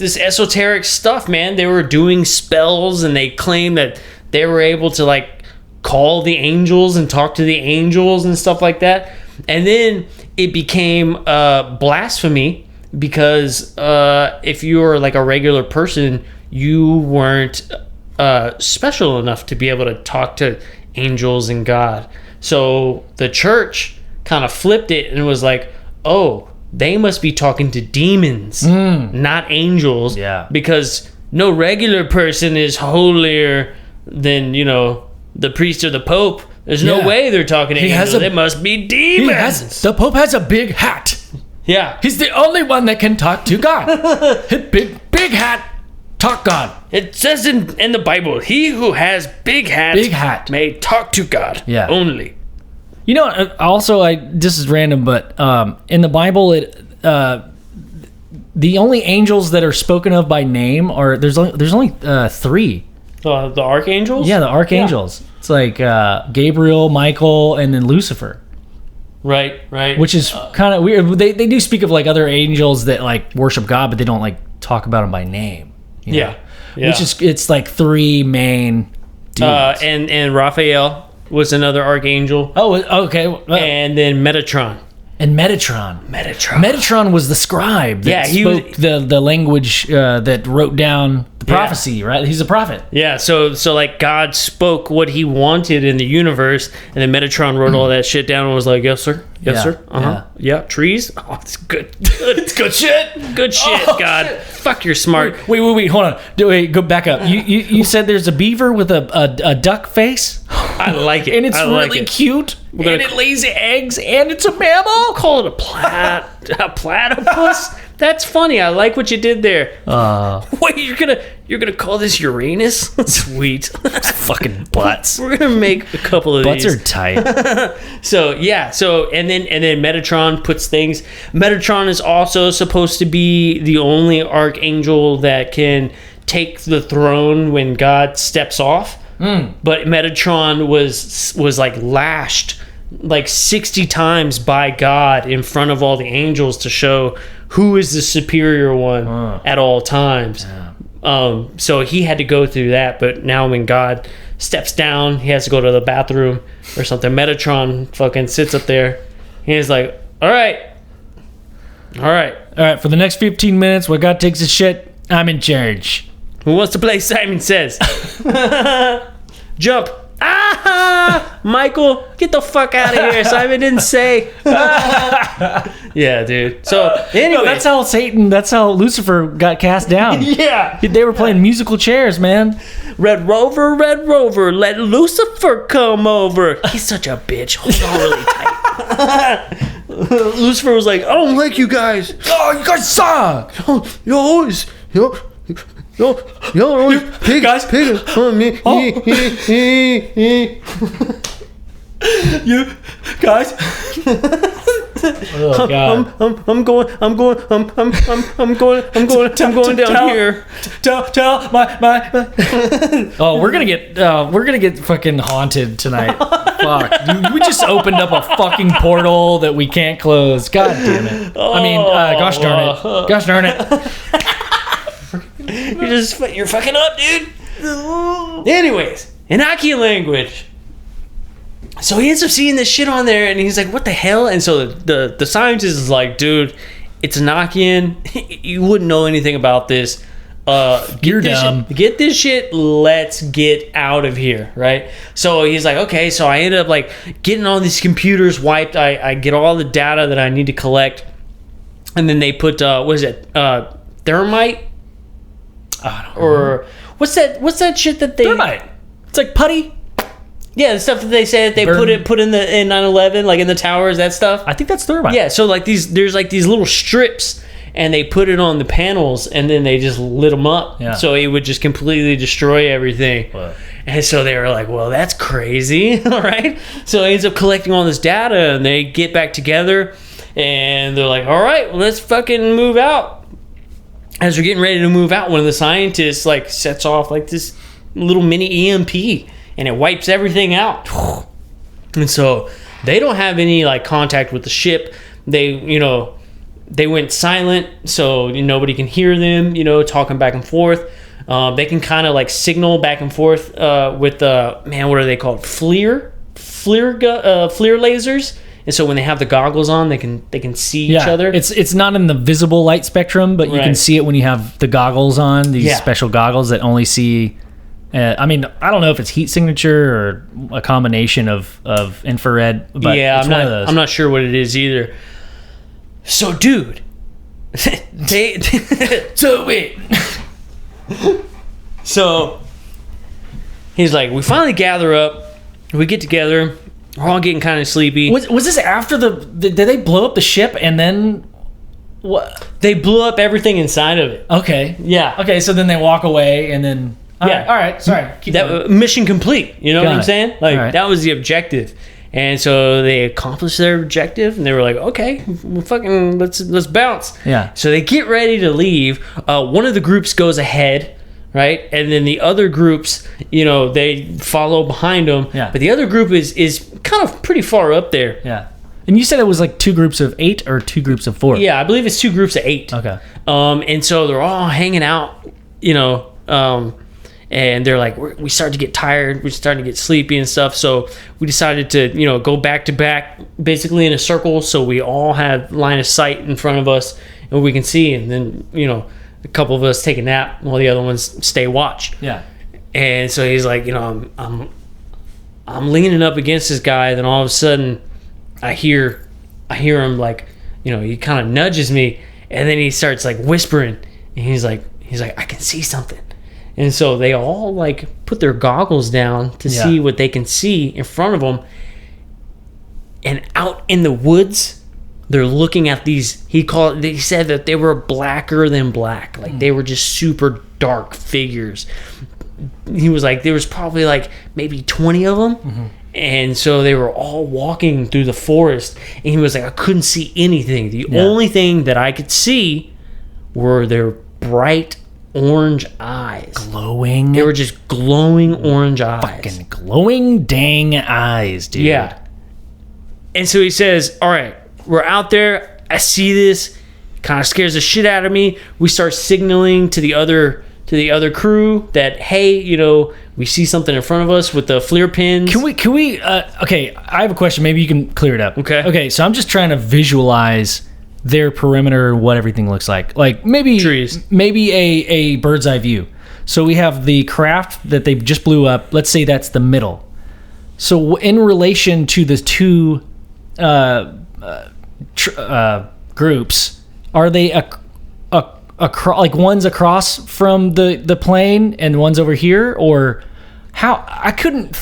S1: esoteric stuff, man, they were doing spells and they claimed that they were able to like call the angels and talk to the angels and stuff like that. And then it became blasphemy because if you were like a regular person, you weren't special enough to be able to talk to angels and God. So the church kind of flipped it and was like, oh, they must be talking to demons, not angels.
S2: Yeah.
S1: Because no regular person is holier than, the priest or the pope. There's no way they're talking to angels. It must be demons.
S2: The Pope has a big hat.
S1: Yeah.
S2: He's the only one that can talk to God. big hat, talk God.
S1: It says in the Bible, he who has big hat may talk to God only.
S2: Also, this is random, but in the Bible, the only angels that are spoken of by name are there's only three.
S1: The archangels?
S2: Yeah, the archangels. Yeah. It's like Gabriel, Michael, and then Lucifer.
S1: Right.
S2: Which is kind of weird. They do speak of like other angels that like worship God, but they don't like talk about them by name.
S1: Yeah.
S2: Which is, it's like three main dudes.
S1: And Raphael was another archangel.
S2: Oh, okay.
S1: And then Metatron.
S2: And Metatron was the scribe that spoke the language that wrote down the prophecy, right? He's a prophet.
S1: Yeah, so like God spoke what he wanted in the universe, and then Metatron wrote all that shit down and was like, yes, sir. Yes, sir. Uh-huh. Yeah, trees. Oh, it's good. It's good shit. Good shit, God. Shit. Fuck, you're smart.
S2: Wait, hold on. Wait, go back up. You said there's a beaver with a duck face?
S1: I like it.
S2: And it's really cute. And it lays eggs, and it's a mammal.
S1: Call it a platypus. That's funny. I like what you did there. Wait, you're gonna call this Uranus? Sweet.
S2: Fucking butts.
S1: We're gonna make a couple of
S2: butts
S1: these.
S2: Butts are tight.
S1: So and then Metatron puts things. Metatron is also supposed to be the only archangel that can take the throne when God steps off. But Metatron was like lashed like 60 times by God in front of all the angels to show who is the superior one at all times. So he had to go through that, but now when God steps down, he has to go to the bathroom or something. Metatron fucking sits up there. He's like, all right,
S2: for the next 15 minutes while God takes his shit, I'm in charge.
S1: Who wants to play Simon Says? Jump. Michael, get the fuck out of here. Simon didn't say. Yeah, dude. So, anyway.
S2: No, that's how Lucifer got cast down.
S1: Yeah.
S2: They were playing musical chairs, man.
S1: Red Rover, let Lucifer come over. He's such a bitch. Hold on really tight. Lucifer was like, I don't like you guys.
S2: Oh, you guys suck.
S1: You're always pig on me. You guys.
S2: Oh, God.
S1: I'm going down here.
S2: Tell my. Oh, we're gonna get fucking haunted tonight. Fuck fuck. Dude, we just opened up a fucking portal that we can't close. God damn it. I mean, gosh darn it. Gosh darn it.
S1: You're fucking up, dude. Anyways, Enochian language. So he ends up seeing this shit on there, and he's like, "What the hell?" And so the scientist is like, "Dude, it's Enochian. You wouldn't know anything about this.
S2: You're dumb.
S1: Get this shit. Let's get out of here." Right? So he's like, "Okay." So I ended up like getting all these computers wiped. I get all the data that I need to collect, and then they put what is it? Thermite. Or what's that shit that they
S2: Thermite. It's like putty.
S1: Yeah, the stuff that they say that they put in 9/11, like in the towers, that stuff.
S2: I think that's thermite.
S1: Yeah, so like there's like these little strips, and they put it on the panels, and then they just lit them up, so it would just completely destroy everything. What? And so they were like, "Well, that's crazy." All right, so he ends up collecting all this data, and they get back together, and they're like, "All right, well, let's fucking move out." As we're getting ready to move out, one of the scientists like sets off like this little mini EMP, and it wipes everything out. And so they don't have any like contact with the ship. They went silent, so nobody can hear them, talking back and forth. They can kind of like signal back and forth with what are they called? FLIR lasers. And so when they have the goggles on, they can see each other.
S2: It's not in the visible light spectrum, but you can see it when you have the goggles on. These special goggles that only see. I mean, I don't know if it's heat signature or a combination of infrared. But it's one of those.
S1: I'm not sure what it is either. So, dude, So he's like, we finally gather up. We get together. We're all getting kind of sleepy.
S2: Was this after did they blow up the ship and then what?
S1: They blew up everything inside of it.
S2: Okay.
S1: Yeah.
S2: Okay, so then they walk away and then... All right. Sorry.
S1: Keep that mission complete. You know what I'm saying? Like, that was the objective. And so they accomplished their objective, and they were like, okay, let's bounce.
S2: Yeah.
S1: So they get ready to leave. One of the groups goes ahead, right? And then the other groups, they follow behind them.
S2: Yeah.
S1: But the other group is kind of pretty far up there.
S2: Yeah. And you said it was like 2 groups of 8 or 2 groups of 4?
S1: Yeah, I believe it's 2 groups of 8.
S2: Okay.
S1: And so they're all hanging out, and they're like, we started to get tired. We're starting to get sleepy and stuff. So we decided to, go back to back, basically in a circle. So we all have line of sight in front of us, and we can see. And then, a couple of us take a nap while the other ones stay watch.
S2: Yeah.
S1: And so he's like, I'm leaning up against this guy. Then all of a sudden, I hear him like, he kind of nudges me, and then he starts like whispering, and he's like, I can see something. And so they all like put their goggles down to see what they can see in front of them. And out in the woods, they're looking at these. They said that they were blacker than black, like they were just super dark figures. He was like, there was probably like maybe 20 of them. Mm-hmm. And so they were all walking through the forest, and he was like, I couldn't see anything. The only thing that I could see were their bright orange eyes.
S2: Glowing.
S1: They were just glowing orange eyes.
S2: Fucking glowing dang eyes, dude.
S1: Yeah. And so he says, all right, we're out there. I see this. Kind of scares the shit out of me. We start signaling to the other crew that, hey, we see something in front of us with the FLIR pins.
S2: Can we okay, I have a question. Maybe you can clear it up.
S1: Okay,
S2: so I'm just trying to visualize their perimeter, what everything looks like maybe
S1: trees,
S2: maybe a bird's eye view. So we have the craft that they just blew up. Let's say that's the middle. So in relation to the 2 groups, are they like one's across from the plane and one's over here, or how? I couldn't.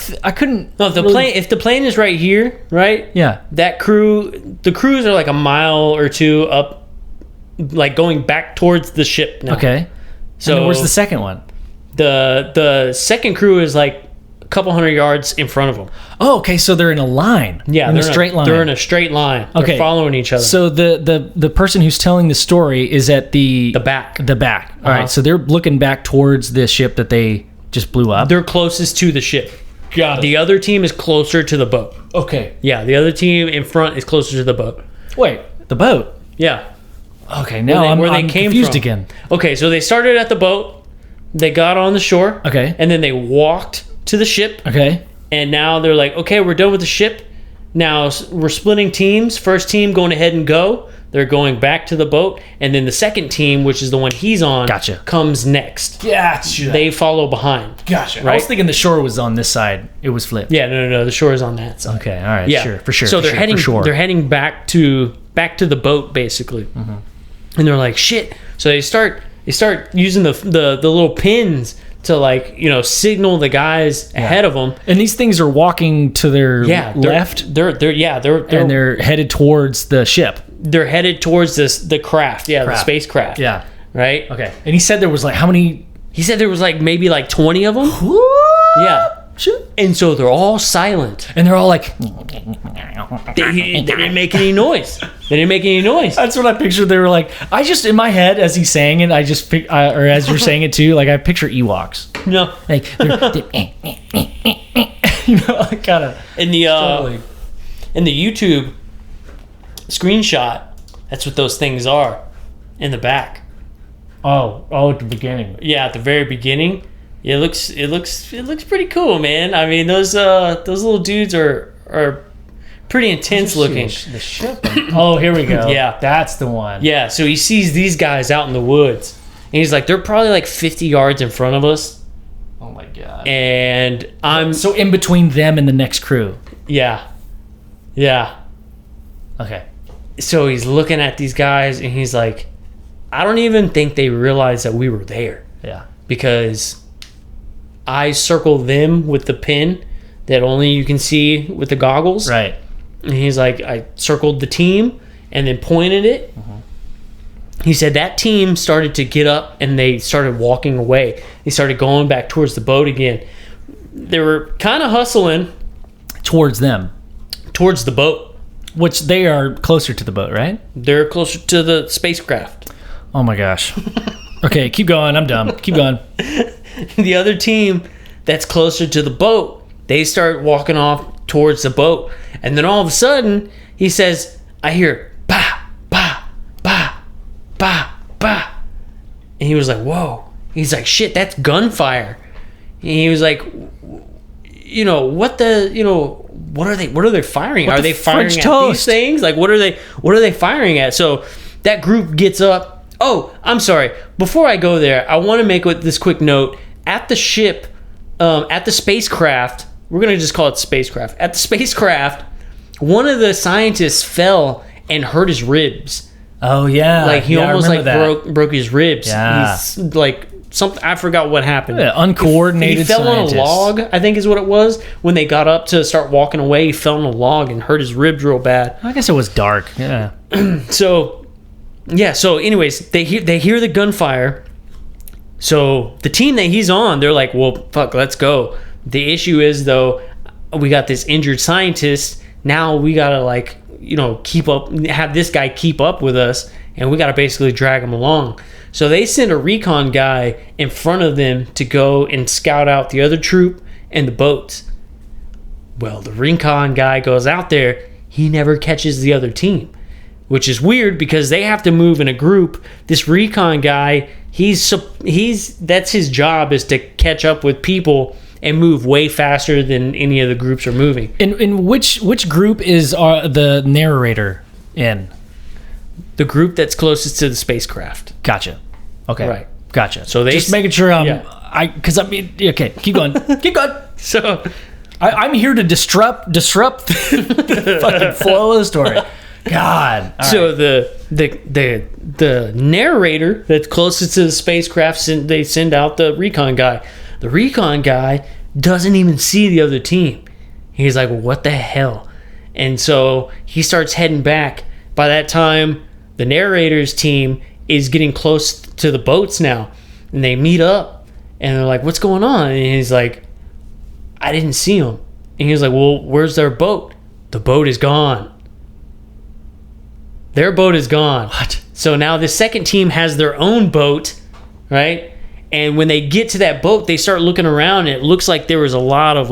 S1: No, if the plane is right here, right?
S2: Yeah.
S1: The crews are like a mile or 2 up, like going back towards the ship now.
S2: Okay. So where's the second one?
S1: The second crew is like a couple hundred yards in front of them.
S2: Oh, okay. So they're in a line.
S1: Yeah,
S2: in a straight line.
S1: They're in a straight line.
S2: Okay.
S1: They're following each other.
S2: So the person who's telling the story is at the
S1: back.
S2: The back. All right. So they're looking back towards the ship that they just blew up.
S1: They're closest to the ship.
S2: Got it.
S1: The other team is closer to the boat.
S2: Okay.
S1: Yeah, the other team in front is closer to the boat.
S2: Wait, the boat.
S1: Yeah.
S2: Okay, now I'm confused
S1: from.
S2: again.
S1: Okay, so they started at the boat. They got on the shore.
S2: Okay.
S1: And then they walked to the ship.
S2: Okay.
S1: And now they're like, okay, we're done with the ship. Now we're splitting teams. First team going ahead and go. They're going back to the boat. And then the second team, which is the one he's on,
S2: Gotcha.
S1: comes next.
S2: Gotcha.
S1: They follow behind.
S2: Gotcha.
S1: Right?
S2: I was thinking the shore was on this side. It was flipped.
S1: Yeah, no. The shore is on that side.
S2: Okay, all right,
S1: Yeah,
S2: sure, for sure.
S1: So
S2: for
S1: they're
S2: sure,
S1: heading back to the boat basically,
S2: Mm-hmm.
S1: and they're like shit. So they start using the little pins to signal the guys ahead of them.
S2: And these things are walking to their left.
S1: They're
S2: headed towards the ship.
S1: They're headed towards the craft. Yeah, the spacecraft.
S2: Yeah.
S1: Right.
S2: Okay. And he said there was like how many?
S1: He said there was maybe 20 of them.
S2: What?
S1: Yeah. And so they're all silent.
S2: And they're all like,
S1: They didn't make any noise.
S2: That's what I pictured. They were like, I just in my head as he's saying it, I just or as you're saying it too, like I picture Ewoks.
S1: No.
S2: Like, I kind of
S1: in the YouTube screenshot, that's what those things are in the back.
S2: Oh, at the beginning.
S1: Yeah, at the very beginning. It looks pretty cool, man. I mean, those little dudes are pretty intense looking.
S2: The ship. Oh, here we go.
S1: Yeah,
S2: that's the one.
S1: Yeah, so he sees these guys out in the woods, and he's like, they're probably 50 yards in front of us.
S2: Oh my god.
S1: And I'm
S2: so in between them and the next crew.
S1: Yeah.
S2: Okay.
S1: So he's looking at these guys, and he's like, I don't even think they realized that we were there.
S2: Yeah.
S1: Because I circled them with the pin that only you can see with the goggles.
S2: Right.
S1: And he's like, I circled the team and then pointed it. Mm-hmm. He said that team started to get up and they started walking away. They started going back towards the boat again. They were kind of hustling
S2: towards them.
S1: Towards the boat.
S2: Which they are closer to the boat, right?
S1: They're closer to the spacecraft.
S2: Oh my gosh. Okay, keep going. I'm dumb. Keep going.
S1: The other team that's closer to the boat, they start walking off towards the boat. And then all of a sudden, he says, I hear, bah, bah, bah, bah, bah. And he was like, whoa. He's like, shit, that's gunfire. And he was like, what are they firing? Are they firing at these things? Like, what are they firing at? So that group gets up. Oh, I'm sorry. Before I go there, I want to make this quick note. At the ship, at the spacecraft, we're going to just call it spacecraft. At the spacecraft, one of the scientists fell and hurt his ribs.
S2: Oh, yeah.
S1: Like, he almost broke his ribs.
S2: Yeah.
S1: He's like, something, I forgot what happened.
S2: Yeah, uncoordinated
S1: He fell
S2: scientist.
S1: on a log, I think is what it was. When they got up to start walking away, he fell on a log and hurt his ribs real bad.
S2: I guess it was dark. Yeah.
S1: So anyways, they hear the gunfire. So the team that he's on, they're like, well, fuck, let's go. The issue is, though, we got this injured scientist. Now we gotta keep up, have this guy keep up with us, and we gotta basically drag him along. So they send a recon guy in front of them to go and scout out the other troop and the boats. Well, the recon guy goes out there. He never catches the other team, which is weird because they have to move in a group. This recon guy, that's his job, is to catch up with people and move way faster than any of the groups are moving.
S2: In which group is the narrator in?
S1: The group that's closest to the spacecraft.
S2: Gotcha. Okay.
S1: Right.
S2: Gotcha.
S1: So they
S2: just making sure okay, keep going. Keep going.
S1: So
S2: I'm here to disrupt the fucking flow of the story. God.
S1: So right. the narrator that's closest to the spacecraft, they send out the recon guy. The recon guy doesn't even see the other team. He's like, what the hell? And so he starts heading back. By that time, the narrator's team is getting close to the boats now. And they meet up. And they're like, what's going on? And he's like, I didn't see him. And he's like, well, where's their boat? The boat is gone. Their boat is gone.
S2: What?
S1: So now the second team has their own boat, right? And when they get to that boat, they start looking around, and it looks like there was a lot of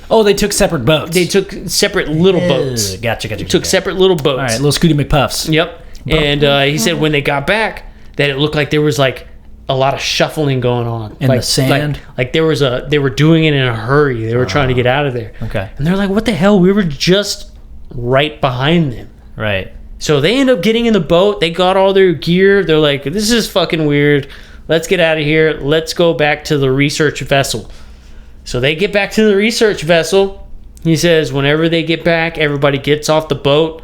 S2: Oh, they took separate boats.
S1: They took separate little boats.
S2: Gotcha.
S1: Took separate little boats.
S2: All right, little Scooty McPuffs.
S1: Yep. And he said when they got back, that it looked like there was like a lot of shuffling going on
S2: In the sand?
S1: Like they were doing it in a hurry. They were trying to get out of there.
S2: Okay.
S1: And they're like, what the hell? We were just right behind them.
S2: Right.
S1: So they end up getting in the boat. They got all their gear. They're like, this is fucking weird. Let's get out of here. Let's go back to the research vessel. So they get back to the research vessel. He says whenever they get back, everybody gets off the boat.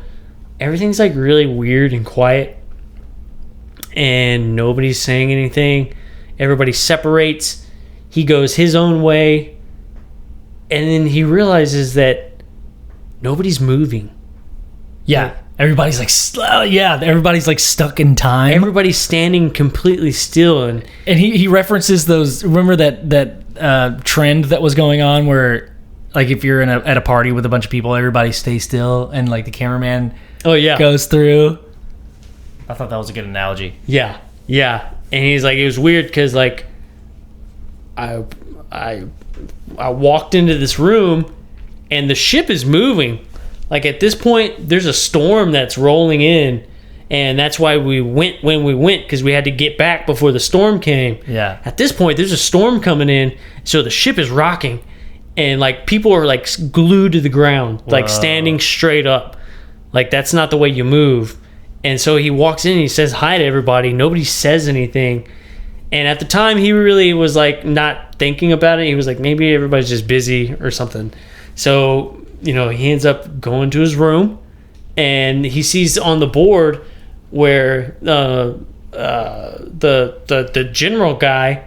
S1: Everything's like really weird and quiet. And nobody's saying anything. Everybody separates. He goes his own way. And then he realizes that nobody's moving.
S2: Yeah. Everybody's like, everybody's like stuck in time.
S1: Everybody's standing completely still. And
S2: he references those. Remember that trend that was going on where, like, if you're at a party with a bunch of people, everybody stays still, and like the cameraman goes through. I thought that was a good analogy.
S1: Yeah. And he's like, it was weird because like I walked into this room and the ship is moving. Like at this point, there's a storm that's rolling in, and that's why we went when we went, because we had to get back before the storm came.
S2: Yeah.
S1: At this point, there's a storm coming in, so the ship is rocking, and like people are like glued to the ground, like standing straight up. Like that's not the way you move. And so he walks in and he says hi to everybody. Nobody says anything. And at the time, he really was like not thinking about it. He was like, maybe everybody's just busy or something. So, you know, he ends up going to his room, and he sees on the board where the general guy,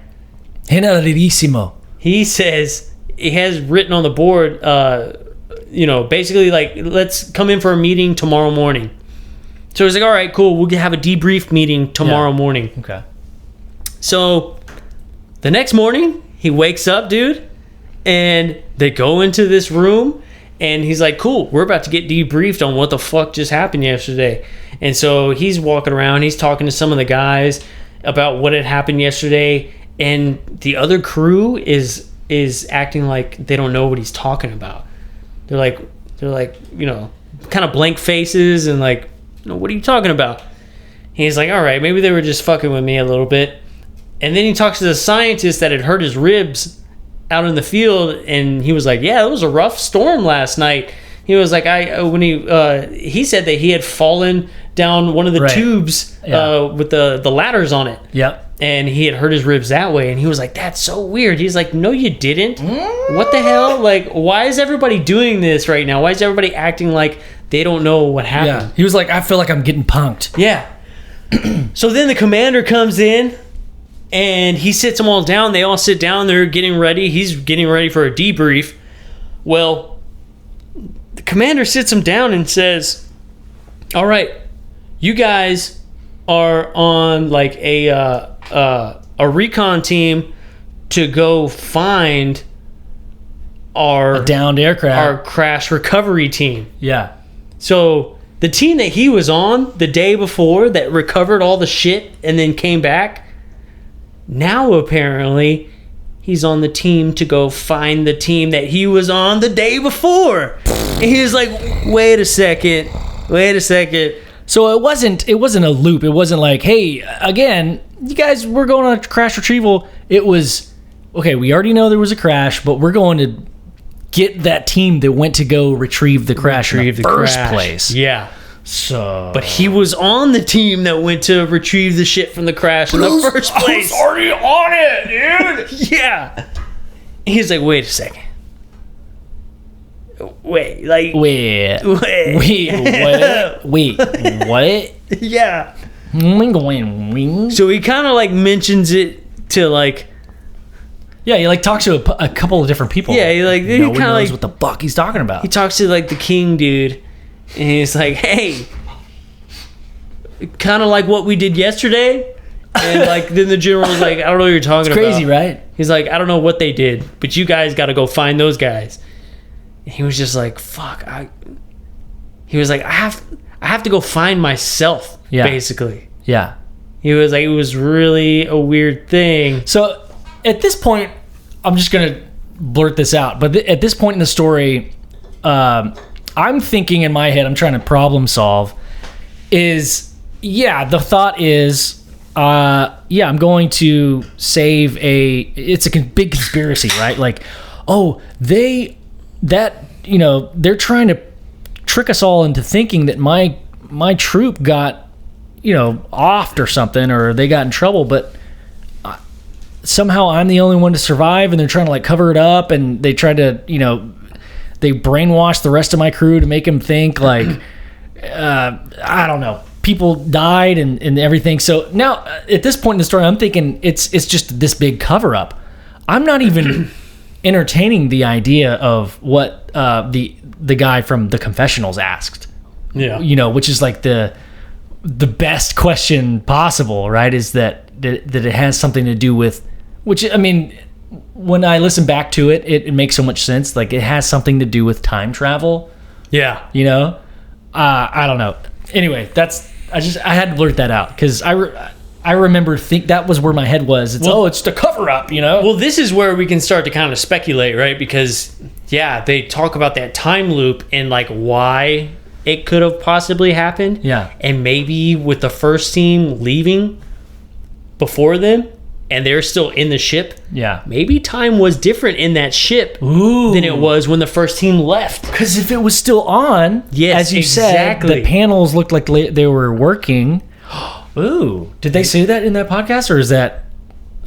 S2: Generalissimo.
S1: he says he has written on the board, basically like, let's come in for a meeting tomorrow morning. So he's like, all right, cool. We'll have a debrief meeting tomorrow morning.
S2: Okay.
S1: So the next morning, he wakes up, dude, and they go into this room, and he's like, cool, we're about to get debriefed on what the fuck just happened yesterday. And so he's walking around, he's talking to some of the guys about what had happened yesterday, and the other crew is acting like they don't know what he's talking about. They're like, you know, kind of blank faces and like, what are you talking about? He's like, all right, maybe they were just fucking with me a little bit. And then he talks to the scientist that had hurt his ribs out in the field, and he was like, yeah, it was a rough storm last night. He was like, he said that he had fallen down one of the tubes with the ladders on it.
S2: Yep.
S1: And he had hurt his ribs that way, and he was like, that's so weird. He's like, no, you didn't. What the hell? Like, why is everybody doing this right now? Why is everybody acting like they don't know what happened?
S2: Yeah. He was like, I feel like I'm getting punked.
S1: Yeah. So then the commander comes in, and he sits them all down. They all sit down. They're getting ready. He's getting ready for a debrief. Well, the commander sits them down and says, all right, you guys are on like a recon team to go find our
S2: downed aircraft,
S1: our crash recovery team.
S2: Yeah.
S1: So the team that he was on the day before that recovered all the shit and then came back, now apparently he's on the team to go find the team that he was on the day before. And he was like, wait a second.
S2: So it wasn't a loop. It wasn't like, hey, again, you guys, we're going on a crash retrieval. It was, okay, we already know there was a crash, but we're going to get that team that went to go retrieve the crash in the first place.
S1: Yeah.
S2: So,
S1: but he was on the team that went to retrieve the shit from the crash in the first place.
S2: I was already on it, dude.
S1: Yeah. He's like, wait a second. Wait, what? Yeah. So he kind of like mentions it to like,
S2: yeah, he like talks to a couple of different people.
S1: Yeah, he
S2: kind of knows
S1: like
S2: what the fuck he's talking about.
S1: He talks to like the king dude, and he's like, hey, kind of like what we did yesterday. And like then the general's like, I don't know what you're talking about.
S2: It's crazy, right?
S1: He's like, I don't know what they did, but you guys got to go find those guys. And he was just like, fuck. He was like, I have to go find myself, basically.
S2: Yeah.
S1: He was like, it was really a weird thing.
S2: So at this point, I'm just going to blurt this out, but at this point in the story, I'm thinking in my head, I'm trying to problem solve. The thought is, I'm going to save it's a big conspiracy, right? Like, oh, they're trying to trick us all into thinking that my troop got, offed or something, or they got in trouble, but somehow I'm the only one to survive, and they're trying to like cover it up, and they try to, they brainwash the rest of my crew to make them think like, I don't know, people died and everything. So now at this point in the story, I'm thinking it's just this big cover up. I'm not even entertaining the idea of what the guy from the confessionals asked. Yeah, which is like the best question possible, right? Is that it has something to do with, which, I mean, when I listen back to it, it makes so much sense. Like, it has something to do with time travel. Yeah. I don't know. Anyway, I had to blurt that out because I remember that was where my head was. It's the cover up,
S1: Well, this is where we can start to kind of speculate, right? Because they talk about that time loop and like why it could have possibly happened. Yeah. And maybe with the first team leaving before them and they're still in the ship. Yeah. Maybe time was different in that ship than it was when the first team left.
S2: Because if it was still on, as you said, the panels looked like they were working. Ooh. Did they say that in that podcast, or is that...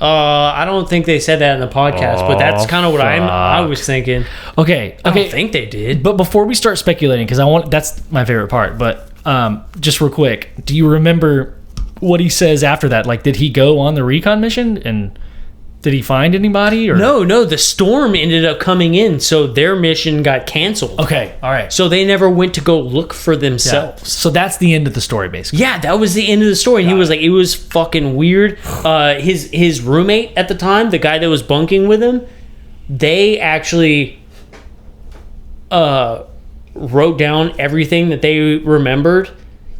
S1: I don't think they said that in the podcast, but that's kind of what I was thinking.
S2: Okay.
S1: I don't think they did.
S2: But before we start speculating, because that's my favorite part, but just real quick, do you remember what he says after that? Like, did he go on the recon mission, and did he find anybody? Or
S1: No, the storm ended up coming in, so their mission got canceled.
S2: Okay, all right.
S1: So they never went to go look for themselves.
S2: Yeah. So that's the end of the story, basically.
S1: Yeah, that was the end of the story. And he was like, it was fucking weird. His roommate at the time, the guy that was bunking with him, they actually wrote down everything that they remembered.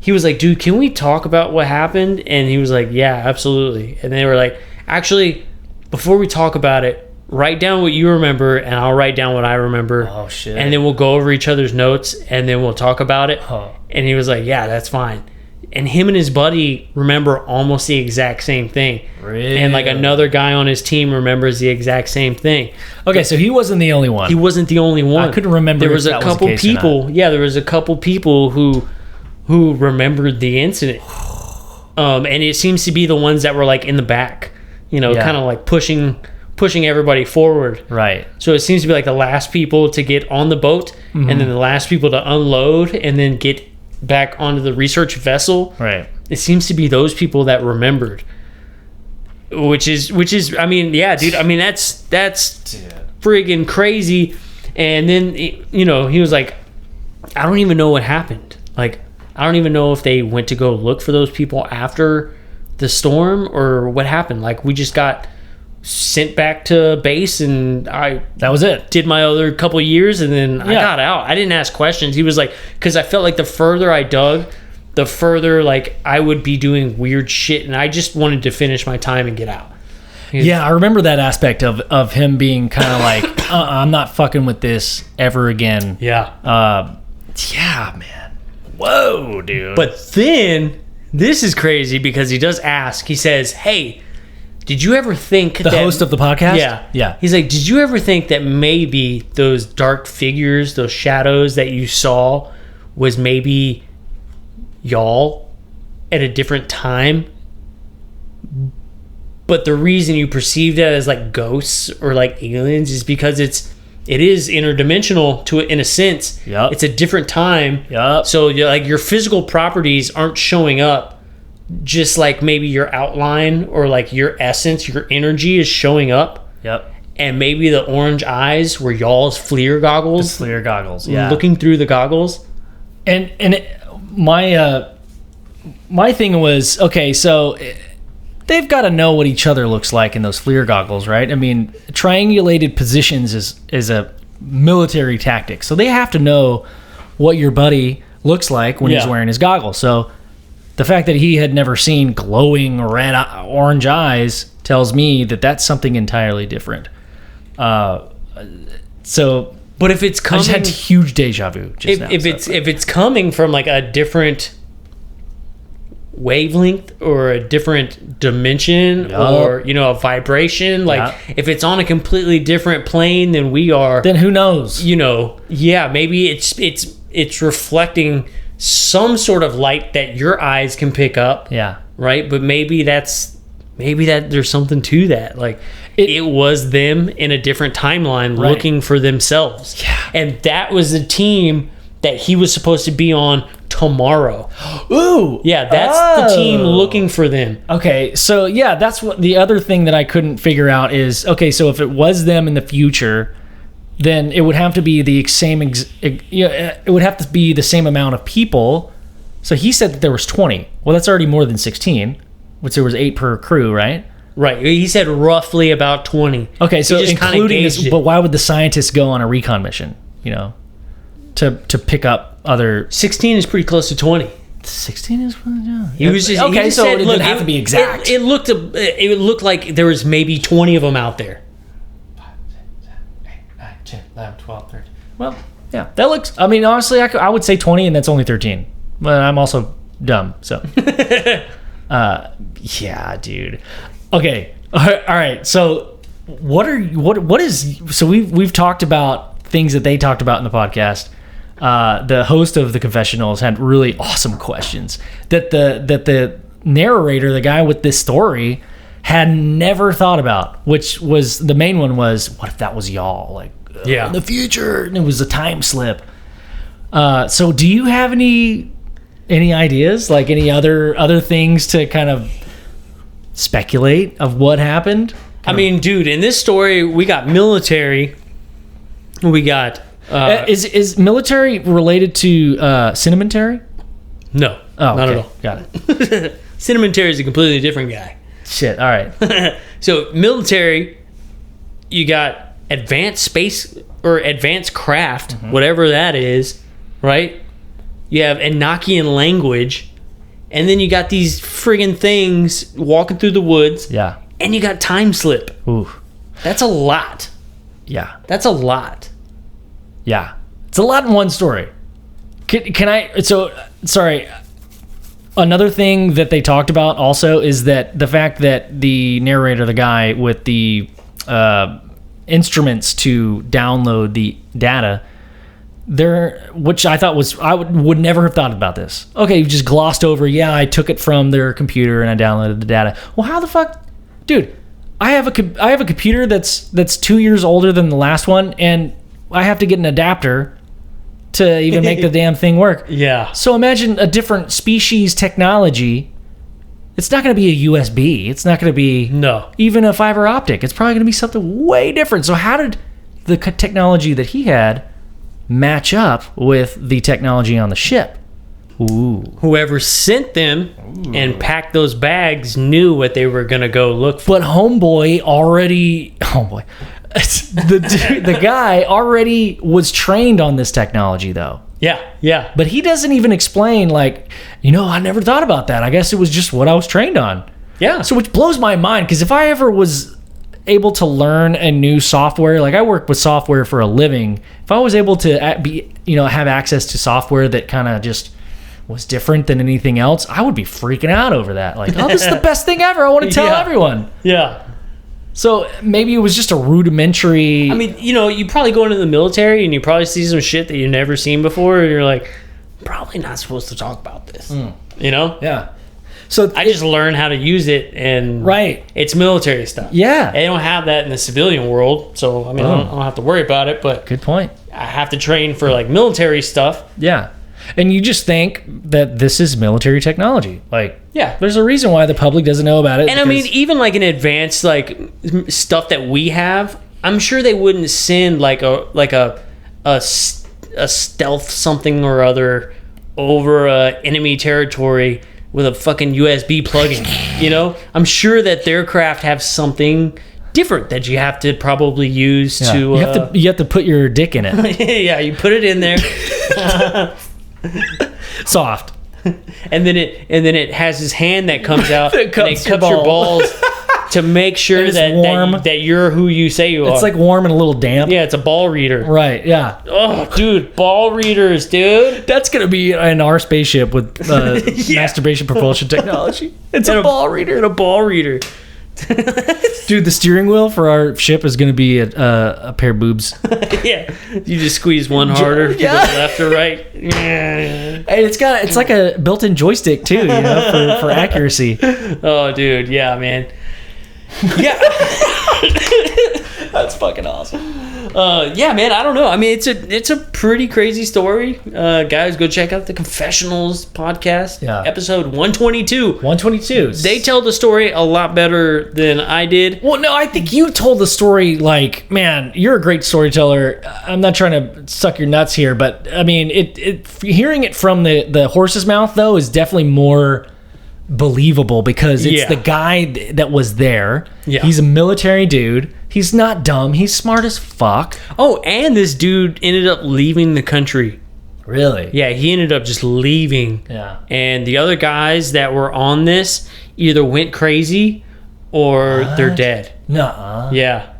S1: He was like, dude, can we talk about what happened? And he was like, yeah, absolutely. And they were like, actually, before we talk about it, write down what you remember, and I'll write down what I remember.
S2: Oh, shit.
S1: And then we'll go over each other's notes, and then we'll talk about it. Oh. And he was like, yeah, that's fine. And him and his buddy remember almost the exact same thing. Really? And like another guy on his team remembers the exact same thing.
S2: Okay, so he wasn't the only one.
S1: He wasn't the only one.
S2: I couldn't remember.
S1: There was a couple people. Yeah, there was a couple people who remembered the incident. And it seems to be the ones that were like in the back, kind of like pushing everybody forward. Right. So it seems to be like the last people to get on the boat, and then the last people to unload and then get back onto the research vessel. Right. It seems to be those people that remembered. Which is I mean, yeah, dude, I mean that's friggin' crazy. And then he was like, I don't even know what happened. Like, I don't even know if they went to go look for those people after the storm or what happened. Like, we just got sent back to base, and
S2: that was it.
S1: Did my other couple years, and then I got out. I didn't ask questions. He was like, because I felt like the further I dug, the further like I would be doing weird shit, and I just wanted to finish my time and get out.
S2: Yeah, I remember that aspect of him being kind of like, I'm not fucking with this ever again. Yeah. Yeah, man. Whoa, dude.
S1: But then, this is crazy because he does ask, he says, hey, did you ever think
S2: the host of the podcast?
S1: Yeah. He's like, did you ever think that maybe those dark figures, those shadows that you saw was maybe y'all at a different time? But the reason you perceived it as like ghosts or like aliens is because it is interdimensional to it in a sense. Yep. It's a different time. Yep. So like your physical properties aren't showing up, just like maybe your outline or like your essence, your energy is showing up. Yep. And maybe the orange eyes were y'all's FLIR goggles.
S2: The FLIR goggles, yeah.
S1: Looking through the goggles.
S2: And my thing was, okay, so they've got to know what each other looks like in those FLIR goggles, right? I mean, triangulated positions is a military tactic. So they have to know what your buddy looks like when he's wearing his goggles. So the fact that he had never seen glowing orange eyes tells me that that's something entirely different. So,
S1: But if it's
S2: I
S1: coming,
S2: just had huge deja vu. Just now,
S1: if it's coming from like a different wavelength or a different dimension or a vibration, like if it's on a completely different plane than we are,
S2: then who knows?
S1: Maybe it's reflecting some sort of light that your eyes can pick up.
S2: Yeah.
S1: Right. But maybe that there's something to that. Like it was them in a different timeline looking for themselves.
S2: Yeah.
S1: And that was the team that he was supposed to be on tomorrow.
S2: Ooh.
S1: Yeah, that's the team looking for them.
S2: Okay, so yeah, that's what the other thing that I couldn't figure out is, okay, so if it was them in the future, then it would have to be the same it would have to be the same amount of people. So he said that there was 20. Well, that's already more than 16, which there was 8 per crew, right?
S1: Right. He said roughly about 20.
S2: Okay, so
S1: just
S2: including this, but why would the scientists go on a recon mission, to pick up other
S1: 16 is pretty close to 20.
S2: 16 is yeah.
S1: He was just
S2: okay.
S1: He just
S2: So
S1: said,
S2: it didn't have to be exact.
S1: It looked like there was maybe 20 of them out there.
S2: 5, 6, 7, 8, 9, 10, 11, 12, 13. Well, yeah, that looks. I mean, honestly, I would say 20, and that's only 13. But I'm also dumb, so. Yeah, dude. Okay, all right. So, what is? So we've talked about things that they talked about in the podcast. The host of the confessionals had really awesome questions that the narrator, the guy with this story, had never thought about. Which was the main one was, what if that was y'all? Like, in the future, and it was a time slip. So do you have any ideas, like any other things to kind of speculate of what happened?
S1: I mean, dude, in this story, we got military. We got.
S2: Is military related to cinementary?
S1: No.
S2: Oh,
S1: not at all.
S2: Got it.
S1: Cinementary is a completely different guy.
S2: Shit. All right.
S1: So military, you got advanced space or advanced craft, whatever that is, right? You have Enochian language, and then you got these friggin' things walking through the woods.
S2: Yeah.
S1: And you got time slip.
S2: Ooh.
S1: That's a lot.
S2: Yeah.
S1: That's a lot.
S2: Yeah. It's a lot in one story. Can I... So, sorry. Another thing that they talked about also is that the fact that the narrator, the guy with the instruments to download the data, which I thought was... I would never have thought about this. Okay, you just glossed over, yeah, I took it from their computer and I downloaded the data. Well, how the fuck... Dude, I have a computer that's 2 years older than the last one, and I have to get an adapter to even make the damn thing work.
S1: Yeah.
S2: So imagine a different species technology. It's not going to be a USB. It's not going to be even a fiber optic. It's probably going to be something way different. So how did the technology that he had match up with the technology on the ship? Ooh.
S1: Whoever sent them and packed those bags knew what they were going to go look for.
S2: But homeboy, the guy already was trained on this technology, though.
S1: Yeah.
S2: But he doesn't even explain, like, I never thought about that. I guess it was just what I was trained on.
S1: Yeah.
S2: So which blows my mind, because if I ever was able to learn a new software, like I work with software for a living, if I was able to have access to software that kind of just was different than anything else, I would be freaking out over that. Like, oh, this is the best thing ever. I want to tell everyone.
S1: Yeah.
S2: So maybe it was just a rudimentary...
S1: I mean, you probably go into the military and you probably see some shit that you've never seen before, and you're like, probably not supposed to talk about this.
S2: Yeah. So
S1: I just learned how to use it, and it's military stuff.
S2: Yeah.
S1: They don't have that in the civilian world, so I mean, I don't have to worry about it, but...
S2: Good point.
S1: I have to train for, like, military stuff.
S2: Yeah. And you just think that this is military technology. Like, there's a reason why the public doesn't know about it.
S1: And I mean, even like an advanced like stuff that we have, I'm sure they wouldn't send like a stealth something or other over enemy territory with a fucking USB plug-in. I'm sure that their craft have something different that you have to probably use to.
S2: You have to put your dick in it.
S1: Yeah, you put it in there.
S2: Soft.
S1: And then it has his hand that comes out
S2: that
S1: and it cups your balls to make sure
S2: it's
S1: that,
S2: warm.
S1: that you're who you say you are.
S2: It's like warm and a little damp.
S1: yeah, it's a ball reader.
S2: Right, yeah.
S1: Oh, dude, ball readers, dude.
S2: That's going to be in our spaceship with masturbation propulsion technology. It's a ball reader.
S1: And a ball reader.
S2: Dude, the steering wheel for our ship is going to be a pair of boobs.
S1: Yeah, you just squeeze one harder to the left or right. Yeah.
S2: And it's like a built-in joystick too, for accuracy.
S1: Oh, dude, yeah, man. Yeah.
S2: That's fucking awesome.
S1: Yeah, man, I don't know. I mean, it's a pretty crazy story. Guys, go check out the Confessionals podcast.
S2: Yeah.
S1: Episode 122.
S2: 122.
S1: They tell the story a lot better than I did.
S2: Well, no, I think you told the story like, man, you're a great storyteller. I'm not trying to suck your nuts here, but I mean, hearing it from the horse's mouth though is definitely more believable because it's the guy that was there. Yeah. He's a military dude. He's not dumb. He's smart as fuck.
S1: Oh, and this dude ended up leaving the country.
S2: Really?
S1: Yeah, he ended up just leaving.
S2: Yeah.
S1: And the other guys that were on this either went crazy or they're dead.
S2: Nuh-uh.
S1: Yeah.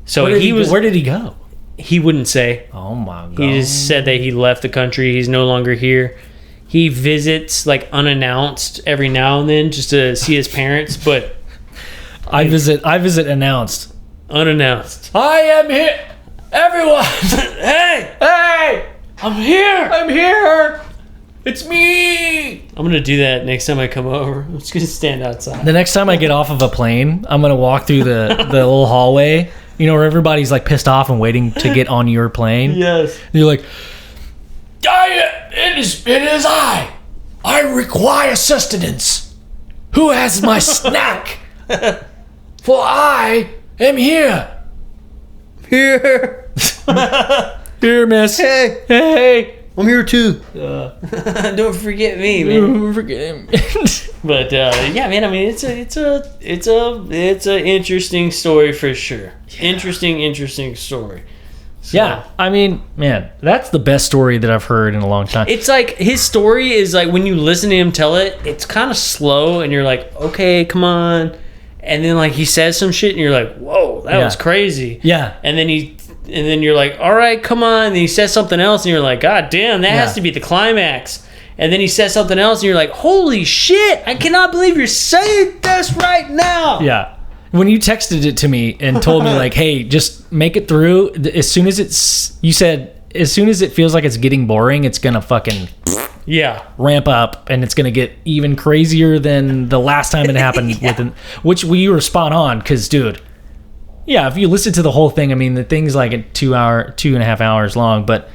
S1: So
S2: where did he go?
S1: He wouldn't say.
S2: Oh my God.
S1: He just said that he left the country. He's no longer here. He visits like unannounced every now and then just to see his parents, but
S2: I visit announced.
S1: Unannounced.
S2: I am here. Everyone. Hey, I'm here. It's me.
S1: I'm going to do that next time I come over. I'm just going to stand outside.
S2: The next time I get off of a plane, I'm going to walk through the little hallway, where everybody's like pissed off and waiting to get on your plane.
S1: Yes.
S2: And you're like, it is I. I require sustenance. Who has my snack? For I am here. Here, miss. Hey.
S1: I'm here too. Don't forget me, man.
S2: Don't forget him.
S1: But yeah, man. I mean, it's a interesting story for sure. Yeah. Interesting story. So,
S2: yeah, I mean, man, that's the best story that I've heard in a long time.
S1: It's like his story is like when you listen to him tell it, it's kind of slow, and you're like, okay, come on. And then like he says some shit, and you're like, whoa, that was crazy.
S2: Yeah.
S1: And then you're like, all right, come on. And he says something else, and you're like, God damn, that has to be the climax. And then he says something else, and you're like, holy shit, I cannot believe you're saying this right now.
S2: Yeah. When you texted it to me and told me like, hey, just make it through. As soon as it feels like it's getting boring, it's gonna fucking ramp up, and it's gonna get even crazier than the last time it happened. Which we were spot on, because dude, yeah, if you listen to the whole thing, I mean, the thing's like a 2.5 hours long, but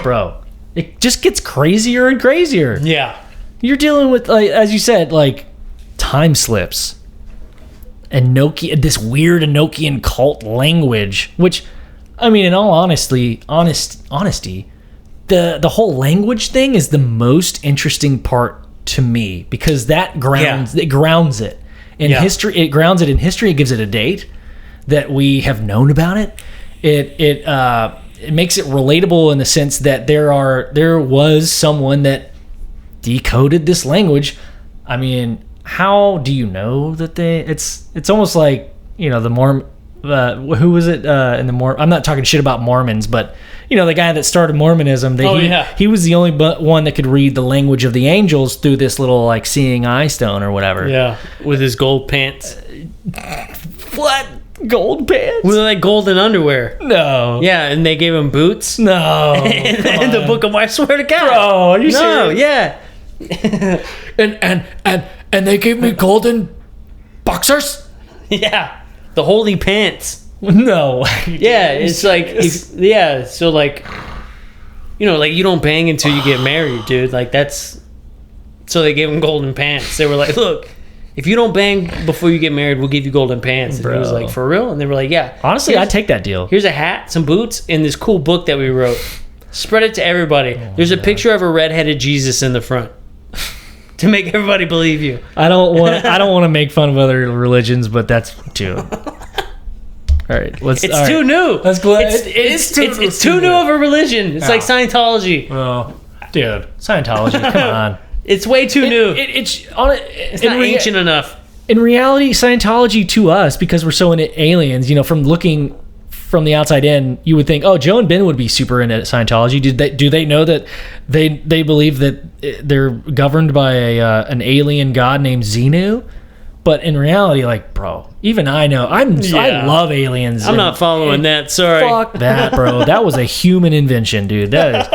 S2: bro, it just gets crazier and crazier.
S1: Yeah,
S2: you're dealing with, like, as you said, like time slips. This weird Enochian cult language, which, I mean, in all honesty, the whole language thing is the most interesting part to me, because that grounds it in history. It grounds it in history. It gives it a date that we have known about it. It makes it relatable in the sense that there was someone that decoded this language. I mean, how do you know that it's almost like, the Mormon, who was it in the Mormon? I'm not talking shit about Mormons, but the guy that started Mormonism, he was the only one that could read the language of the angels through this little like seeing eye stone or whatever.
S1: Yeah, with his gold pants.
S2: What? Gold pants?
S1: With like golden underwear.
S2: No.
S1: Yeah, and they gave him boots.
S2: No.
S1: In the book of, I swear to God.
S2: Bro, are you serious?
S1: Yeah.
S2: And they gave me golden boxers?
S1: Yeah. The holy pants.
S2: No.
S1: Yeah, it's like, so like, like you don't bang until you get married, dude. Like that's, so they gave him golden pants. They were like, look, if you don't bang before you get married, we'll give you golden pants. And he was like, for real? And they were like, yeah.
S2: Honestly, I'd take that deal.
S1: Here's a hat, some boots, and this cool book that we wrote. Spread it to everybody. There's a picture of a redheaded Jesus in the front. To make everybody believe you.
S2: I don't want to make fun of other religions, but that's too. All right,
S1: it's too new.
S2: That's glad
S1: it's too new of a religion. It's like Scientology.
S2: Oh, dude, Scientology. Come on.
S1: It's way too new.
S2: It's
S1: not ancient enough.
S2: in reality, Scientology to us, because we're so into aliens, from looking from the outside in, you would think, oh, Joe and Ben would be super into Scientology. Do they know that they believe that they're governed by an alien god named Xenu? But in reality, like, bro, even I know. I love aliens.
S1: I'm not following that. Sorry.
S2: Fuck that, bro. That was a human invention, dude. That is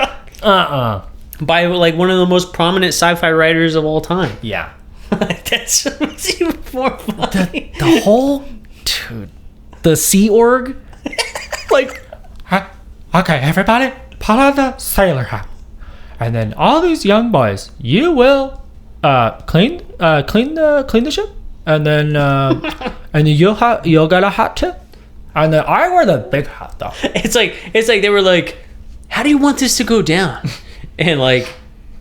S1: by like one of the most prominent sci-fi writers of all time.
S2: Yeah.
S1: That's even more funny.
S2: The whole, dude, the Sea Org, like, okay, everybody, pull out the sailor hat, and then all these young boys, you will clean the ship, and then and you'll get a hat too, and then I wear the big hat though.
S1: It's like they were like, how do you want this to go down? And like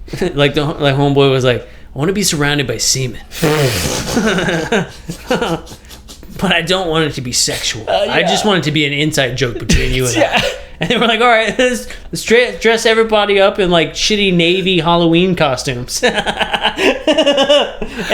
S1: homeboy was like, I want to be surrounded by semen. But I don't want it to be sexual. Yeah. I just want it to be an inside joke between you and I. And they were like, all right, let's dress everybody up in like shitty Navy Halloween costumes. And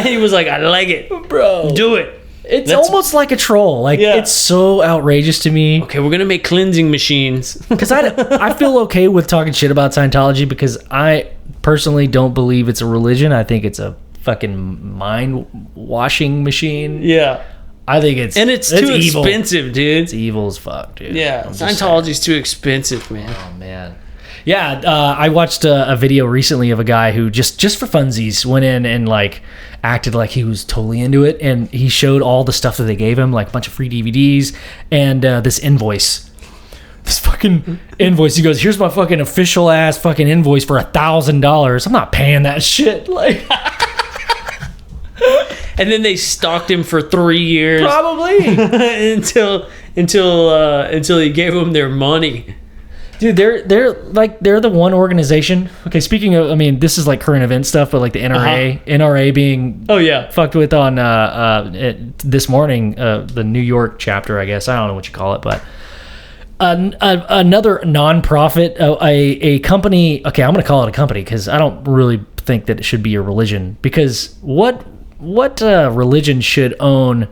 S1: he was like, I like it. Bro. Do it.
S2: It's almost like a troll. Like, it's so outrageous to me.
S1: Okay, we're going to make cleansing machines.
S2: Because I feel okay with talking shit about Scientology because I personally don't believe it's a religion. I think it's a fucking mind-washing machine.
S1: Yeah.
S2: I think it's
S1: too
S2: evil.
S1: Expensive, dude.
S2: It's evil as fuck, dude.
S1: Yeah, Scientology's too expensive, man.
S2: Oh, man. Yeah, I watched a video recently of a guy who just for funsies went in and like acted like he was totally into it, and he showed all the stuff that they gave him, like a bunch of free DVDs and this invoice. This fucking invoice. He goes, "Here's my fucking official ass fucking invoice for $1,000. I'm not paying that shit." Like.
S1: And then they stalked him for 3 years,
S2: probably
S1: until he gave them their money.
S2: Dude, they're the one organization. Okay, speaking of, I mean, this is like current event stuff, but like the NRA, NRA being fucked with on this morning, the New York chapter, I guess. I don't know what you call it, but another nonprofit, a company. Okay, I'm gonna call it a company because I don't really think that it should be a religion, because what religion should own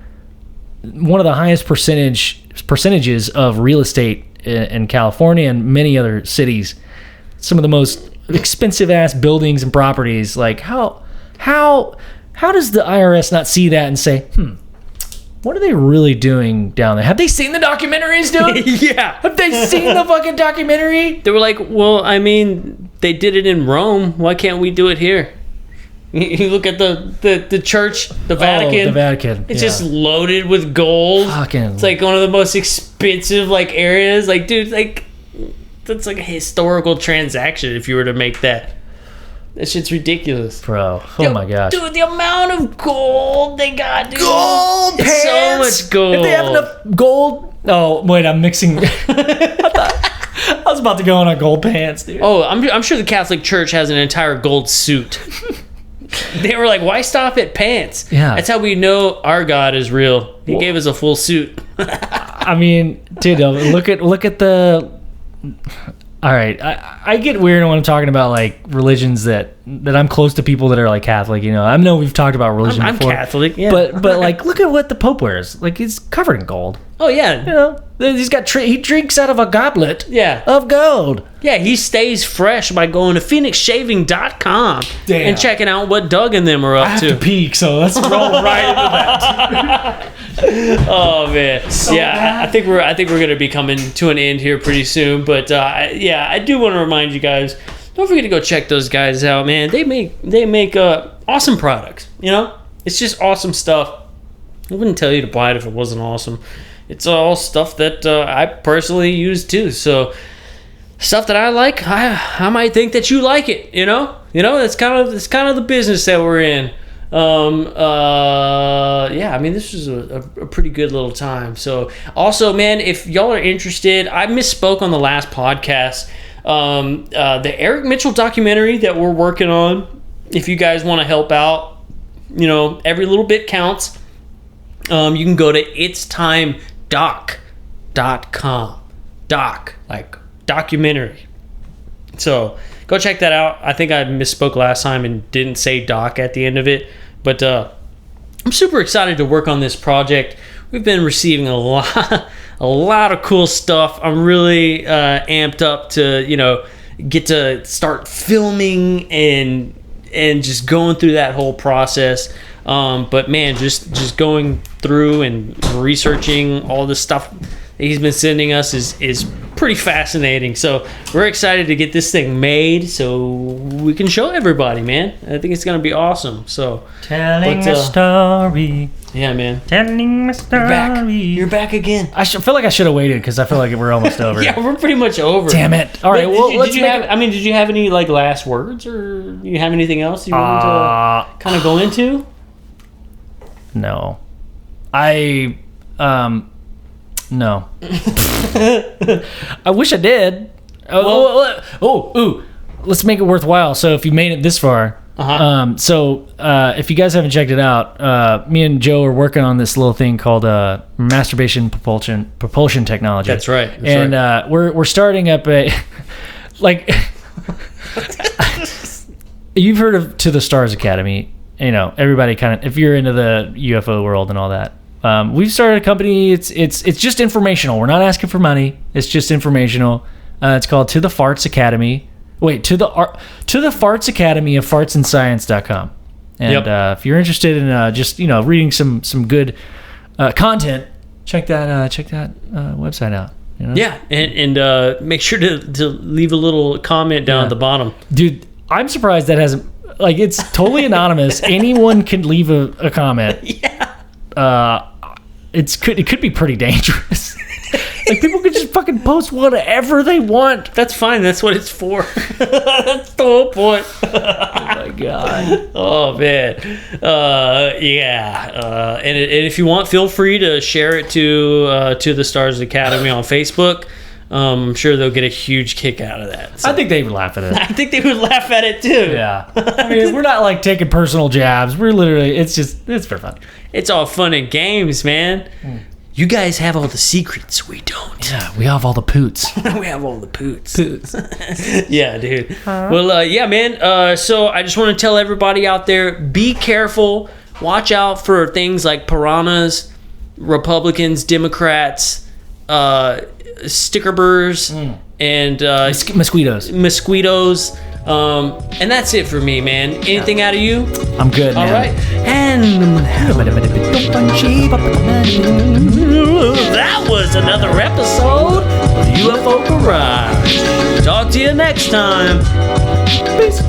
S2: one of the highest percentages of real estate in California and many other cities, some of the most expensive ass buildings and properties? Like, how does the IRS not see that and say, what are they really doing down there? Have they seen the documentaries, dude? Yeah. Have they seen the fucking documentary?
S1: They were like, well, I mean, they did it in Rome. Why can't we do it here? You look at the church, the Vatican.
S2: Oh, the Vatican.
S1: It's just loaded with gold.
S2: Fucking.
S1: It's like one of the most expensive like areas. Like, dude, like that's like a historical transaction if you were to make that. That shit's ridiculous,
S2: bro. Oh my gosh,
S1: dude, the amount of gold they got, dude.
S2: Gold pants.
S1: So much gold.
S2: If they have enough gold. Oh wait, I'm mixing. I was about to go on a gold pants, dude.
S1: Oh, I'm sure the Catholic Church has an entire gold suit. They were like, why stop at pants?
S2: Yeah.
S1: That's how we know our God is real. He gave us a full suit.
S2: I mean, dude, look at the... All right, I get weird when I'm talking about like religions that I'm close to people that are like Catholic. You know, I know we've talked about religion before.
S1: I'm Catholic, yeah.
S2: But like, look at what the Pope wears. Like, he's covered in gold.
S1: Oh yeah,
S2: you know, he drinks out of a goblet.
S1: Yeah.
S2: Of gold.
S1: Yeah, he stays fresh by going to phoenixshaving.com and checking out what Doug and them are up to.
S2: I have to peek, so let's roll right into that.
S1: Oh man, so yeah, bad. I think we're gonna be coming to an end here pretty soon. But yeah, I do want to remind you guys, don't forget to go check those guys out, man. They make awesome products. You know, it's just awesome stuff. I wouldn't tell you to buy it if it wasn't awesome. It's all stuff that I personally use too. So stuff that I like, I might think that you like it. You know, it's kind of the business that we're in. Yeah, I mean, this was a pretty good little time. So also, man, if y'all are interested, I misspoke on the last podcast. The Eric Mitchell documentary that we're working on, if you guys want to help out, you know, every little bit counts. You can go to itstimedoc.com. Doc, like documentary. So go check that out. I think I misspoke last time and didn't say doc at the end of it. But I'm super excited to work on this project. We've been receiving a lot of cool stuff. I'm really amped up to, get to start filming and just going through that whole process. But man, just going through and researching all the stuff that he's been sending us is pretty fascinating. So we're excited to get this thing made so we can show everybody, man. I think it's gonna be awesome. So
S2: telling a story.
S1: Yeah, man.
S2: Telling a story.
S1: You're back again.
S2: I feel like I should have waited because I feel like we're almost over.
S1: Yeah, we're pretty much over.
S2: Damn it! All right,
S1: did you have any like last words, or you have anything else you want to kind of go into?
S2: No, no. I wish I did. Let's make it worthwhile. So if you made it this far, if you guys haven't checked it out, me and Joe are working on this little thing called masturbation propulsion technology.
S1: That's right.
S2: We're starting up a like. You've heard of To the Stars Academy. Everybody kind of, if you're into the UFO world and all that. We've started a company. It's just informational. We're not asking for money. It's just informational. It's called To the Farts Academy. Wait, To the Farts Academy of fartsandscience.com. And if you're interested in just reading some good content, check that website out.
S1: Yeah, and make sure to leave a little comment down at the bottom.
S2: Dude, I'm surprised that hasn't, it's totally anonymous. Anyone can leave a comment.
S1: Yeah.
S2: It could be pretty dangerous. People could just fucking post whatever they want.
S1: That's fine. That's what it's for. That's the whole point.
S2: Oh my god.
S1: Oh man. And if you want, feel free to share it to the Stars Academy on Facebook. I'm sure they'll get a huge kick out of that. So.
S2: I think they would laugh at it.
S1: I think they would laugh at it too.
S2: Yeah. I mean, we're not taking personal jabs. We're literally, it's for fun.
S1: It's all fun and games, man. You guys have all the secrets. We don't.
S2: Yeah, we have all the poots.
S1: We have all the poots. Yeah, dude. Well, yeah, man. So I just want to tell everybody out there, be careful. Watch out for things like piranhas, Republicans, Democrats, sticker burrs, and
S2: mosquitoes.
S1: And that's it for me, man. Anything out of you?
S2: I'm good, man.
S1: All right. And that was another episode of UFO Garage. Talk to you next time.
S2: Peace.